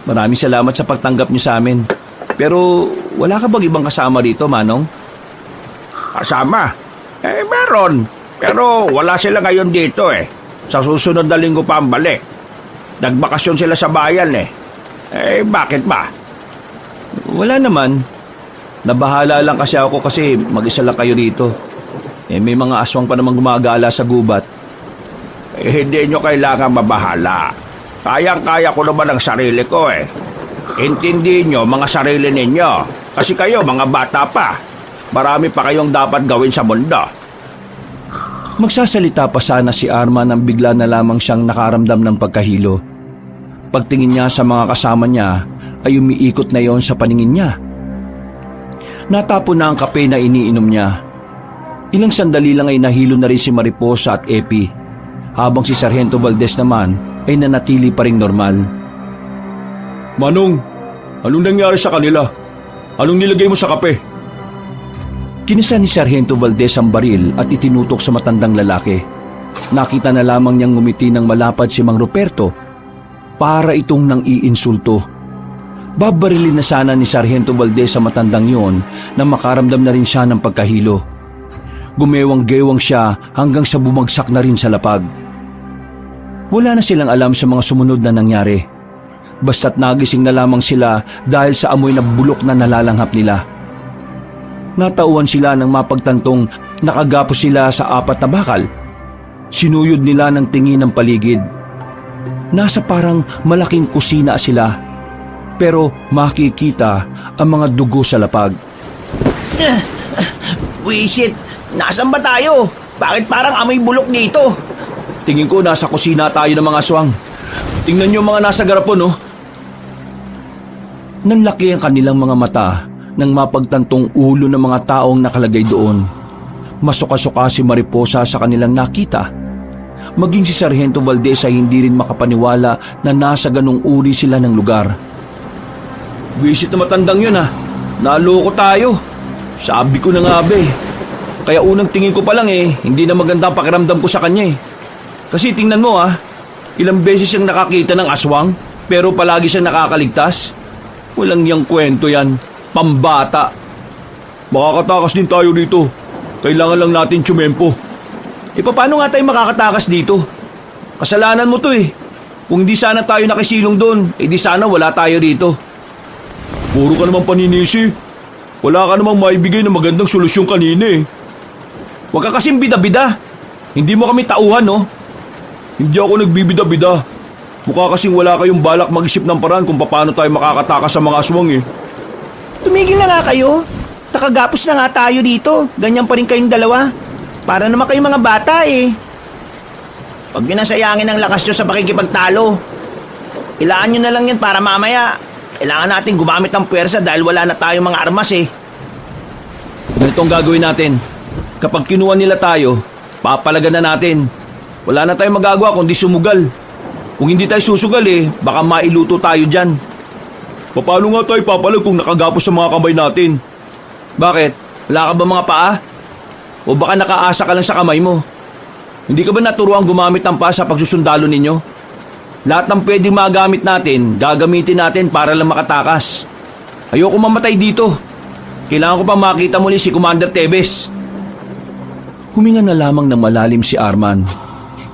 Maraming salamat sa pagtanggap niyo sa amin. Pero wala ka bang ibang kasama dito, Manong? Kasama? Eh, meron. Pero wala sila ngayon dito eh. Sa susunod na linggo pa ang balik. Nagbakasyon sila sa bayan eh. Eh, bakit ba? Wala naman. Nabahala lang kasi ako kasi mag-isa lang kayo rito. Eh, may mga aswang pa naman gumagala sa gubat. Eh, hindi nyo kailangan mabahala. Kayang-kaya ko naman ang sarili ko eh. Intindihin nyo mga sarili ninyo. Kasi kayo mga bata pa. Marami pa kayong dapat gawin sa mundo. Magsasalita pa sana si Arman nang bigla na lamang siyang nakaramdam ng pagkahilo. Pagtingin niya sa mga kasama niya ay umiikot na yon sa paningin niya. Natapon na ang kape na iniinom niya. Ilang sandali lang ay nahilo na rin si Mariposa at Epi, habang si Sargento Valdez naman ay nanatili pa ring normal. Manong, anong nangyari sa kanila? Anong nilagay mo sa kape? Kinisa ni Sargento Valdez ang baril at itinutok sa matandang lalaki. Nakita na lamang niyang ngumiti ng malapad si Mang Ruperto para itong nang iinsulto. Babarilin na sana ni Sargento Valdez sa matandang yon na makaramdam na rin siya ng pagkahilo. Gumewang-gewang siya hanggang sa bumagsak na rin sa lapag. Wala na silang alam sa mga sumunod na nangyari. Basta't nagising na lamang sila dahil sa amoy na bulok na nalalanghap nila. Natauhan sila nang mapagtantong nakagapos sila sa 4 na bakal. Sinuyod nila ng tingin ng paligid. Nasa parang malaking kusina sila, pero makikita ang mga dugo sa lapag. Wisit, nasan ba tayo? Bakit parang amoy bulok dito? Tingin ko nasa kusina tayo ng mga aswang. Tingnan niyo mga nasa garapon, oh. Nanlaki ang kanilang mga mata nang mapagtantong ulo ng mga taong nakalagay doon. Masuka-suka si Mariposa sa kanilang nakita. Maging si Sargento Valdez ay hindi rin makapaniwala na nasa ganung uri sila ng lugar. Visit na matandang yun, ah. Naloko tayo. Sabi ko na nga, be. Kaya unang tingin ko pa lang hindi na maganda ang pakiramdam ko sa kanya eh. Kasi tingnan mo, ilang beses siyang nakakita ng aswang pero palagi siyang nakakaligtas. Walang yang kwento yan. Pambata. Makakatakas din tayo dito. Kailangan lang natin tsumempo. Paano nga tayo makakatakas dito? Kasalanan mo to eh. Kung di sana tayo nakisilong doon, di sana wala tayo dito. Puro ka naman paninisi. Wala ka namang maibigay na magandang solusyon kanina eh. Huwag ka kasing bida-bida. Hindi mo kami tauhan, no? Hindi ako nagbibida-bida. Mukha kasing wala kayong balak mag-isip ng paraan kung paano tayo makakatakas sa mga aswang eh. Tumigil na nga kayo. Nakagapos na nga tayo dito. Ganyan pa rin kayong dalawa. Para naman kayong mga bata eh. Huwag nyo nasayangin ang lakas nyo sa pakikipagtalo. Ilaan nyo na lang yan para mamaya. Kailangan natin gumamit ng puwersa dahil wala na tayong mga armas eh. Ganito ang gagawin natin. Kapag kinuha nila tayo, papalagan na natin. Wala na tayong magagawa kundi sumugal. Kung hindi tayo susugal baka mailuto tayo dyan. Paano nga tayo papalag kung nakagapos sa mga kamay natin? Bakit? Wala ka ba mga paa? O baka nakaasa ka lang sa kamay mo? Hindi ka ba naturuan gumamit ng paa sa pagsusundalo ninyo? Lahat ng pwedeng magamit natin, gagamitin natin para lang makatakas. Ayoko mamatay dito. Kailangan ko pa makita muli si Commander Tebes. Huminga na lamang ng malalim si Arman.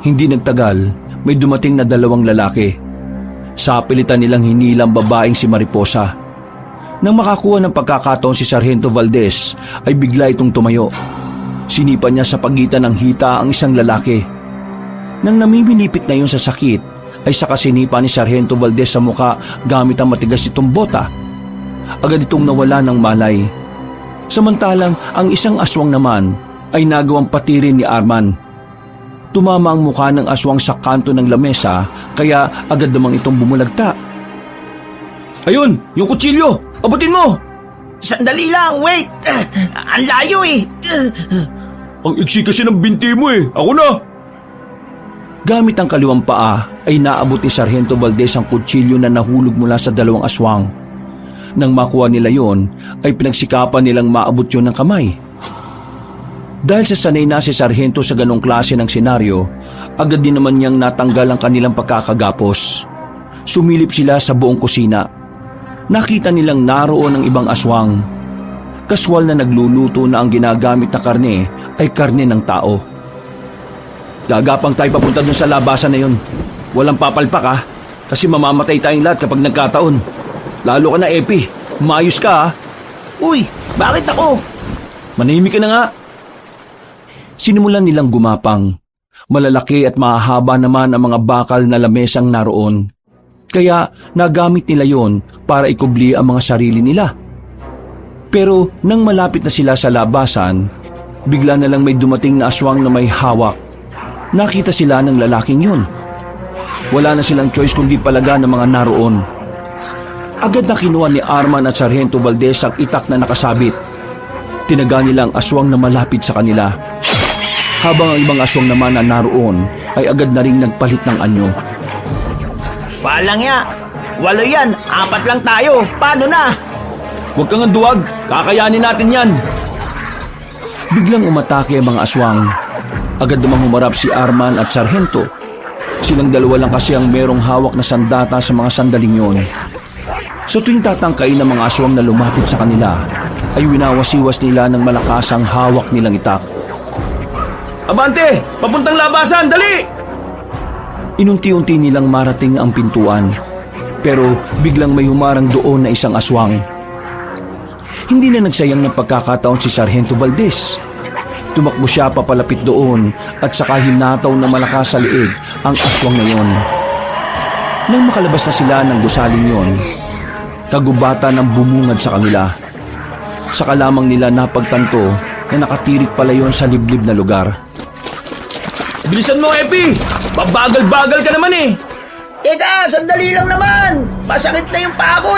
Hindi nagtagal, may dumating na 2 lalaki. Sa pilitan nilang hinilang babaeng si Mariposa. Nang makakuha ng pagkakataon si Sargento Valdez, ay bigla itong tumayo. Sinipa niya sa pagitan ng hita ang isang lalaki. Nang namimilipit na yun sa sakit, ay saka sinipa ni Sargento Valdez sa muka gamit ang matigas nitong bota. Agad itong nawala ng malay. Samantalang ang isang aswang naman ay nagawang patirin ni Arman. Tumama ang mukha ng aswang sa kanto ng lamesa kaya agad namang itong bumulagta. Ayun! Yung kutsilyo! Abutin mo! Sandali lang, wait! Ang layo eh! Ang iksi kasi ng binti mo Ako na! Gamit ang kaliwang paa ay naabot ni Sargento Valdez ang kutsilyo na nahulog mula sa 2 aswang. Nang makuha nila yon, ay pinagsikapan nilang maabot yun ng kamay. Dahil sa sanay na si Sargento sa ganong klase ng senaryo, agad din naman niyang natanggal ang kanilang pagkakagapos. Sumilip sila sa buong kusina. Nakita nilang naroon ang ibang aswang. Kaswal na nagluluto na ang ginagamit na karne ay karne ng tao. Gagapang tayo papunta dun sa labasan na yun. Walang papalpak kasi mamamatay tayong lahat kapag nagkataon. Lalo ka na, Epi. Maayos ka Uy, bakit ako? Manahimik ka na nga. Sinimulan nilang gumapang. Malalaki at mahahaba naman ang mga bakal na lamesang naroon. Kaya nagamit nila yon para ikubli ang mga sarili nila. Pero nang malapit na sila sa labasan, bigla na lang may dumating na aswang na may hawak. Nakita sila ng lalaking yun. Wala na silang choice kundi palaga ng mga naroon. Agad na kinuha ni Arman at Sargento Valdez ang itak na nakasabit. Tinaga nila ang aswang na malapit sa kanila. Habang ang ibang aswang naman na naroon ay agad na ring nagpalit ng anyo. Walang ya! 8 yan! 4 lang tayo! Paano na? Huwag kang duwag! Kakayanin natin yan! Biglang umatake ang mga aswang. Agad namang humarap si Arman at Sargento. Silang dalawa lang kasi ang merong hawak na sandata sa mga sandaling yon. Sa tuwing tatangkain ng mga aswang na lumapit sa kanila, ay winawasiwas nila ng malakas ang hawak nilang itak. Abante! Papuntang labasan! Dali! Inunti-unti nilang marating ang pintuan. Pero biglang may humarang doon na isang aswang. Hindi na nagsayang ng pagkakataon si Sargento Valdez. Tumakbo siya papalapit doon at saka hinataw na malakas sa liig ang aswang na yon. Nang makalabas na sila ng gusaling yon, kagubatan ang bumungad sa kanila. Saka lamang nila napagtanto na nakatirik pala yon sa liblib na lugar. Bilisan mo, Epi! Babagal-bagal ka naman Teka, sandali lang naman! Masakit na yung paa ko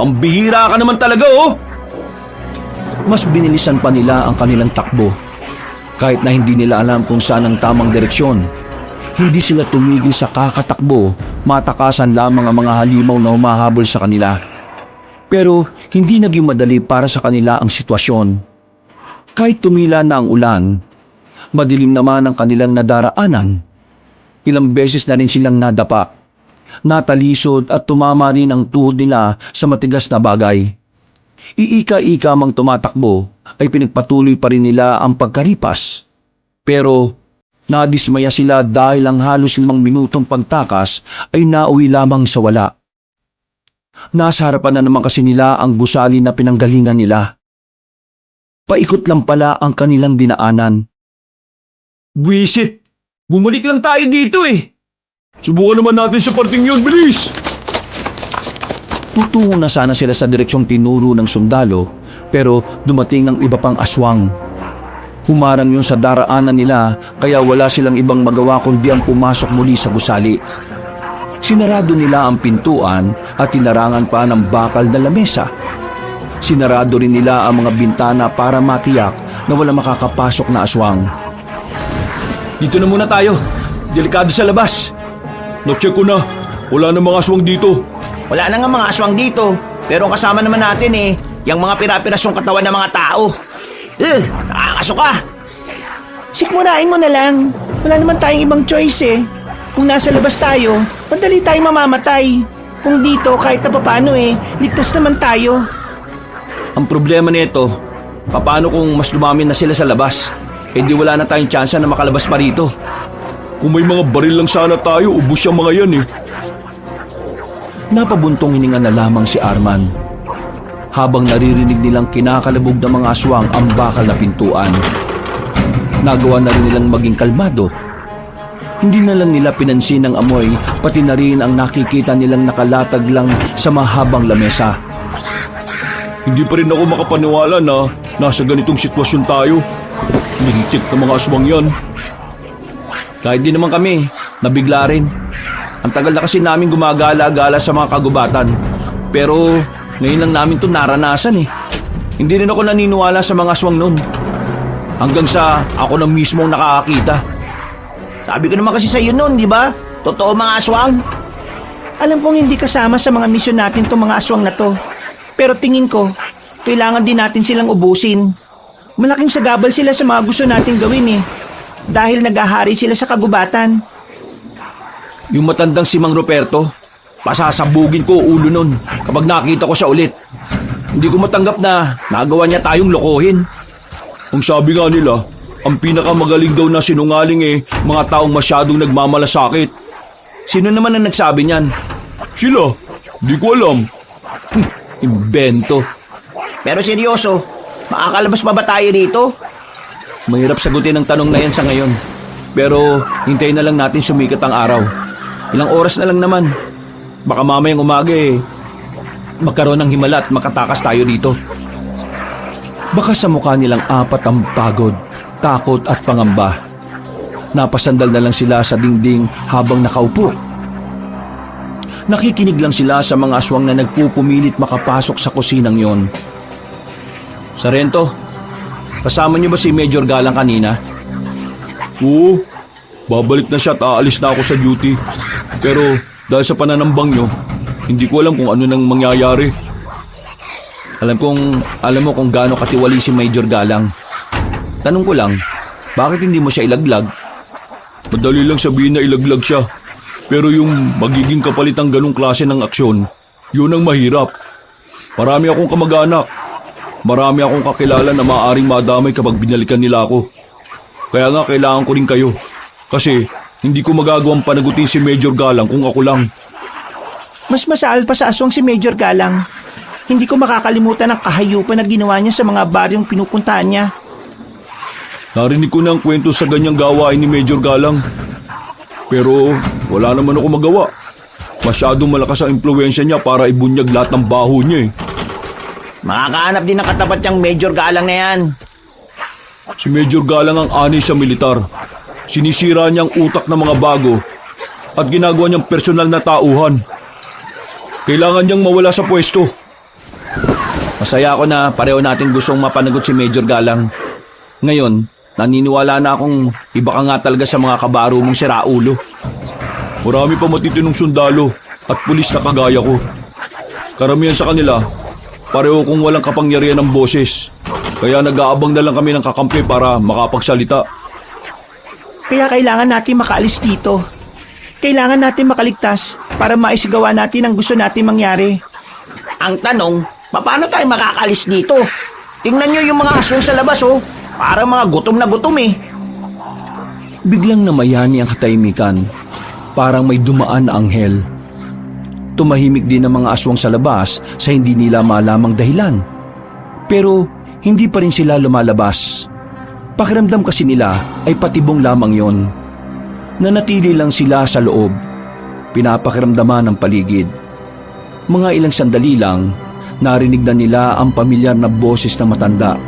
Pambihira ka naman talaga, Mas binilisan pa nila ang kanilang takbo. Kahit na hindi nila alam kung saan ang tamang direksyon, hindi sila tumigil sa kakatakbo, matakasan lamang ang mga halimaw na humahabol sa kanila. Pero hindi naging madali para sa kanila ang sitwasyon. Kahit tumila na ang ulan, madilim naman ang kanilang nadaraanan. Ilang beses na rin silang nadapa, natalisod at tumama rin ang tuhod nila sa matigas na bagay. Iika-ika mang tumatakbo ay pinagpatuloy pa rin nila ang pagkaripas. Pero nadismaya sila dahil ang halos 5 minutong pagtakas ay nauwi lamang sa wala. Nasa harapan na naman kasi nila ang gusali na pinanggalingan nila. Paikot lang pala ang kanilang dinaanan. Buwisit! Bumalik lang tayo dito Subukan naman natin sa parting yun, bilis! Tutungo na sana sila sa direksyong tinuro ng sundalo, pero dumating ang iba pang aswang. Humarang yun sa daraanan nila, kaya wala silang ibang magawa kundi ang pumasok muli sa gusali. Sinarado nila ang pintuan at tinarangan pa ng bakal na lamesa. Sinarado rin nila ang mga bintana para matiyak na wala makakapasok na aswang. Dito na muna tayo. Delikado sa labas. Na-check ko na. Wala na mga aswang dito. Wala na nga mga aswang dito. Pero ang kasama naman natin yung mga pira-pirasyong katawan ng mga tao. Nakakasuka. Sikmurain mo na lang. Wala naman tayong ibang choice eh. Kung nasa labas tayo, madali tayong mamamatay. Kung dito, kahit na papaano ligtas naman tayo. Ang problema nito, paano kung mas dumami na sila sa labas? Eh di wala na tayong tsansa na makalabas pa rito. Kung may mga baril lang sana tayo, ubos yung mga yan eh. Napabuntong hininga na lamang si Arman. Habang naririnig nilang kinakalabog ng mga aswang ang bakal na pintuan. Nagawa na rin nilang maging kalmado. Hindi na lang nila pinansin ang amoy, pati na rin ang nakikita nilang nakalatag lang sa mahabang lamesa. Hindi pa rin ako makapaniwala na nasa ganitong sitwasyon tayo. Lintik na mga aswang yan. Kahit di naman kami, nabigla rin. Ang tagal na kasi namin gumagala-gala sa mga kagubatan. Pero ngayon lang namin ito naranasan eh. Hindi rin ako naniniwala sa mga aswang nun. Hanggang sa ako na mismo ang nakakakita. Sabi ko naman kasi sa iyo noon, di ba? Totoo mga aswang. Alam kong hindi kasama sa mga misyon natin itong mga aswang na to. Pero tingin ko, kailangan din natin silang ubusin. Malaking sagabal sila sa mga gusto natin gawin eh. Dahil nag-ahari sila sa kagubatan. Yung matandang si Mang Ruperto, pasasabugin ko ulo nun kapag nakita ko siya ulit. Hindi ko matanggap na nagawa niya tayong lokohin. Ang sabi nga nila, ang pinakamagaling daw na sinungaling mga taong masyadong nagmamalasakit. Sino naman ang nagsabi niyan? Sila, di ko alam. Imbento. Pero seryoso, makakalabas pa ba tayo dito? Mahirap sagutin ang tanong na yan sa ngayon. Pero hintayin na lang natin sumikat ang araw. Ilang oras na lang naman. Baka mamayang umaga magkaroon ng himala at makatakas tayo dito. Baka sa mukha nilang apat ang pagod, takot at pangamba. Napasandal na lang sila sa dingding habang nakaupo. Nakikinig lang sila sa mga aswang na nagpupumilit makapasok sa kusinang yon. Sarento, kasama niyo ba si Major Galang kanina? Oo, babalik na siya at aalis na ako sa duty. Pero dahil sa pananambang nyo, hindi ko alam kung ano nang mangyayari. Alam mo kung gaano katiwali si Major Galang. Tanong ko lang, bakit hindi mo siya ilaglag? Madali lang sabihin na ilaglag siya. Pero yung magiging kapalit ng ganong klase ng aksyon, yun ang mahirap. Marami akong kamag-anak. Marami akong kakilala na maaaring madamay kapag binalikan nila ako. Kaya nga kailangan ko rin kayo. Kasi hindi ko magagawang panagutin si Major Galang kung ako lang. Mas masaal pa sa aswang si Major Galang. Hindi ko makakalimutan ang kahayupan na ginawa niya sa mga baryong pinupuntahan niya. Narinig ko na ang kwento sa ganyang gawain ni Major Galang. Pero wala naman ako magawa. Masyadong malakas ang impluwensya niya para ibunyag lahat ng baho niya Makakahanap din ng katapat niyang Major Galang na yan. Si Major Galang ang ani sa militar. Sinisira niyang utak ng mga bago at ginagawa niyang personal na tauhan. Kailangan niyang mawala sa pwesto. Masaya ako na pareho natin gustong mapanagot si Major Galang. Ngayon, naniniwala na akong iba ka nga talaga sa mga kabaro mong siraulo. Marami pa matitinong sundalo at pulis na kagaya ko. Karamihan sa kanila, pareho kong walang kapangyarihan ng boses. Kaya nag-aabang na lang kami ng kakampi para makapagsalita. Kaya kailangan natin makaalis dito. Kailangan natin makaligtas para maisigawa natin ang gusto natin mangyari. Ang tanong, paano tayo makakalis dito? Tingnan nyo yung mga aswang sa labas Parang mga gutom na gutom Biglang namayani ang katahimikan. Parang may dumaan na anghel. Tumahimik din ang mga aswang sa labas sa hindi nila malamang dahilan. Pero hindi pa rin sila lumalabas. Pakiramdam kasi nila ay patibong lamang yon. Nanatili lang sila sa loob. Pinapakiramdaman ang paligid. Mga ilang sandali lang, narinig na nila ang pamilyar na boses ng matanda.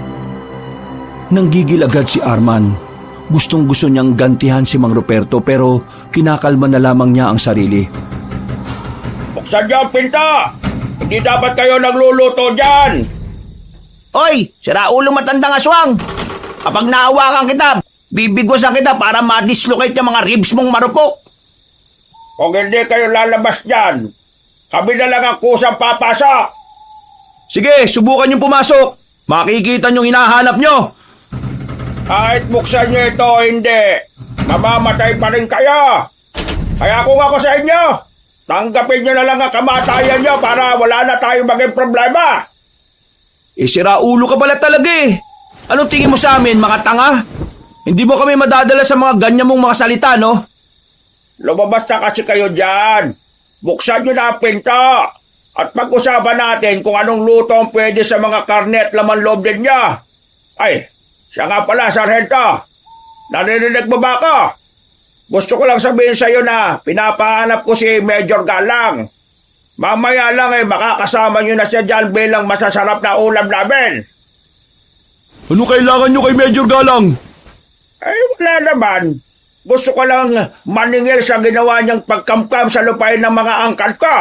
Nanggigil agad si Arman. Gustong-gusto niyang gantihan si Mang Ruperto pero kinakalma na lamang niya ang sarili. Buksan niyo ang pinto! Hindi dapat kayo nagluluto dyan! Hoy, sira ulo matandang aswang! Kapag naawakan kita, bibigwasan kita para ma-dislocate yung mga ribs mong marupok. Kung hindi kayo lalabas dyan, kami na lang ang kusang papasok! Sige, subukan niyong pumasok. Makikita niyong hinahanap niyo. Kahit buksan niyo ito o hindi, mamamatay pa rin kayo! Kaya kung ako sa inyo, tanggapin niyo na lang ang kamatayan niyo para wala na tayong maging problema! Sira ulo ka pala talaga eh. Anong tingin mo sa amin, mga tanga? Hindi mo kami madadala sa mga ganyan mong mga salita, no? Lumabas na kasi kayo dyan. Buksan niyo na ang pinto. At pag-usapan natin kung anong luto ang pwede sa mga karne at laman loob din niya. Ay, siya nga pala, Sargento. Narinig mo ba ako? Gusto ko lang sabihin sa iyo na pinapahanap ko si Major Galang. Mamaya lang makakasama niyo na siya dyan bilang masasarap na ulam namin. Ano kailangan niyo kay Major Galang? Ay, wala naman. Gusto ko lang maningil sa ginawa niyang pagkamkam sa lupain ng mga angkat ko.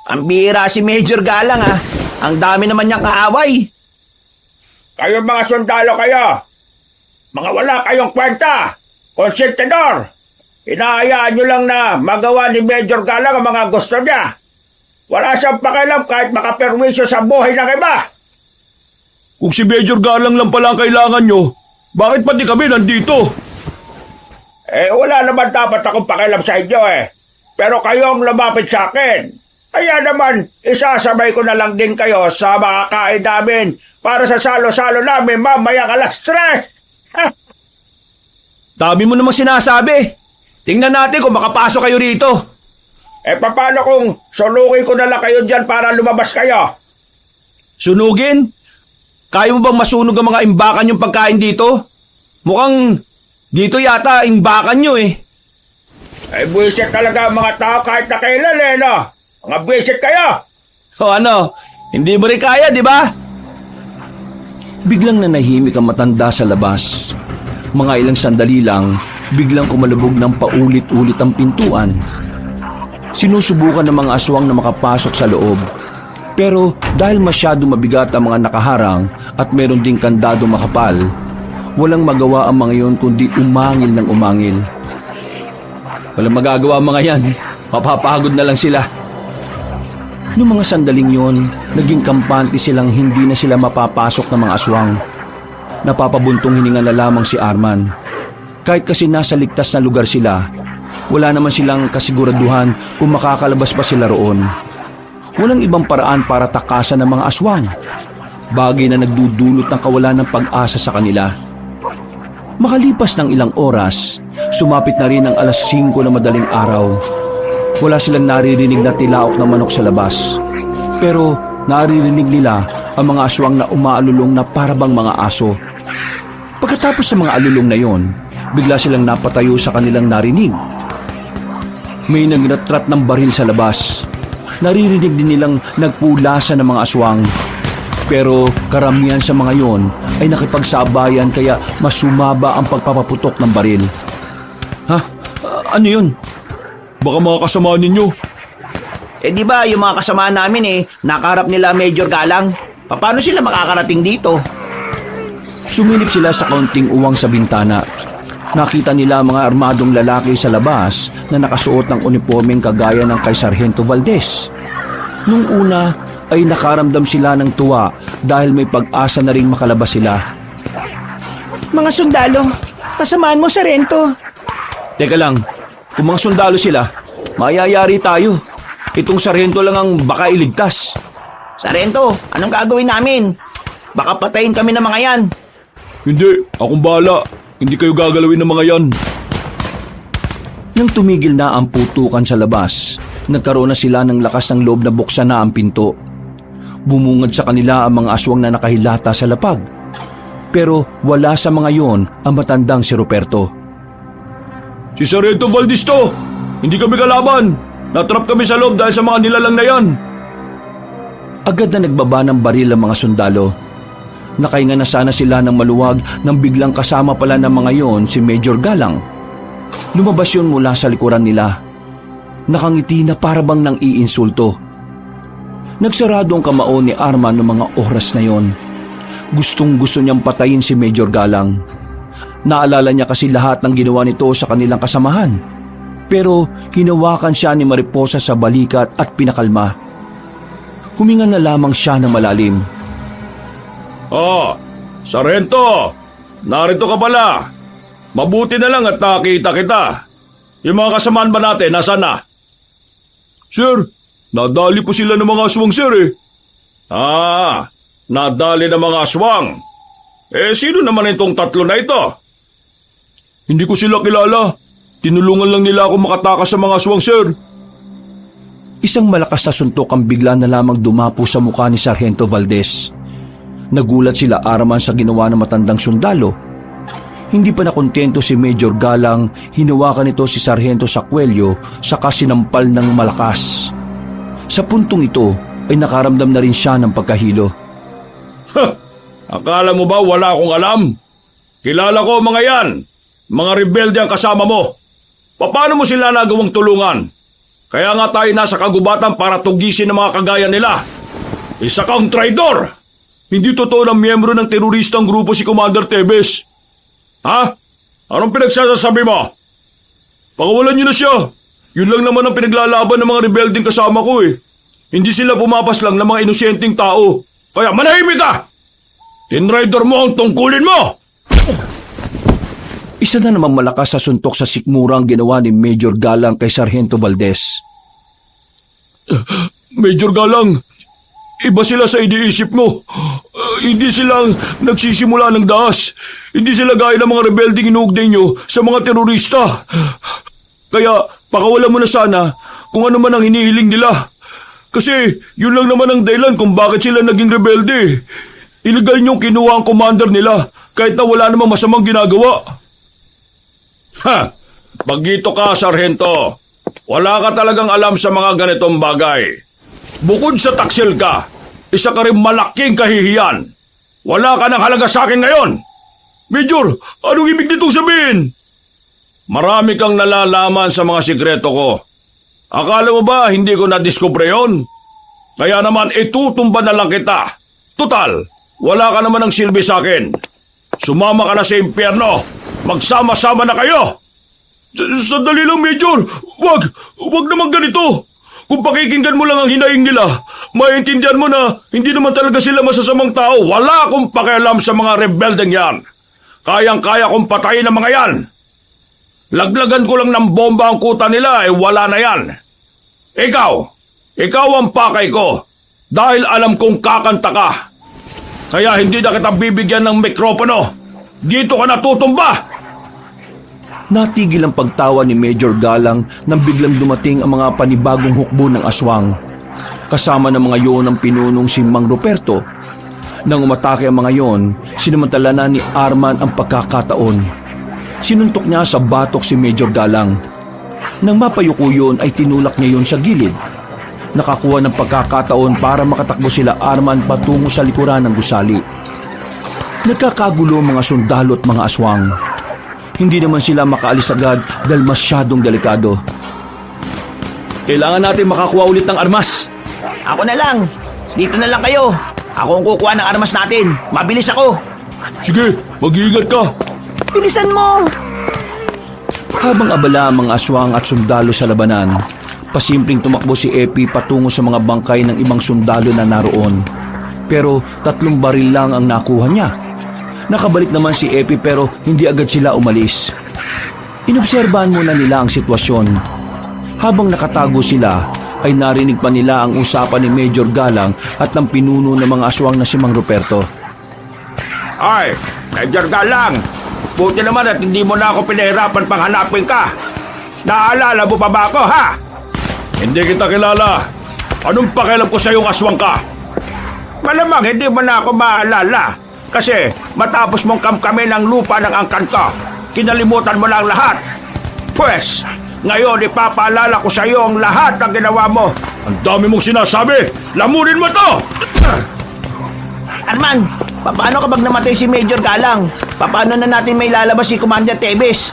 Ang bihira si Major Galang ah. Ang dami naman niyang kaaway. Kayo mga sundalo kayo. Mga wala kayong kwenta. Konsentidor. Hinahayaan niyo lang na magawa ni Major Galang ang mga gusto niya. Wala siyang pakialam kahit makaperwisyo sa buhay ng iba. Kung si Major Galang lang pala ang kailangan niyo, bakit pati kami nandito? Wala naman dapat akong pakialam sa inyo Pero kayo ang lumapit sa akin. Kaya naman, isasabay ko na lang din kayo sa mga kain namin para sa salo-salo namin mamayang alas 3. Dami mo namang sinasabi. Tingnan natin kung makapasok kayo rito. Paano kung sunugin ko na lang kayo dyan para lumabas kayo? Sunugin? Kaya mo bang masunog ang mga imbakan yung pagkain dito? Mukhang dito yata imbakan nyo Buwisit talaga ang mga tao kahit na kailan no? Mga buwisit kayo! O ano, hindi mo rin kaya, di ba? Biglang nanahimik ang matanda sa labas. Mga ilang sandali lang, biglang kumalubog ng paulit-ulit ang pintuan. Sinusubukan ng mga aswang na makapasok sa loob. Pero dahil masyado mabigat ang mga nakaharang at meron ding kandado makapal, walang magawa ang mga yon kundi umangil ng umangil. Walang magagawa ang mga yan. Mapapagod na lang sila. Noong mga sandaling yon, naging kampante silang hindi na sila mapapasok ng mga aswang. Napapabuntong hininga na lamang si Arman. Kahit kasi nasa ligtas na lugar sila, wala naman silang kasiguraduhan kung makakalabas pa sila roon. Walang ibang paraan para takasan ng mga aswang. Bagay na nagdudulot ng kawalan ng pag-asa sa kanila. Makalipas ng ilang oras, sumapit na rin ang alas 5 na madaling araw. Wala silang naririnig na tilaok na manok sa labas. Pero naririnig nila ang mga aswang na umaalulong na parabang mga aso. Pagkatapos sa mga alulong na yon, bigla silang napatayo sa kanilang narinig. May nagratrat ng baril sa labas. Naririnig din nilang nagpulasan ng mga aswang. Pero karamihan sa mga yon ay nakipagsabayan kaya mas sumaba ang pagpapaputok ng baril. Ha? Ano yun? Baka mga kasama ninyo. Di ba yung mga kasama namin nakaharap nila Major Galang? Paano sila makakarating dito? Sumilip sila sa kaunting uwang sa bintana. Nakita nila mga armadong lalaki sa labas na nakasuot ng uniformeng kagaya ng kay Sargento Valdez. Nung una ay nakaramdam sila ng tuwa dahil may pag-asa na ring makalabas sila. Mga sundalo, kasamaan mo, Sargento. Teka lang, kung mga sundalo sila, mayayari tayo. Itong sarhento lang ang baka iligtas. Sargento, anong gagawin namin? Baka patayin kami ng mga yan. Hindi, akong bahala. Hindi kayo gagalawin ng mga yan. Nang tumigil na ang putukan sa labas, nagkaroon na sila ng lakas ng loob na buksan na ang pinto. Bumungad sa kanila ang mga aswang na nakahilata sa lapag. Pero wala sa mga yon ang matandang si Ruperto. Si Sargento Valdez to! Hindi kami kalaban! Natrap kami sa loob dahil sa mga nilalang na yan! Agad na nagbaba ng baril ang mga sundalo. Nakahinga na sana sila ng maluwag nang biglang kasama pala ng mga yon si Major Galang. Lumabas yun mula sa likuran nila. nakangiti na parabang nang iinsulto. Nagsarado ang kamao ni Arman noong mga oras na yon. Gustong gusto niyang patayin si Major Galang. Naalala niya kasi lahat ng ginawa nito sa kanilang kasamahan. Pero hinawakan siya ni Mariposa sa balikat at pinakalma. Huminga na lamang siya ng malalim. Sargento! Narito ka pala. Mabuti na lang at nakita kita. Yung mga kasamaan ba natin, nasaan na? Sir, nadali po sila ng mga aswang, sir eh. Nadali ng mga aswang. Sino naman itong tatlo na ito? Hindi ko sila kilala. Tinulungan lang nila ako makatakas sa mga aswang, sir. Isang malakas na suntok ang bigla na lamang dumapo sa mukha ni Sargento Valdez. Nagulat sila Arman sa ginawa ng matandang sundalo. Hindi pa nakontento si Major Galang, hinawakan nito si Sargento Sacuello saka sinampal ng malakas. Sa puntong ito ay nakaramdam na rin siya ng pagkahilo. Akala mo ba wala akong alam? Kilala ko mga yan. Mga rebelde ang kasama mo. Paano mo sila nagawang tulungan? Kaya nga tayo nasa kagubatan para tugisin ang mga kagaya nila. Isa kang traidor! Hindi totoo na miyembro ng teroristang grupo si Commander Tebes. Ha? Anong pinagsasasabi mo? Pakawalan niyo na siya. Yun lang naman ang pinaglalaban ng mga rebeldeng kasama ko eh. Hindi sila pumapas lang ng mga inosenteng tao. Kaya manahimik ka! Tinrider mo ang tungkulin mo! Isa na namang malakas sa suntok sa sikmura ang ginawa ni Major Galang kay Sargento Valdez. Major Galang, iba sila sa iniisip mo. Hindi sila nagsisimula ng daas. Hindi sila gaya ng mga rebeldeng inuugnay nyo sa mga terorista. Kaya pakawalan mo na sana kung ano man ang hinihiling nila. Kasi yun lang naman ang dahilan kung bakit sila naging rebelde. Illegal niyong kinuha ang commander nila kahit na wala namang masamang ginagawa. Pagito ka, Sargento. Wala ka talagang alam sa mga ganitong bagay. Bukod sa taksil ka, isa ka rin malaking kahihiyan. Wala ka ng halaga sa akin ngayon. Major, anong ibig nitong sabihin? Marami kang nalalaman sa mga sikreto ko. Akala mo ba hindi ko nadiskubre yon? Kaya naman itutumba na lang kita. Total, wala ka naman ng silbi sa akin. Sumama ka na sa impyerno. Magsama-sama na kayo. Sandali lang, Major. Wag naman ganito. Kung pakikinggan mo lang ang hinaing nila, maintindihan mo na hindi naman talaga sila masasamang tao. Wala akong pakialam sa mga rebeldeng yan. Kayang-kaya kong patayin ang mga yan. Laglagan ko lang ng bomba ang kuta nila, wala na yan. Ikaw ang pakay ko. Dahil alam kong kakanta ka. Kaya hindi na kita bibigyan ng mikropono. Dito ka natutumba. Natigil ang pagtawa ni Major Galang nang biglang dumating ang mga panibagong hukbo ng aswang. Kasama ng mga yon ang pinunong si Mang Ruperto. Nang umatake ang mga yon, sinamantala na ni Arman ang pagkakataon. Sinuntok niya sa batok si Major Galang. Nang mapayuko yun ay tinulak niya yon sa gilid. Nakakuha ng pagkakataon para makatakbo sila Arman patungo sa likuran ng gusali. Nagkakagulo ang mga sundalo at mga aswang. Hindi naman sila makaalis agad dahil masyadong delikado. Kailangan natin makakuha ulit ng armas. Ako na lang. Dito na lang kayo. Ako ang kukuha ng armas natin. Mabilis ako. Sige, mag-iingat ka. Bilisan mo. Habang abala ang mga aswang at sundalo sa labanan, pasimpleng tumakbo si Epi patungo sa mga bangkay ng ibang sundalo na naroon. Pero 3 baril lang ang nakuha niya. Nakabalik naman si Epi pero hindi agad sila umalis. Inobserbahan muna nila ang sitwasyon. Habang nakatago sila, ay narinig pa nila ang usapan ni Major Galang at ng pinuno ng mga aswang na si Mang Ruperto. Ay, Major Galang, buti naman at hindi mo na ako pinahirapan pang hanapin ka. Naalala mo pa ba ako, ha? Hindi kita kilala. Anong pakialam ko sa iyong aswang ka? Malamang hindi mo na ako maalala. Kasi matapos mong kamkamin ang lupa ng angkan ko, kinalimutan mo lang lahat. Pwes, ngayon ipapaalala ko sa iyo ang lahat ng ginawa mo. Ang dami mong sinasabi! Lamunin mo to! Arman, paano kapag namatay si Major Galang? Paano na natin may lalabas si Commander Tebes?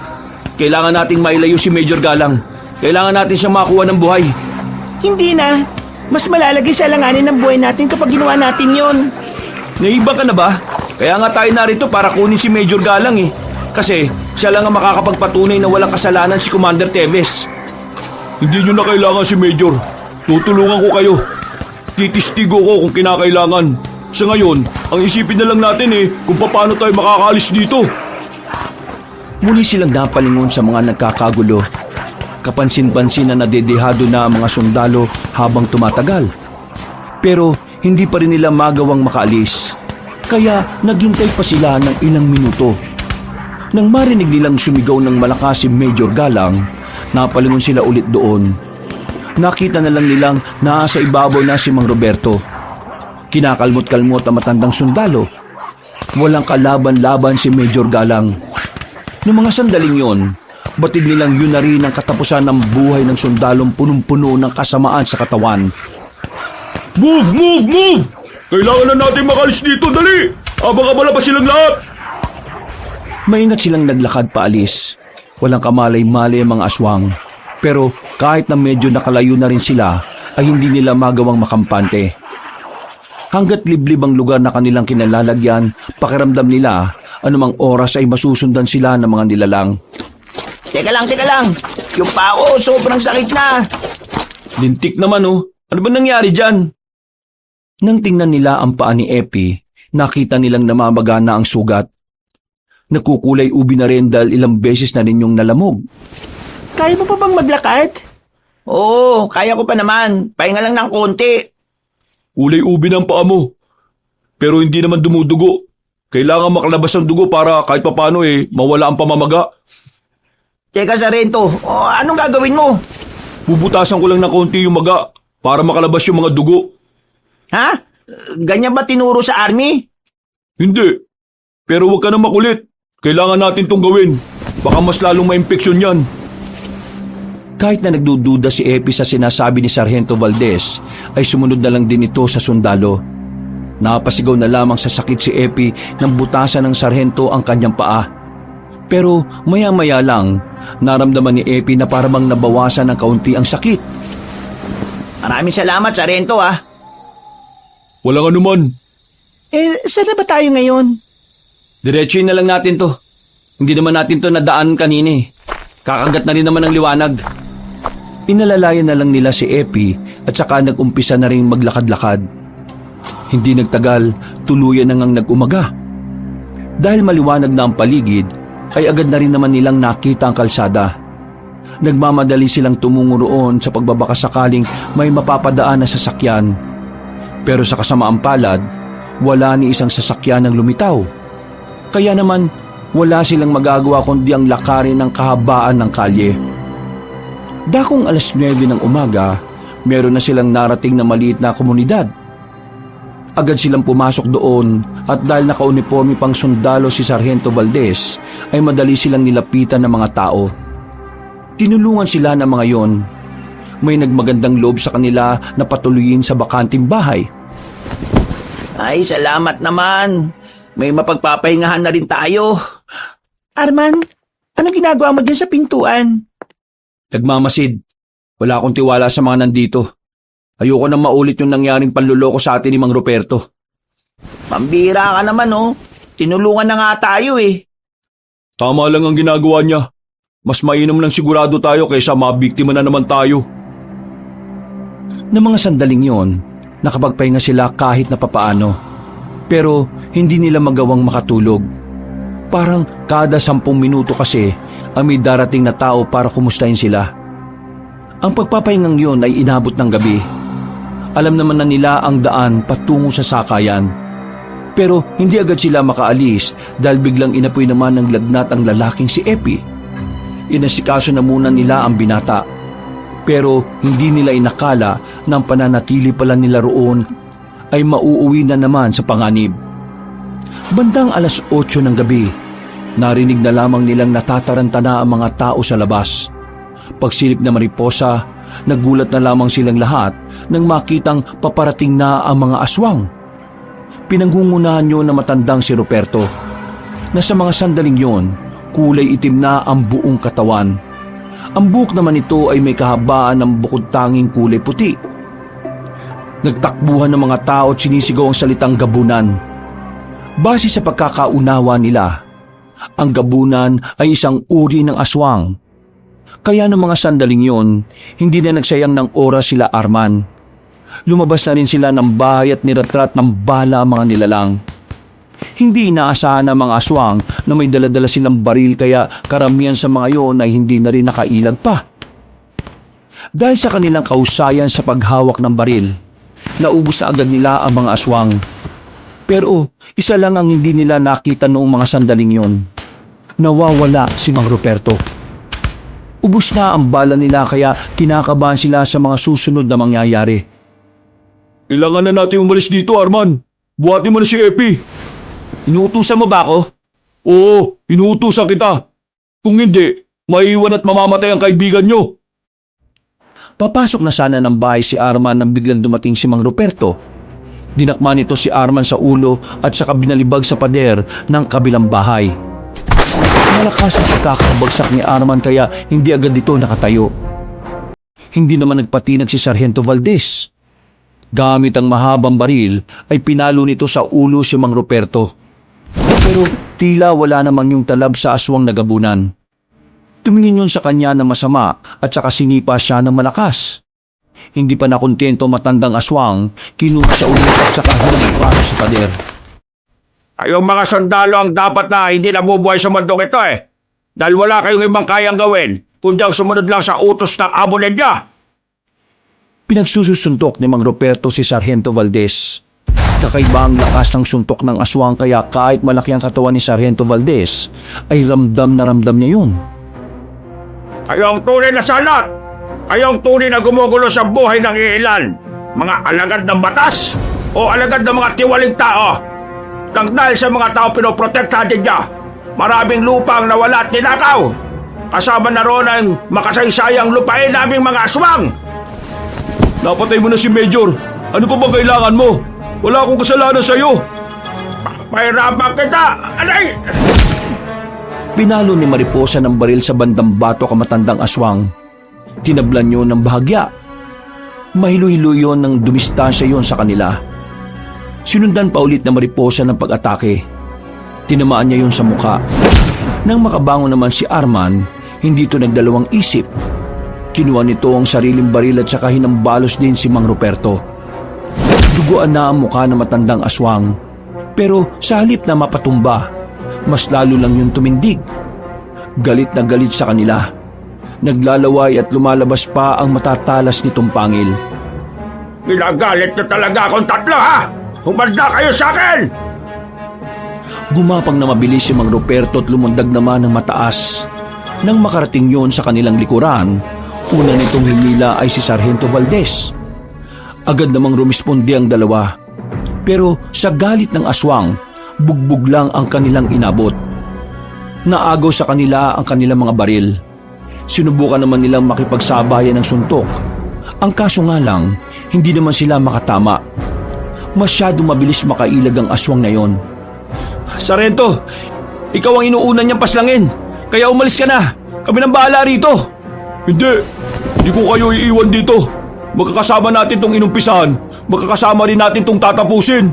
Kailangan nating mailayo si Major Galang. Kailangan natin siyang makuha ng buhay. Hindi na. Mas malalagay sa alanganin ng buhay natin kapag ginawa natin yon. Naiba ka na ba? Kaya nga tayo narito para kunin si Major Galang eh. Kasi siya lang ang makakapagpatunay na walang kasalanan si Commander Teves. Hindi nyo na kailangan si Major. Tutulungan ko kayo. Titistigo ko kung kinakailangan. Sa ngayon, ang isipin na lang natin kung paano tayo makakaalis dito. Muli silang napalingon sa mga nagkakagulo. Kapansin-pansin na nadedehado na ang mga sundalo habang tumatagal. Pero hindi pa rin nila magawang makaalis. Kaya naghintay pa sila ng ilang minuto. Nang marinig nilang sumigaw ng malakas si Major Galang, napalingon sila ulit doon. Nakita na lang nilang nasa ibabaw na si Mang Roberto. Kinakalmot-kalmot ang matandang sundalo. Walang kalaban-laban si Major Galang. Noong mga sandaling yon, batid nilang yun na rin ang katapusan ng buhay ng sundalong punong-puno ng kasamaan sa katawan. Move! Move! Move! Kailangan na natin makalis dito, dali! Abang-abala pa silang lahat! Maingat silang naglakad paalis. Walang kamalay-malay ang mga aswang. Pero kahit na medyo nakalayo na rin sila, ay hindi nila magawang makampante. Hanggat liblib ang lugar na kanilang kinalalagyan, pakiramdam nila anumang oras ay masusundan sila ng mga nilalang. Teka lang. Yung pao, sobrang sakit na. Lintik naman Ano ba nangyari dyan? Nang tingnan nila ang paa ni Epi, nakita nilang namamaga na ang sugat. Nagkukulay ubi na rin dahil ilang beses na rin yung nalamog. Kaya mo pa bang maglakad? Oo, kaya ko pa naman. Pahinga lang ng konti. Kulay ubi ng paa mo. Pero hindi naman dumudugo. Kailangan makalabas ang dugo para kahit papano mawala ang pamamaga. Teka, Sargento, anong gagawin mo? Bubutasan ko lang ng konti yung maga para makalabas yung mga dugo. Ha? Ganyan ba tinuro sa army? Hindi. Pero huwag ka na makulit. Kailangan natin tong gawin. Baka mas lalong ma-infeksyon yan. Kahit na nagdududa si Epi sa sinasabi ni Sargento Valdez, ay sumunod na lang din ito sa sundalo. Napasigaw na lamang sa sakit si Epi nang butasan ng sarhento ang kanyang paa. Pero maya-maya lang, naramdaman ni Epi na parang nabawasan ng kaunti ang sakit. Maraming salamat, Sargento Walang anuman. Saan na ba tayo ngayon? Diretsuhin na lang natin to. Hindi naman natin to nadaan kanina Kakagat na rin naman ang liwanag. Inalalayan na lang nila si Epi at saka nag-umpisa na rin maglakad-lakad. Hindi nagtagal, tuluyan na ngang nag-umaga. Dahil maliwanag na ang paligid, ay agad na rin naman nilang nakita ang kalsada. Nagmamadali silang tumungo roon sa pagbabaka sakaling may mapapadaan na sasakyan. Pero sa kasamaang palad, wala ni isang sasakyan ang lumitaw. Kaya naman, wala silang magagawa kundi ang lakarin ng kahabaan ng kalye. Dakong 9:00 ng umaga, meron na silang narating na maliit na komunidad. Agad silang pumasok doon at dahil nakauniforme pang sundalo si Sargento Valdez, ay madali silang nilapitan ng mga tao. Tinulungan sila ng mga yon. May nagmagandang loob sa kanila na patuloyin sa bakanting bahay. Ay, salamat naman. May mapagpapahingahan na rin tayo. Arman, anong ginagawa mo dyan sa pintuan? Nagmamasid. Wala akong tiwala sa mga nandito. Ayoko nang maulit yung nangyaring panluloko sa atin ni Mang Roberto. Pambira ka naman Tinulungan na nga tayo Tama lang ang ginagawa niya. Mas mainam nang sigurado tayo kaysa mabiktima na naman tayo. Ng mga sandaling yon, nakapagpahinga sila kahit na papaano. Pero hindi nila magawang makatulog. Parang kada 10 minuto kasi ang may darating na tao para kumustahin sila. Ang pagpapahingang yon ay inabot ng gabi. Alam naman na nila ang daan patungo sa sakayan. Pero hindi agad sila makaalis dahil biglang inapoy naman ng lagnat ang lalaking si Epi. Inasikaso na muna nila ang binata. Pero hindi nila inakala na ang pananatili pala nila roon ay mauuwi na naman sa panganib. Bandang 8:00 ng gabi, narinig na lamang nilang natataranta na ang mga tao sa labas. Pagsilip na mariposa, nagulat na lamang silang lahat nang makitang paparating na ang mga aswang. Pinanggungunahan yun na matandang si Roberto, na sa mga sandaling yon, kulay itim na ang buong katawan. Ang buhok naman nito ay may kahabaan ng bukod tanging kulay puti. Nagtakbuhan ng mga tao at sinisigaw ang salitang gabunan. Base sa pagkakaunawa nila, ang gabunan ay isang uri ng aswang. Kaya ng mga sandaling yon, hindi na nagsayang ng oras sila Arman. Lumabas na rin sila ng bahay at niratrat ng bala ang mga nilalang. Hindi inaasahan ng mga aswang na may daladala silang baril kaya karamihan sa mga yon ay hindi na rin nakailag pa. Dahil sa kanilang kahusayan sa paghawak ng baril, naubos na agad nila ang mga aswang. Pero isa lang ang hindi nila nakita noong mga sandaling yon. Nawawala si Mang Ruperto. Ubus na ang bala nila kaya kinakabahan sila sa mga susunod na mangyayari. Kailangan na natin umalis dito, Arman. Buhatin mo na si Epi. Inuutusan mo ba ako? Oo, inuutusan kita. Kung hindi, maiiwan at mamamatay ang kaibigan nyo. Papasok na sana ng bahay si Arman nang biglang dumating si Mang Ruperto. Dinakma nito si Arman sa ulo at saka binalibag sa pader ng kabilang bahay. Malakas ang pagkakabagsak ni Arman kaya hindi agad dito nakatayo. Hindi naman nagpatinag si Sargento Valdez. Gamit ang mahabang baril ay pinalo nito sa ulo si Mang Ruperto. Pero tila wala namang yung talab sa aswang na gabunan. Tumingin yun sa kanya na masama at saka sinipa siya ng malakas. Hindi pa nakontento matandang aswang, kinuha sa ulo at saka hinagpano sa pader. Kayong mga sundalo ang dapat na hindi nabubuhay sa mundong ito eh. Dahil wala kayong ibang kayang gawin, kundi ang sumunod lang sa utos ng amo ninyo. Pinagsusuntok ni Mang Ruperto si Sargento Valdez. Kakaiba ang lakas ng suntok ng aswang kaya kahit malaki ang katawan ni Sargento Valdez, ay ramdam na ramdam niya yun. Kayo ang tunay na salat. Kayo ang tunay na gumugulo sa buhay ng iilan. Mga alagad ng batas o alagad ng mga tiwaling tao. Nang dahil sa mga tao pinoprotektahan ninyo, maraming lupang nawala at ninakaw. Kasama na roon ang makasaysayang lupain naming mga aswang. Napatay mo na si Major. Ano pa ba kailangan mo? Wala akong kasalanan sa'yo. Pahirapan kita! Aray! Pinalo ni Mariposa ng baril sa bandang bato ang matandang aswang. Tinablan yun ng bahagya. Mahilo-hilo yun ng dumistansya yun sa kanila. Sinundan pa ulit na Mariposa ng pag-atake. Tinamaan niya yun sa muka. Nang makabangon naman si Arman, hindi ito nagdalawang isip. Kinuha nito ang sariling baril at saka hinambalos din si Mang Ruperto. Duguan na ang mukha ng matandang aswang. Pero sa halip na mapatumba, mas lalo lang yung tumindig. Galit na galit sa kanila. Naglalaway at lumalabas pa ang matatalas nitong pangil. Ginagalit na talaga akong tatlo ha! Humanda kayo sa akin! Gumapang na mabilis si Mang Ruperto at lumundag naman ng mataas. Nang makarating yun sa kanilang likuran, una nitong hinila ay si Sargento Valdez. Agad namang rumisponde ang dalawa. Pero sa galit ng aswang, bugbog lang ang kanilang inabot. Naagaw sa kanila ang kanilang mga baril. Sinubukan naman nilang makipagsabayan ng suntok. Ang kaso nga lang, hindi naman sila makatama. Masyadong mabilis makailag ang aswang na yon. Sargento, ikaw ang inuunan niyang paslangin. Kaya umalis ka na. Kami nang bahala rito. Hindi ko kayo iiwan dito. Magkakasama natin tong inumpisahan. Magkakasama rin natin tong tatapusin.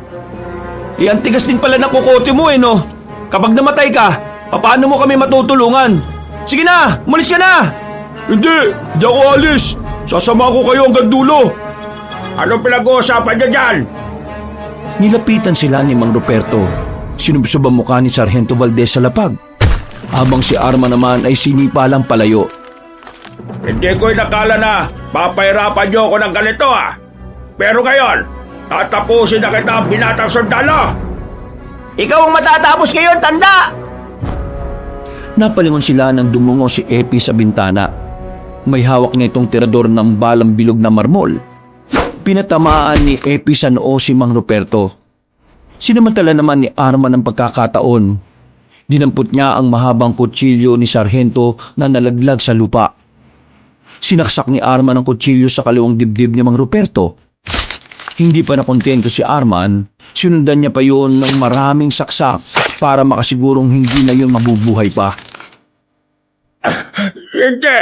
Ang tigas din pala ng kukote mo no? Kapag namatay ka, paano mo kami matutulungan? Sige na, umalis ka na! Hindi ako alis. Sasama ko kayo hanggang dulo. Anong pinag-uusapan niyo dyan? Nilapitan sila ni Mang Ruperto. Sinubsob ang mukha ni Sargento Valdez sa lapag. Habang si Arman naman ay sinipa lang palayo. Hindi ko inakala na papahirapan niyo ako ng ganito Pero ngayon, tatapusin na kita binatang sundalo. Ikaw ang matatapos ngayon, tanda! Napalingon sila nang dumungo si Epi sa bintana. May hawak na itong tirador ng balang bilog na marmol. Pinatamaan ni Epi sa noo si Mang Ruperto. Sinamantala naman ni Arman ang pagkakataon. Dinampot niya ang mahabang kutsilyo ni Sargento na nalaglag sa lupa. Sinaksak ni Arman ang kutsilyo sa kaliwang dibdib ni Mang Ruperto. Hindi pa nakontento si Arman, sinundan niya pa yun ng maraming saksak para makasigurong hindi na yun mabubuhay pa. Hindi!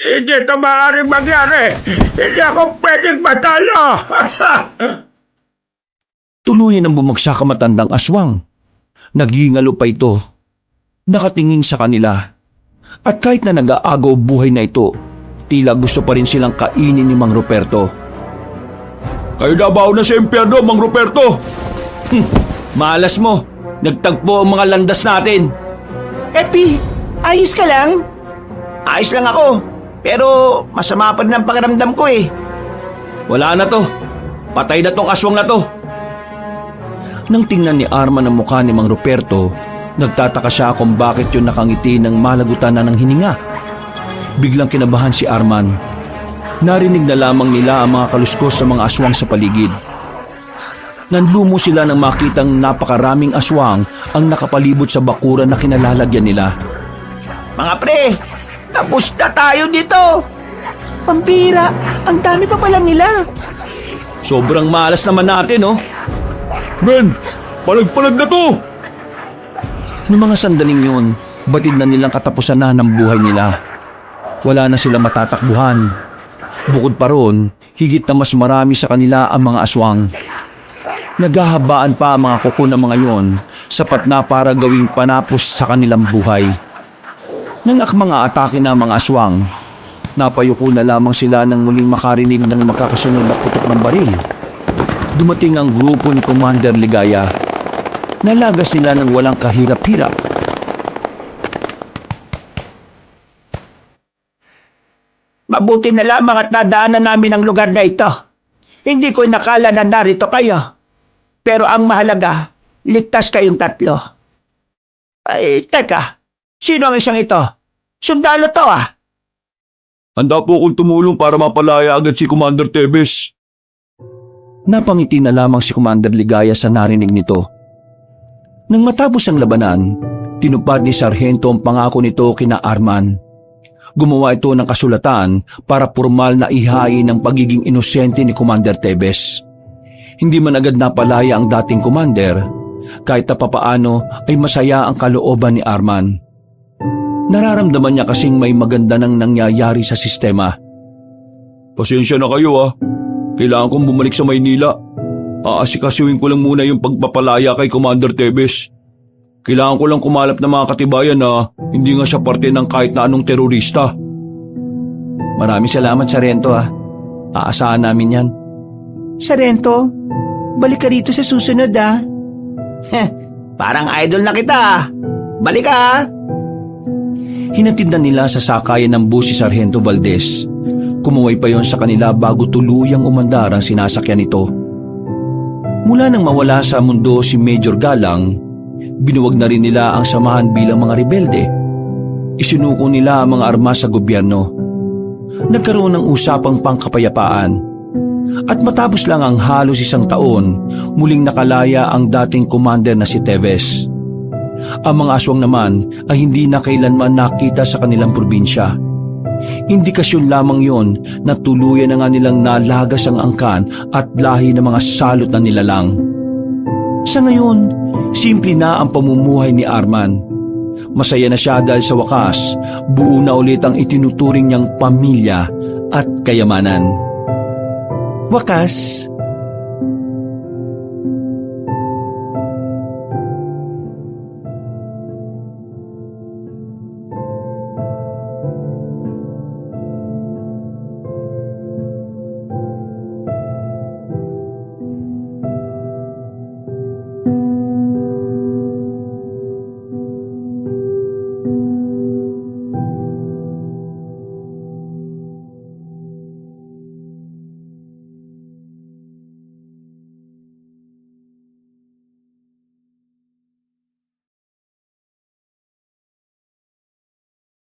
Hindi ito maaaring mangyari! Hindi ako pwedeng matalo! Tuluyan ang bumagsak ang matandang aswang. Nagingalo pa ito. Nakatingin sa kanila. At kahit na nag-aagaw buhay na ito, tila gusto pa rin silang kainin ni Mang Ruperto. Kayo na ba na sa impyerno, Mang Ruperto? Malas mo! Nagtagpo ang mga landas natin! Epi, ayos ka lang? Ayos lang ako, pero masama pa rin ang pakiramdam ko eh. Wala na to. Patay na tong aswang na to. Nang tingnan ni Arman ang mukha ni Mang Ruperto, nagtataka siya kung bakit yun nakangiti ng malagutan na ng hininga. Biglang kinabahan si Arman. Narinig na lamang nila ang mga kaluskos sa mga aswang sa paligid. Nanlumo sila nang makitang napakaraming aswang ang nakapalibot sa bakuran na kinalalagyan nila. Mga pre, tapos na tayo dito. Pampira, ang dami pa pala nila. Sobrang malas naman natin, oh. Men, palag-palag na to! Noong mga sandaling yun, batid na nilang katapusan na ng buhay nila. Wala na silang matatakbuhan. Bukod pa ron, higit na mas marami sa kanila ang mga aswang. Naghahabaan pa ang mga kuko ng mga yon, sapat na para gawing panapos sa kanilang buhay. Nang mga atake na mga aswang, napayuko na lamang sila nang muling makarinig ng magkakasunod na putok ng baril. Dumating ang grupo ni Commander Ligaya. Nalagas sila ng walang kahirap-hirap. Mabuti na lamang at nadaanan namin ang lugar na ito. Hindi ko nakala na narito kayo. Pero ang mahalaga, ligtas kayong tatlo. Ay, teka. Sino ang isang ito? Sundalo to ah. Handa po akong tumulong para mapalaya agad si Commander Tebes. Napangiti na lamang si Commander Ligaya sa narinig nito. Nang matapos ang labanan, tinupad ni Sargento ang pangako nito kina Arman. Gumawa ito ng kasulatan para formal na ihain ang pagiging inosente ni Commander Tebes. Hindi man agad napalaya ang dating commander, kahit na papaano ay masaya ang kalooban ni Arman. Nararamdaman niya kasing may maganda nang nangyayari sa sistema. Pasensya na kayo Kailangan kong bumalik sa Maynila. Aasikasuhin ko lang muna yung pagpapalaya kay Commander Tebes. Kailangan ko lang kumalap ng mga katibayan na hindi nga siya parte ng kahit na anong terorista. Maraming salamat, Sargento. Aasahan namin yan. Sargento, balik ka rito sa susunod Parang idol na kita. Balik ka. Hinatid na nila sa sakayan ng bus si Sargento Valdez. Kumuway pa yon sa kanila bago tuluyang umandar ang sinasakyan nito. Mula nang mawala sa mundo si Major Galang, binuwag na rin nila ang samahan bilang mga rebelde. Isinuko nila ang mga armas sa gobyerno. Nagkaroon ng usapang pangkapayapaan. At matapos lang ang halos isang taon, muling nakalaya ang dating commander na si Tevez. Ang mga aswang naman ay hindi na kailanman nakita sa kanilang probinsya. Indikasyon lamang yon na tuluyan na nga nilang nalagas ang angkan at lahi ng mga salot na nilalang. Sa ngayon, simple na ang pamumuhay ni Arman. Masaya na siya dahil sa wakas, buo na ulit ang itinuturing niyang pamilya at kayamanan. Wakas,